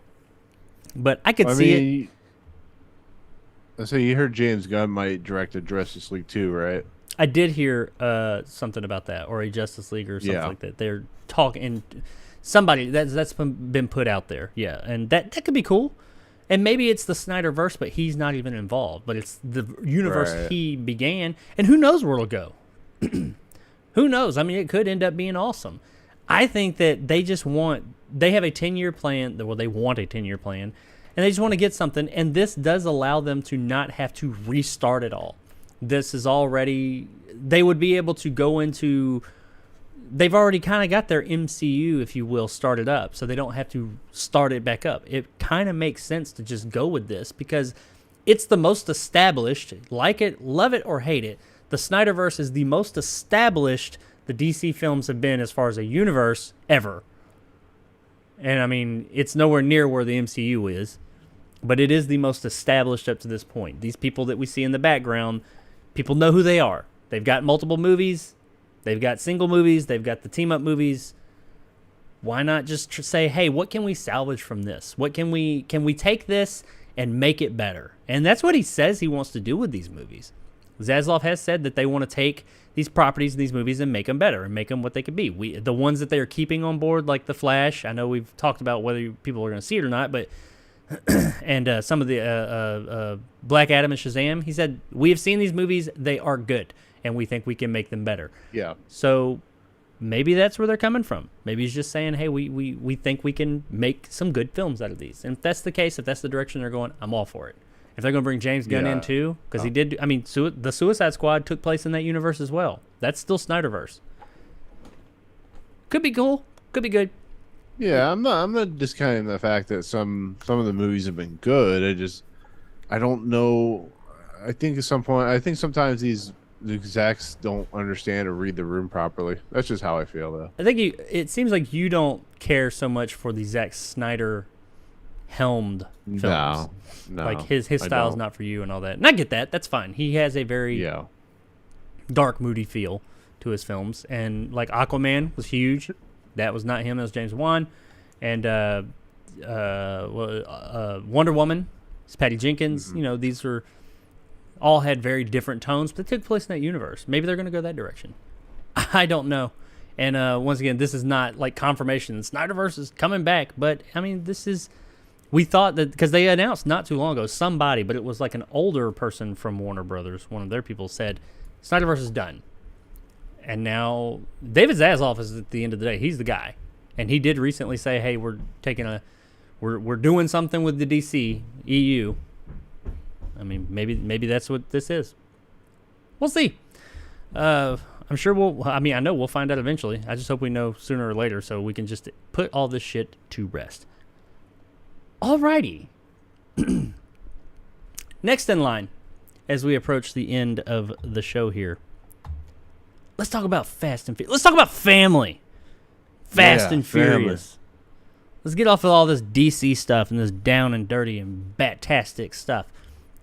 But I could see it. So you heard James Gunn might direct a Justice League 2, right? I did hear something about that, or a Justice League or something like that. They're talking, somebody that's been put out there, yeah, and that could be cool. And maybe it's the Snyderverse, but he's not even involved. But it's the universe he began, and who knows where it'll go? Who knows? I mean, it could end up being awesome. I think that they have a 10-year plan. Well, they want a 10-year plan, and they just want to get something. And this does allow them to not have to restart it all. This is already, they would be able to go into, they've already kind of got their MCU, if you will, started up, so they don't have to start it back up. It kind of makes sense to just go with this because it's the most established, like it, love it or hate it, the Snyderverse is the most established the DC films have been as far as a universe ever. And I mean, it's nowhere near where the MCU is, but it is the most established up to this point. These people that we see in the background, people know who they are. They've got multiple movies. They've got single movies. They've got the team-up movies. Why not just say, hey, what can we salvage from this? What can we take this and make it better? And that's what he says he wants to do with these movies. Zaslav has said that they want to take these properties and these movies and make them better and make them what they could be. The ones that they are keeping on board, like The Flash, I know we've talked about whether people are going to see it or not, but and some of the Black Adam and Shazam, he said, we have seen these movies, they are good, and we think we can make them better. Yeah. So maybe that's where they're coming from. Maybe he's just saying, hey, we think we can make some good films out of these. And if that's the case, if that's the direction they're going, I'm all for it. If they're going to bring James Gunn in too, because he did, I mean, the Suicide Squad took place in that universe as well. That's still Snyderverse. Could be cool. Could be good. Yeah, I'm not discounting the fact that some of the movies have been good. I don't know. I think at some point, I think sometimes the execs don't understand or read the room properly. That's just how I feel, though. I think it seems like you don't care so much for the Zack Snyder helmed films. No, like his style is not for you and all that. And I get that. That's fine. He has a very dark, moody feel to his films. And like Aquaman was huge. That was not him. That was James Wan. And Wonder Woman, it's Patty Jenkins. Mm-hmm. You know, these were all had very different tones, but they took place in that universe. Maybe they're going to go that direction. I don't know. And once again, this is not like confirmation. Snyderverse is coming back. But, I mean, this is... We thought that, because they announced not too long ago, somebody, but it was like an older person from Warner Brothers, one of their people said, Snyderverse is done. And now, David Zaslav is at the end of the day, he's the guy. And he did recently say, hey, we're doing something with the DC EU. I mean, maybe that's what this is. We'll see. I'm sure I know we'll find out eventually. I just hope we know sooner or later so we can just put all this shit to rest. Alrighty. Next in line, as we approach the end of the show here, let's talk about Fast and Furious. Let's talk about family. Fast and Furious. Family. Let's get off of all this DC stuff and this down and dirty and bat-tastic stuff.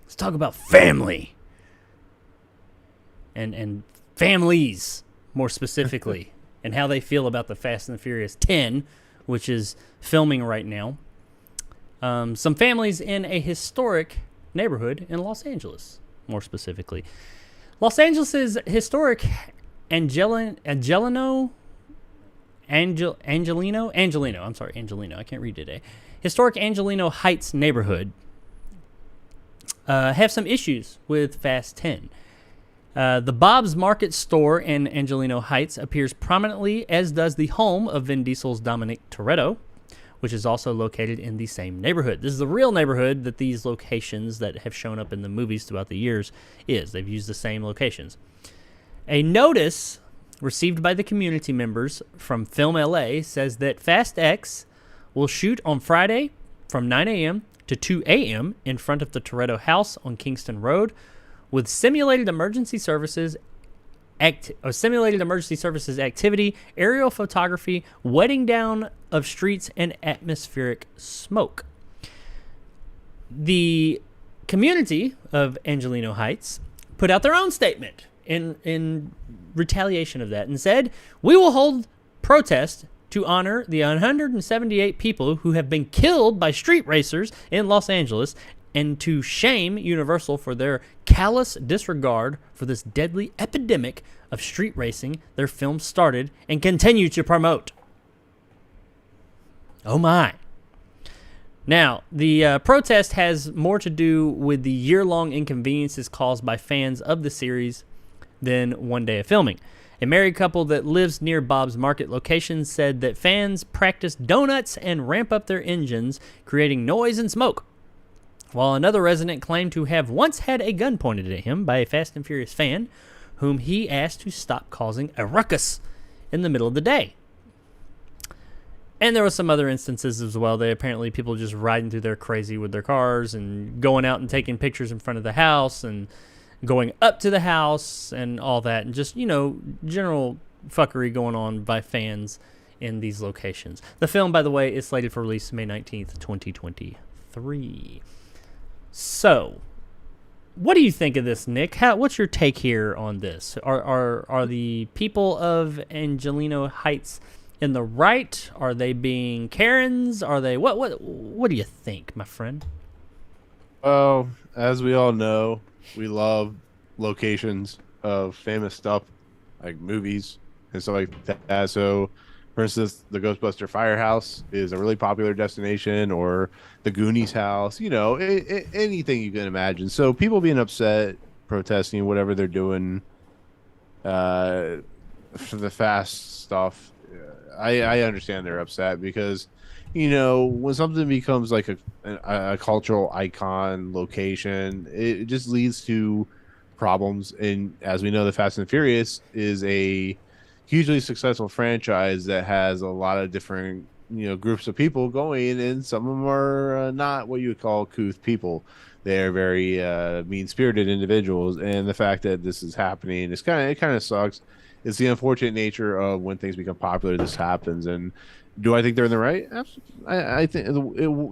Let's talk about family. And families, more specifically, and how they feel about the Fast and the Furious 10, which is filming right now. Some families in a historic neighborhood in Los Angeles, more specifically. Los Angeles' historic Angelino, I can't read today. Historic Angelino Heights neighborhood have some issues with Fast 10. The Bob's Market store in Angelino Heights appears prominently, as does the home of Vin Diesel's Dominic Toretto, which is also located in the same neighborhood. This is the real neighborhood that these locations that have shown up in the movies throughout the years is. They've used the same locations. A notice received by the community members from Film LA says that Fast X will shoot on Friday from 9 a.m. to 2 a.m. in front of the Toretto house on Kingston Road with simulated emergency services activity, aerial photography, wetting down of streets, and atmospheric smoke. The community of Angelino Heights put out their own statement in retaliation of that and said, we will hold protest to honor the 178 people who have been killed by street racers in Los Angeles and to shame Universal for their callous disregard for this deadly epidemic of street racing their film started and continue to promote. Oh my. Now, the protest has more to do with the year-long inconveniences caused by fans of the series than one day of filming. A married couple that lives near Bob's Market location said that fans practice donuts and ramp up their engines, creating noise and smoke. While another resident claimed to have once had a gun pointed at him by a Fast and Furious fan, whom he asked to stop causing a ruckus in the middle of the day. And there were some other instances as well. They apparently people just riding through there crazy with their cars and going out and taking pictures in front of the house and going up to the house and all that. And just, general fuckery going on by fans in these locations. The film, by the way, is slated for release May 19th, 2023. So, what do you think of this, Nick? What's your take here on this? Are the people of Angelino Heights in the right? Are they being Karens? Are they what do you think, my friend? Well, as we all know, we love locations of famous stuff like movies and stuff like that. So, for instance, the Ghostbuster Firehouse is a really popular destination, or the Goonies house, anything you can imagine. So people being upset, protesting, whatever they're doing for the fast stuff, I understand they're upset because, when something becomes like a cultural icon location, it just leads to problems. And as we know, the Fast and Furious is a hugely successful franchise that has a lot of different groups of people going, and some of them are not what you would call couth people. They're very mean-spirited individuals, and the fact that this is happening it kind of sucks. It's the unfortunate nature of when things become popular, this happens. And do I think they're in the right? I think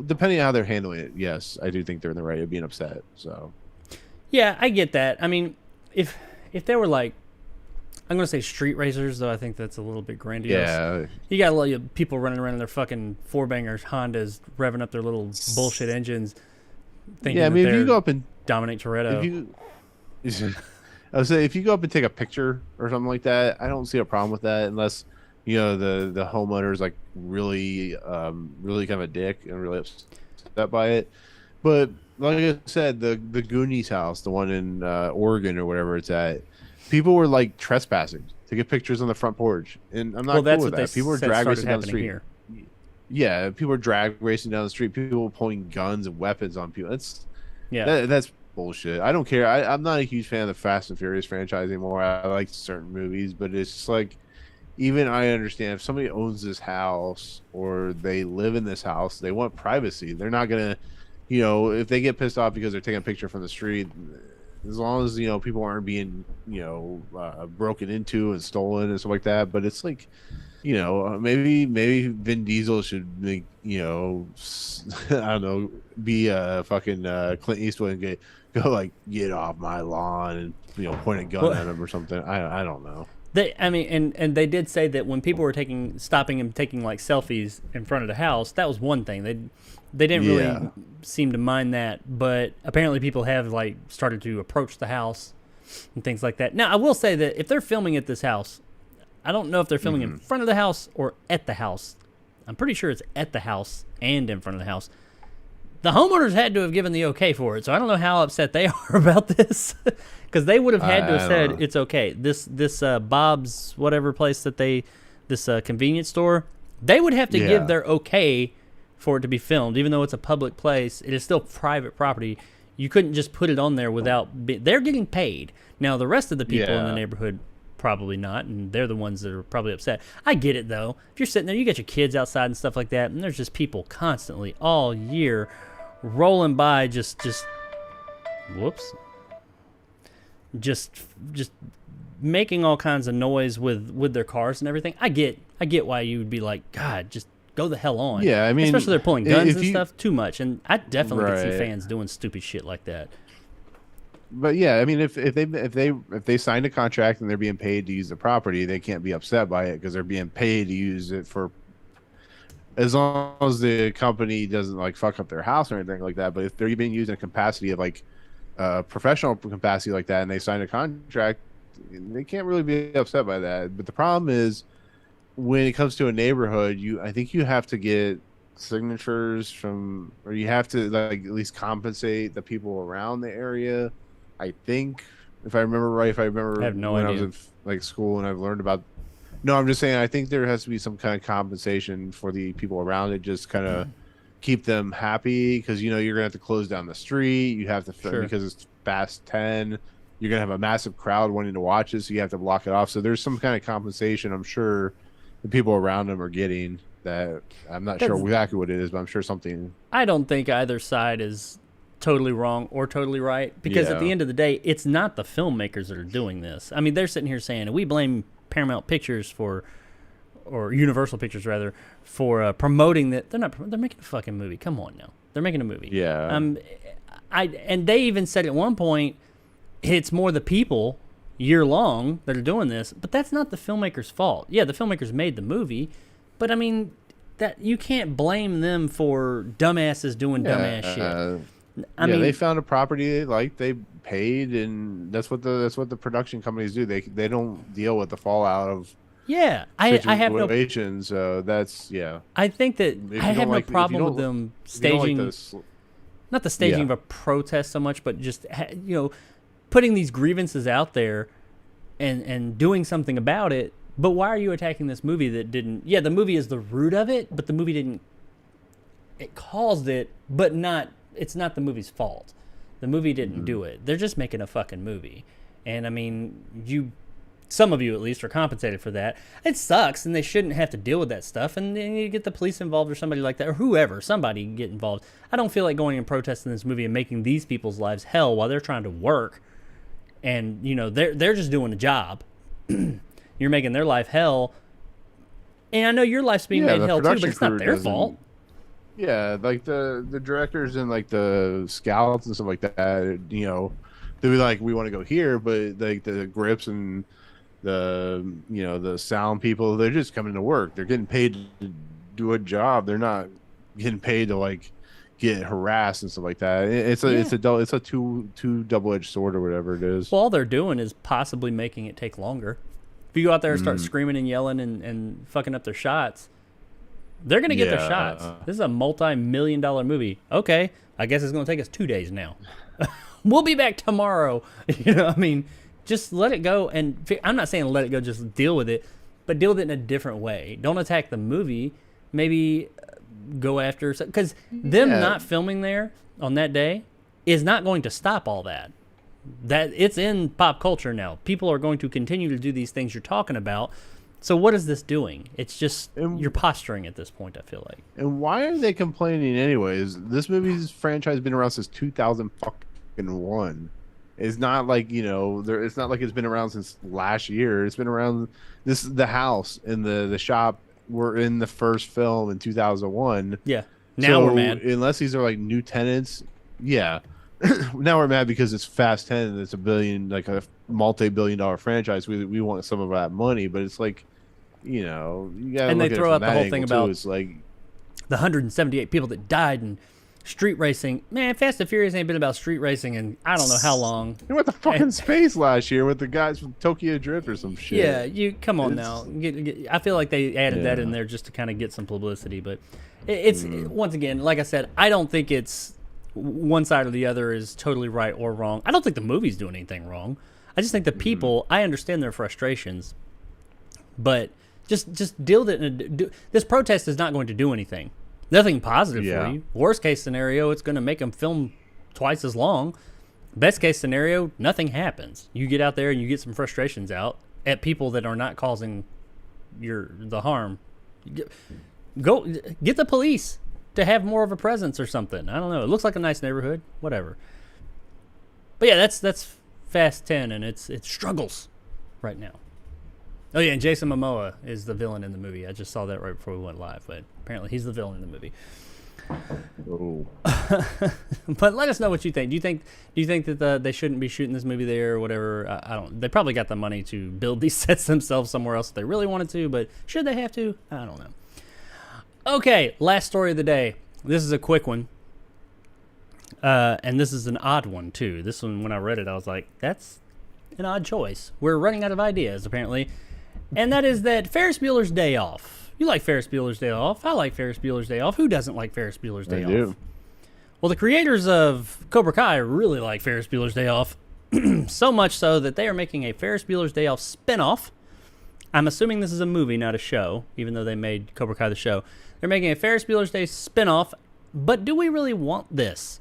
depending on how they're handling it, yes, I do think they're in the right of being upset. So yeah, I get that. I mean, if they were like, I'm going to say street racers, though I think that's a little bit grandiose. Yeah. You got a lot of people running around in their fucking four-bangers, Hondas, revving up their little bullshit engines, thinking if you go up and Dominic Toretto. I would say if you go up and take a picture or something like that, I don't see a problem with that unless, the homeowner is like really kind of a dick and really upset by it. But like I said, the Goonies house, the one in Oregon or whatever it's at, people were like trespassing to get pictures on the front porch, and I'm not cool with that. People were drag racing down the street. Here. Yeah, people were drag racing down the street. People were pulling guns and weapons on people. That's bullshit. I don't care. I'm not a huge fan of the Fast and Furious franchise anymore. I like certain movies, but it's just like, even I understand if somebody owns this house or they live in this house, they want privacy. They're not gonna, if they get pissed off because they're taking a picture from the street, as long as people aren't being broken into and stolen and stuff like that. But it's like, maybe Vin Diesel should make I don't know, be a fucking Clint Eastwood and get off my lawn and point a gun at him or something. I don't know. And they did say that when people were stopping and taking like selfies in front of the house, that was one thing. They didn't really seem to mind that, but apparently people have like started to approach the house and things like that. Now, I will say that if they're filming at this house, I don't know if they're filming in front of the house or at the house. I'm pretty sure it's at the house and in front of the house. The homeowners had to have given the okay for it, so I don't know how upset they are about this, because they would have had to have said it's okay. This Bob's whatever place that this convenience store, they would have to give their okay for it to be filmed, even though it's a public place. It is still private property. You couldn't just put it on there without. They're getting paid. Now the rest of the people in the neighborhood probably not, and they're the ones that are probably upset. I get it though. If you're sitting there, you got your kids outside and stuff like that, and there's just people constantly all year rolling by, just making all kinds of noise with their cars and everything. I get why you would be like, God, just go the hell on. Yeah, I mean, especially they're pulling guns and stuff too much, and I definitely can see fans doing stupid shit like that. But yeah, I mean, if they signed a contract and they're being paid to use the property, they can't be upset by it because they're being paid to use it for as long as the company doesn't like fuck up their house or anything like that. But if they're being used in a capacity of like professional capacity like that, and they sign a contract, they can't really be upset by that. But the problem is when it comes to a neighborhood, I think you have to get signatures from, or you have to like at least compensate the people around the area. I think if I remember right, if I remember I have no when I idea. was in like school and I've learned about. No, I'm just saying I think there has to be some kind of compensation for the people around it, just kind of keep them happy because you're gonna have to close down the street. You have to Sure. because it's Fast 10. You're gonna have a massive crowd wanting to watch it, so you have to block it off. So there's some kind of compensation, I'm sure, the people around them are getting. That I'm not sure exactly what it is, but I'm sure something. I don't think either side is totally wrong or totally right because at the Yeah. end of the day, it's not the filmmakers that are doing this. I mean, they're sitting here saying we blame Paramount Pictures or Universal Pictures rather, for promoting that. They're making a fucking movie. Come on now, they're making a movie. Yeah. And they even said at one point, it's more the people year long that are doing this, but that's not the filmmaker's fault. Yeah, the filmmakers made the movie, but I mean, that you can't blame them for dumbasses doing dumbass shit. I mean, they found a property they liked, they paid, and that's what the production companies do. They don't deal with the fallout of yeah, I have no. situations. That's I think that you I have don't no like- if you problem don't with them if you don't like staging, not the staging of a protest so much, but just putting these grievances out there and doing something about it. But why are you attacking this movie that didn't? Yeah, the movie is the root of it, but the movie didn't. It caused it, but not. It's not the movie's fault. The movie didn't do it. They're just making a fucking movie, and I mean, some of you at least are compensated for that. It sucks, and they shouldn't have to deal with that stuff. And then you get the police involved or somebody like that, or whoever, somebody get involved. I don't feel like going and protesting this movie and making these people's lives hell while they're trying to work, and they're just doing a job. You're making their life hell, and I know your life's being made the hell too, but production it's not crew their doesn't- fault. Yeah, like the directors and like the scouts and stuff like that, they'll be like, we want to go here, but like the grips and the sound people, they're just coming to work. They're getting paid to do a job. They're not getting paid to like get harassed and stuff like that. It's a two double-edged sword or whatever it is. Well, all they're doing is possibly making it take longer. If you go out there and start screaming and yelling and fucking up their shots, they're going to get their shots. This is a multi-million-dollar movie. Okay, I guess it's going to take us 2 days now. We'll be back tomorrow. I mean, just let it go. And I'm not saying let it go, just deal with it, but deal with it in a different way. Don't attack the movie. Maybe go after, because them not filming there on that day is not going to stop all that. That it's in pop culture now. People are going to continue to do these things you're talking about. So what is this doing? It's just you're posturing at this point, I feel like. And why are they complaining anyways? This movie's franchise has been around since 2001. It's not like it's not like it's been around since last year. It's been around. The house and the shop were in the first film in 2001. Yeah. Now we're mad. Unless these are like new tenants. Yeah. Now we're mad because it's Fast 10 and it's a multi-billion-dollar franchise. We want some of that money, but it's like, you gotta. And they look at throw it out from the that whole thing angle, about too. It's like the 178 people that died in street racing. Man, Fast and Furious ain't been about street racing in I don't know how long. They went to fucking space last year with the guys from Tokyo Drift or some shit. Yeah, you come on now. I feel like they added that in there just to kind of get some publicity, but it's once again, like I said, I don't think it's one side or the other is totally right or wrong. I don't think the movie's doing anything wrong. I just think the people. I understand their frustrations, but just deal with it. This protest is not going to do anything. Nothing positive for you. Worst case scenario, it's going to make them film twice as long. Best case scenario, nothing happens. You get out there and you get some frustrations out at people that are not causing the harm. Go get the police to have more of a presence or something. I don't know. It looks like a nice neighborhood. Whatever. But yeah, that's Fast 10, and it's struggles right now. Oh yeah, and Jason Momoa is the villain in the movie. I just saw that right before we went live, but apparently he's the villain in the movie. Oh. But let us know what you think. Do you think that they shouldn't be shooting this movie there or whatever? I don't. They probably got the money to build these sets themselves somewhere else if they really wanted to, but should they have to? I don't know. Okay, last story of the day. This is a quick one. And this is an odd one, too. This one, when I read it, I was like, that's an odd choice. We're running out of ideas, apparently. And that is that Ferris Bueller's Day Off. You like Ferris Bueller's Day Off. I like Ferris Bueller's Day Off. Who doesn't like Ferris Bueller's Day I Off? do. Well, the creators of Cobra Kai really like Ferris Bueller's Day Off. So much so that they are making a Ferris Bueller's Day Off spinoff. I'm assuming this is a movie, not a show, even though they made Cobra Kai the show. They're making a Ferris Bueller's Day spinoff, but do we really want this?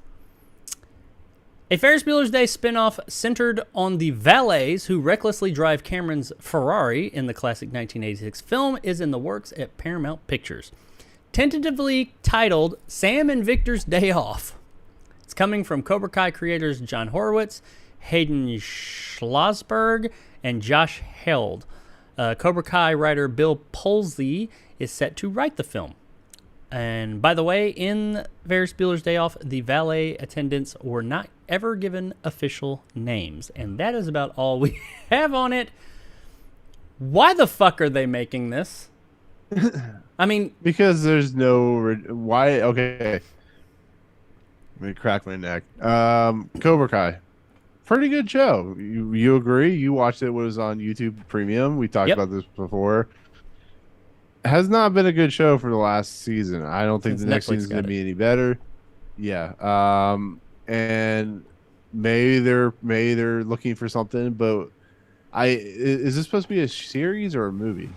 A Ferris Bueller's Day spinoff centered on the valets who recklessly drive Cameron's Ferrari in the classic 1986 film is in the works at Paramount Pictures. Tentatively titled Sam and Victor's Day Off. It's coming from Cobra Kai creators John Horowitz, Hayden Schlossberg, and Josh Held. Cobra Kai writer Bill Polsey is set to write the film. And by the way, in Ferris Bueller's Day Off, the valet attendants were not ever given official names. And that is about all we have on it. Why the fuck are they making this? I mean... Because there's no... Why? Okay. Let me crack my neck. Cobra Kai. Pretty good show. You agree? You watched it. It was on YouTube Premium. We talked about this before. Has not been a good show for the last season. I don't think the next season is going to be any better. Yeah. And maybe they're looking for something, but is this supposed to be a series or a movie?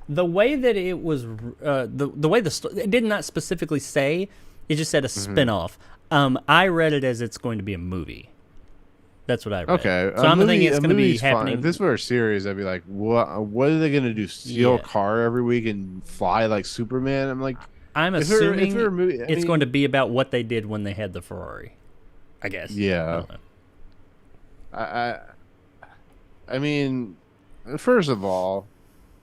The way that it was, the way it did not specifically say, it just said a spinoff. I read it as it's going to be a movie. That's what I read. Okay. So I'm thinking it's going to be happening. Fine. If this were a series, I'd be like, what are they going to do? Steal a car every week and fly like Superman? I'm like, I'm assuming if movie, it's going to be about what they did when they had the Ferrari, I guess. Yeah. I mean, first of all,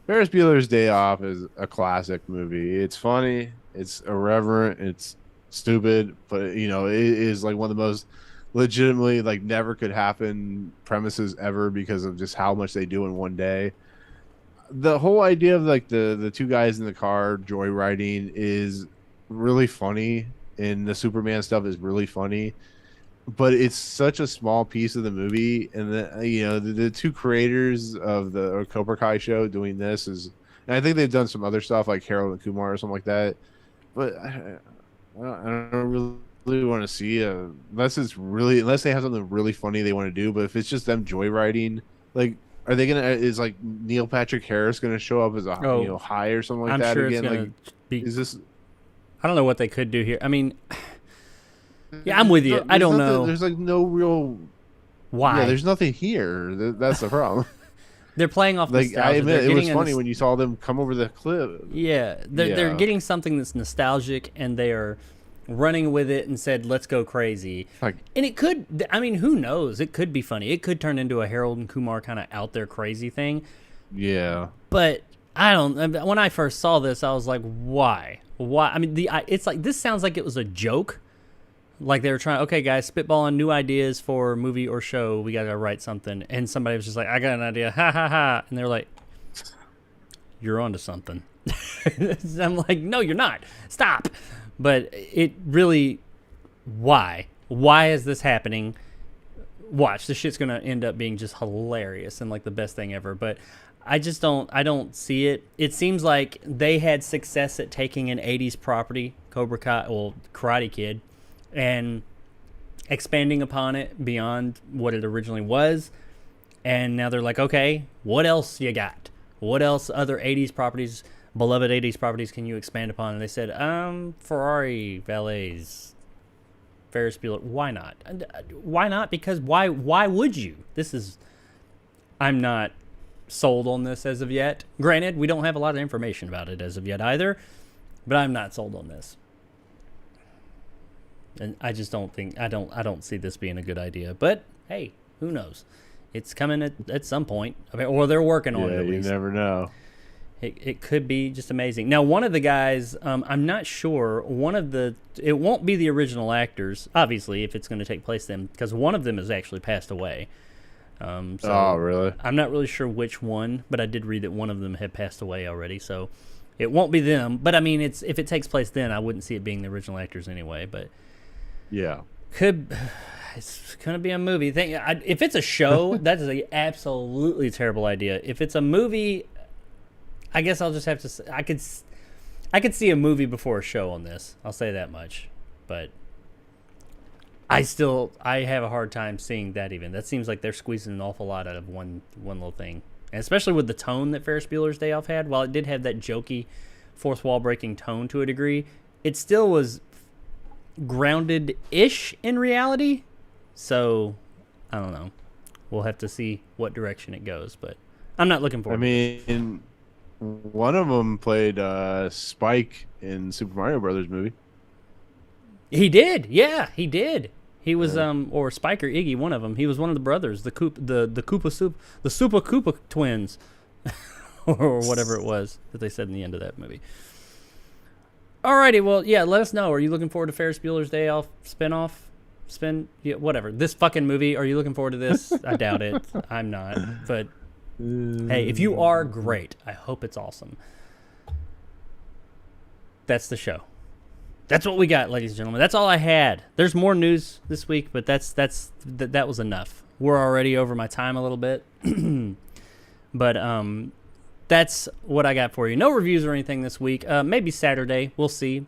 Ferris Bueller's Day Off is a classic movie. It's funny. It's irreverent. It's stupid. But, you know, it is like one of the most legitimately like never could happen premises ever because of just how much they do in one day. The whole idea of like the two guys in the car joyriding is really funny, and the Superman stuff is really funny, but it's such a small piece of the movie. And the two creators of the Cobra Kai show doing this is, and I think they've done some other stuff like Harold and Kumar or something like that, but I don't really want to see unless they have something really funny they want to do. But if it's just them joyriding, like, are they gonna? Is like Neil Patrick Harris gonna show up as a high or something like that sure again? It's like, be, is this? I don't know what they could do here. I mean, yeah, I'm with you. I don't know. There's like no real. Why? Yeah, there's nothing here. That's the problem. They're playing off like nostalgia. I admit, it was funny when you saw them come over the cliff. Yeah, they're getting something that's nostalgic, and they are running with it and said, let's go crazy. And it could, I mean, who knows? It could be funny. It could turn into a Harold and Kumar kind of out there crazy thing. Yeah. But I don't, when I first saw this, I was like, why? I mean, it's like, this sounds like it was a joke. Like they were trying, okay, guys, spitballing new ideas for movie or show. We got to write something. And somebody was just like, I got an idea. Ha, ha, ha. And they're like, you're onto something. I'm like, no, you're not. Stop. But it really, why? Why is this happening? Watch, this shit's going to end up being just hilarious and like the best thing ever. But I don't see it. It seems like they had success at taking an 80s property, Cobra Kai, well, Karate Kid, and expanding upon it beyond what it originally was. And now they're like, okay, what else you got? What else other 80s properties, beloved 80s properties, can you expand upon? And they said, Ferrari, valets, Ferris Bueller. Why not? Why not? Because why would you? I'm not sold on this as of yet. Granted, we don't have a lot of information about it as of yet either, but I'm not sold on this. And I just don't think, I don't see this being a good idea. But hey, who knows? It's coming at some point. I mean, or they're working on it at least. You never know. It could be just amazing. Now, one of the guys, I'm not sure, it won't be the original actors, obviously, if it's going to take place then, because one of them has actually passed away. Oh, really? I'm not really sure which one, but I did read that one of them had passed away already. So It won't be them, but I mean, if it takes place then, I wouldn't see it being the original actors anyway. But Yeah. it's gonna be a movie. If it's a show, that is a absolutely terrible idea. If it's a movie, I guess I'll just have to say, I could see a movie before a show on this. I'll say that much. But I have a hard time seeing that even. That seems like they're squeezing an awful lot out of one little thing. And especially with the tone that Ferris Bueller's Day Off had, while it did have that jokey, fourth wall breaking tone to a degree, it still was grounded-ish in reality. So, I don't know. We'll have to see what direction it goes, but I'm not looking forward to it. One of them played Spike in Super Mario Brothers movie. He did. Yeah, he did. He was or Spike or Iggy, one of them. He was one of the brothers, the Super Koopa twins, or whatever it was that they said in the end of that movie. Alrighty, well, yeah, let us know. Are you looking forward to Ferris Bueller's Day Off whatever. This fucking movie, are you looking forward to this? I doubt it. I'm not. But hey, if you are, great. I hope it's awesome. That's the show. That's what we got, ladies and gentlemen. That's all I had. There's more news this week, but that was enough. We're already over my time a little bit. But that's what I got for you. No reviews or anything this week. Maybe Saturday. We'll see.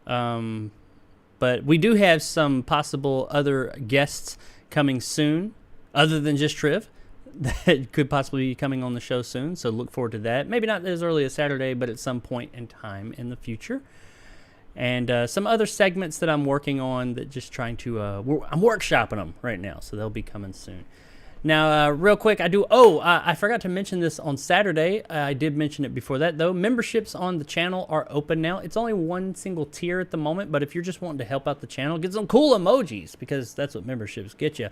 But we do have some possible other guests coming soon, other than just Triv, that could possibly be coming on the show soon. So look forward to that. Maybe not as early as Saturday, but at some point in time in the future. And some other segments that I'm working on that just trying to, I'm workshopping them right now, so they'll be coming soon. Now, real quick, I forgot to mention this on Saturday. I did mention it before that, though. Memberships on the channel are open now. It's only one single tier at the moment, but if you're just wanting to help out the channel, get some cool emojis, because that's what memberships get you.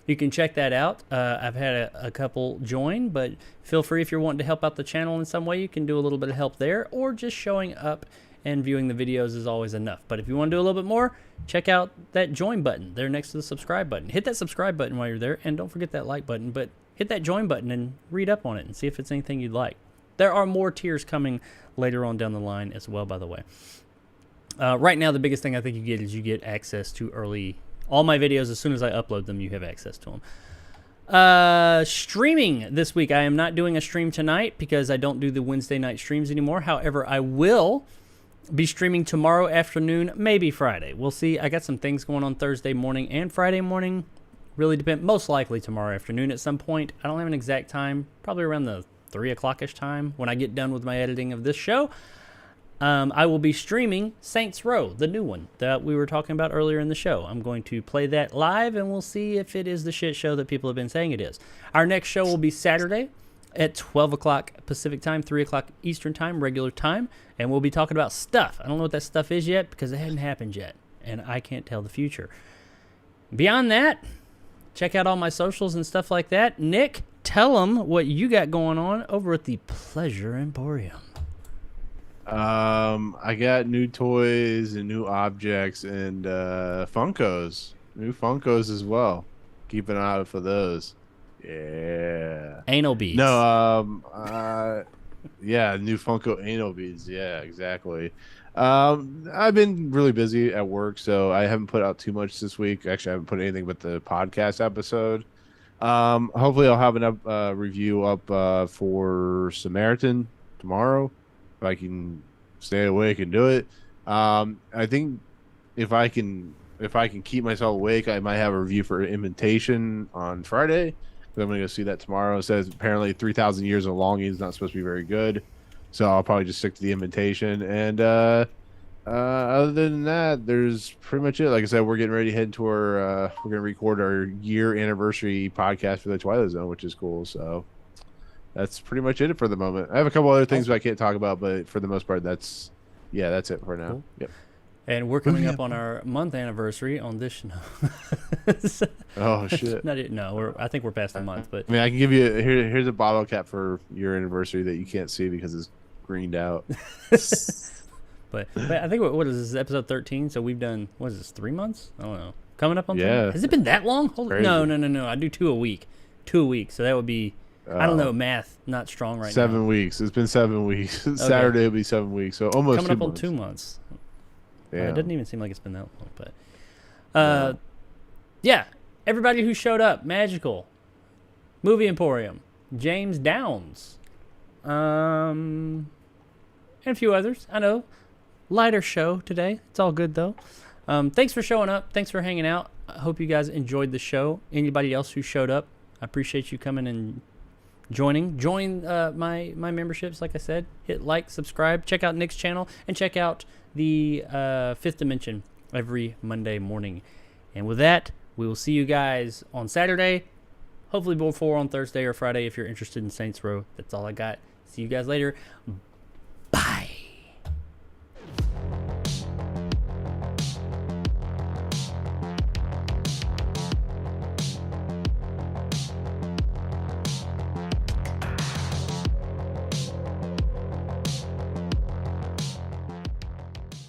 You can check that out. I've had a couple join, but feel free if you're wanting to help out the channel in some way, you can do a little bit of help there, or just showing up and viewing the videos is always enough. But if you want to do a little bit more, check out that join button there next to the subscribe button. Hit that subscribe button while you're there, and don't forget that like button, but hit that join button and read up on it and see if it's anything you'd like. There are more tiers coming later on down the line as well, by the way. Right now, the biggest thing I think you get access to all my videos. As soon as I upload them, you have access to them. Streaming this week, I am not doing a stream tonight because I don't do the Wednesday night streams anymore. However, I will be streaming tomorrow afternoon, maybe Friday. We'll see. I got some things going on Thursday morning and Friday morning. Really depend. Most likely tomorrow afternoon at some point. I don't have an exact time. Probably around the 3 o'clock-ish time when I get done with my editing of this show. I will be streaming Saints Row, the new one that we were talking about earlier in the show. I'm going to play that live, and we'll see if it is the shit show that people have been saying it is. Our next show will be Saturday at 12 o'clock Pacific time, 3 o'clock Eastern time, regular time, and we'll be talking about stuff. I don't know what that stuff is yet because it hadn't happened yet, and I can't tell the future. Beyond that, check out all my socials and stuff like that. Nick, tell them what you got going on over at the Pleasure Emporium. I got new toys and new objects and Funkos. New Funkos as well. Keep an eye out for those. Yeah. Anal beads. No, yeah, new Funko anal beads. Yeah, exactly. I've been really busy at work, so I haven't put out too much this week. Actually, I haven't put anything but the podcast episode. Hopefully I'll have an review up for Samaritan tomorrow. If I can stay awake and do it. I think if I can keep myself awake, I might have a review for Invitation on Friday. I'm going to go see that tomorrow. It says apparently 3,000 Years of Longing is not supposed to be very good. So I'll probably just stick to the Invitation. And other than that, there's pretty much it. Like I said, we're getting ready to head to we're going to record our year anniversary podcast for the Twilight Zone, which is cool. So that's pretty much it for the moment. I have a couple other things I can't talk about, but for the most part, that's it for now. Cool. Yep. And we're coming up on our month anniversary on this show. Oh shit! I think we're past the month, but I mean, I can give you here's a bottle cap for your anniversary that you can't see because it's greened out. but I think what is this, episode 13? So we've done, what is this, 3 months? I don't know. Coming up on 3 months? Has it been that long? No. I do 2 a week. 2 a week. So that would be I don't know. Math not strong right now. 7 weeks. It's been 7 weeks. Saturday will be 7 weeks. So almost coming up 2 months. on 2 months. Yeah. It doesn't even seem like it's been that long, but yeah. Everybody who showed up, Magical, Movie Emporium, James Downs, and a few others. I know, lighter show today. It's all good though. Thanks for showing up. Thanks for hanging out. I hope you guys enjoyed the show. Anybody else who showed up, I appreciate you coming and joining. Join my memberships, like I said. Hit like, subscribe, check out Nick's channel, and check out the Fifth Dimension every Monday morning. And with that, we will see you guys on Saturday. Hopefully before on Thursday or Friday if you're interested in Saints Row. That's all I got. See you guys later.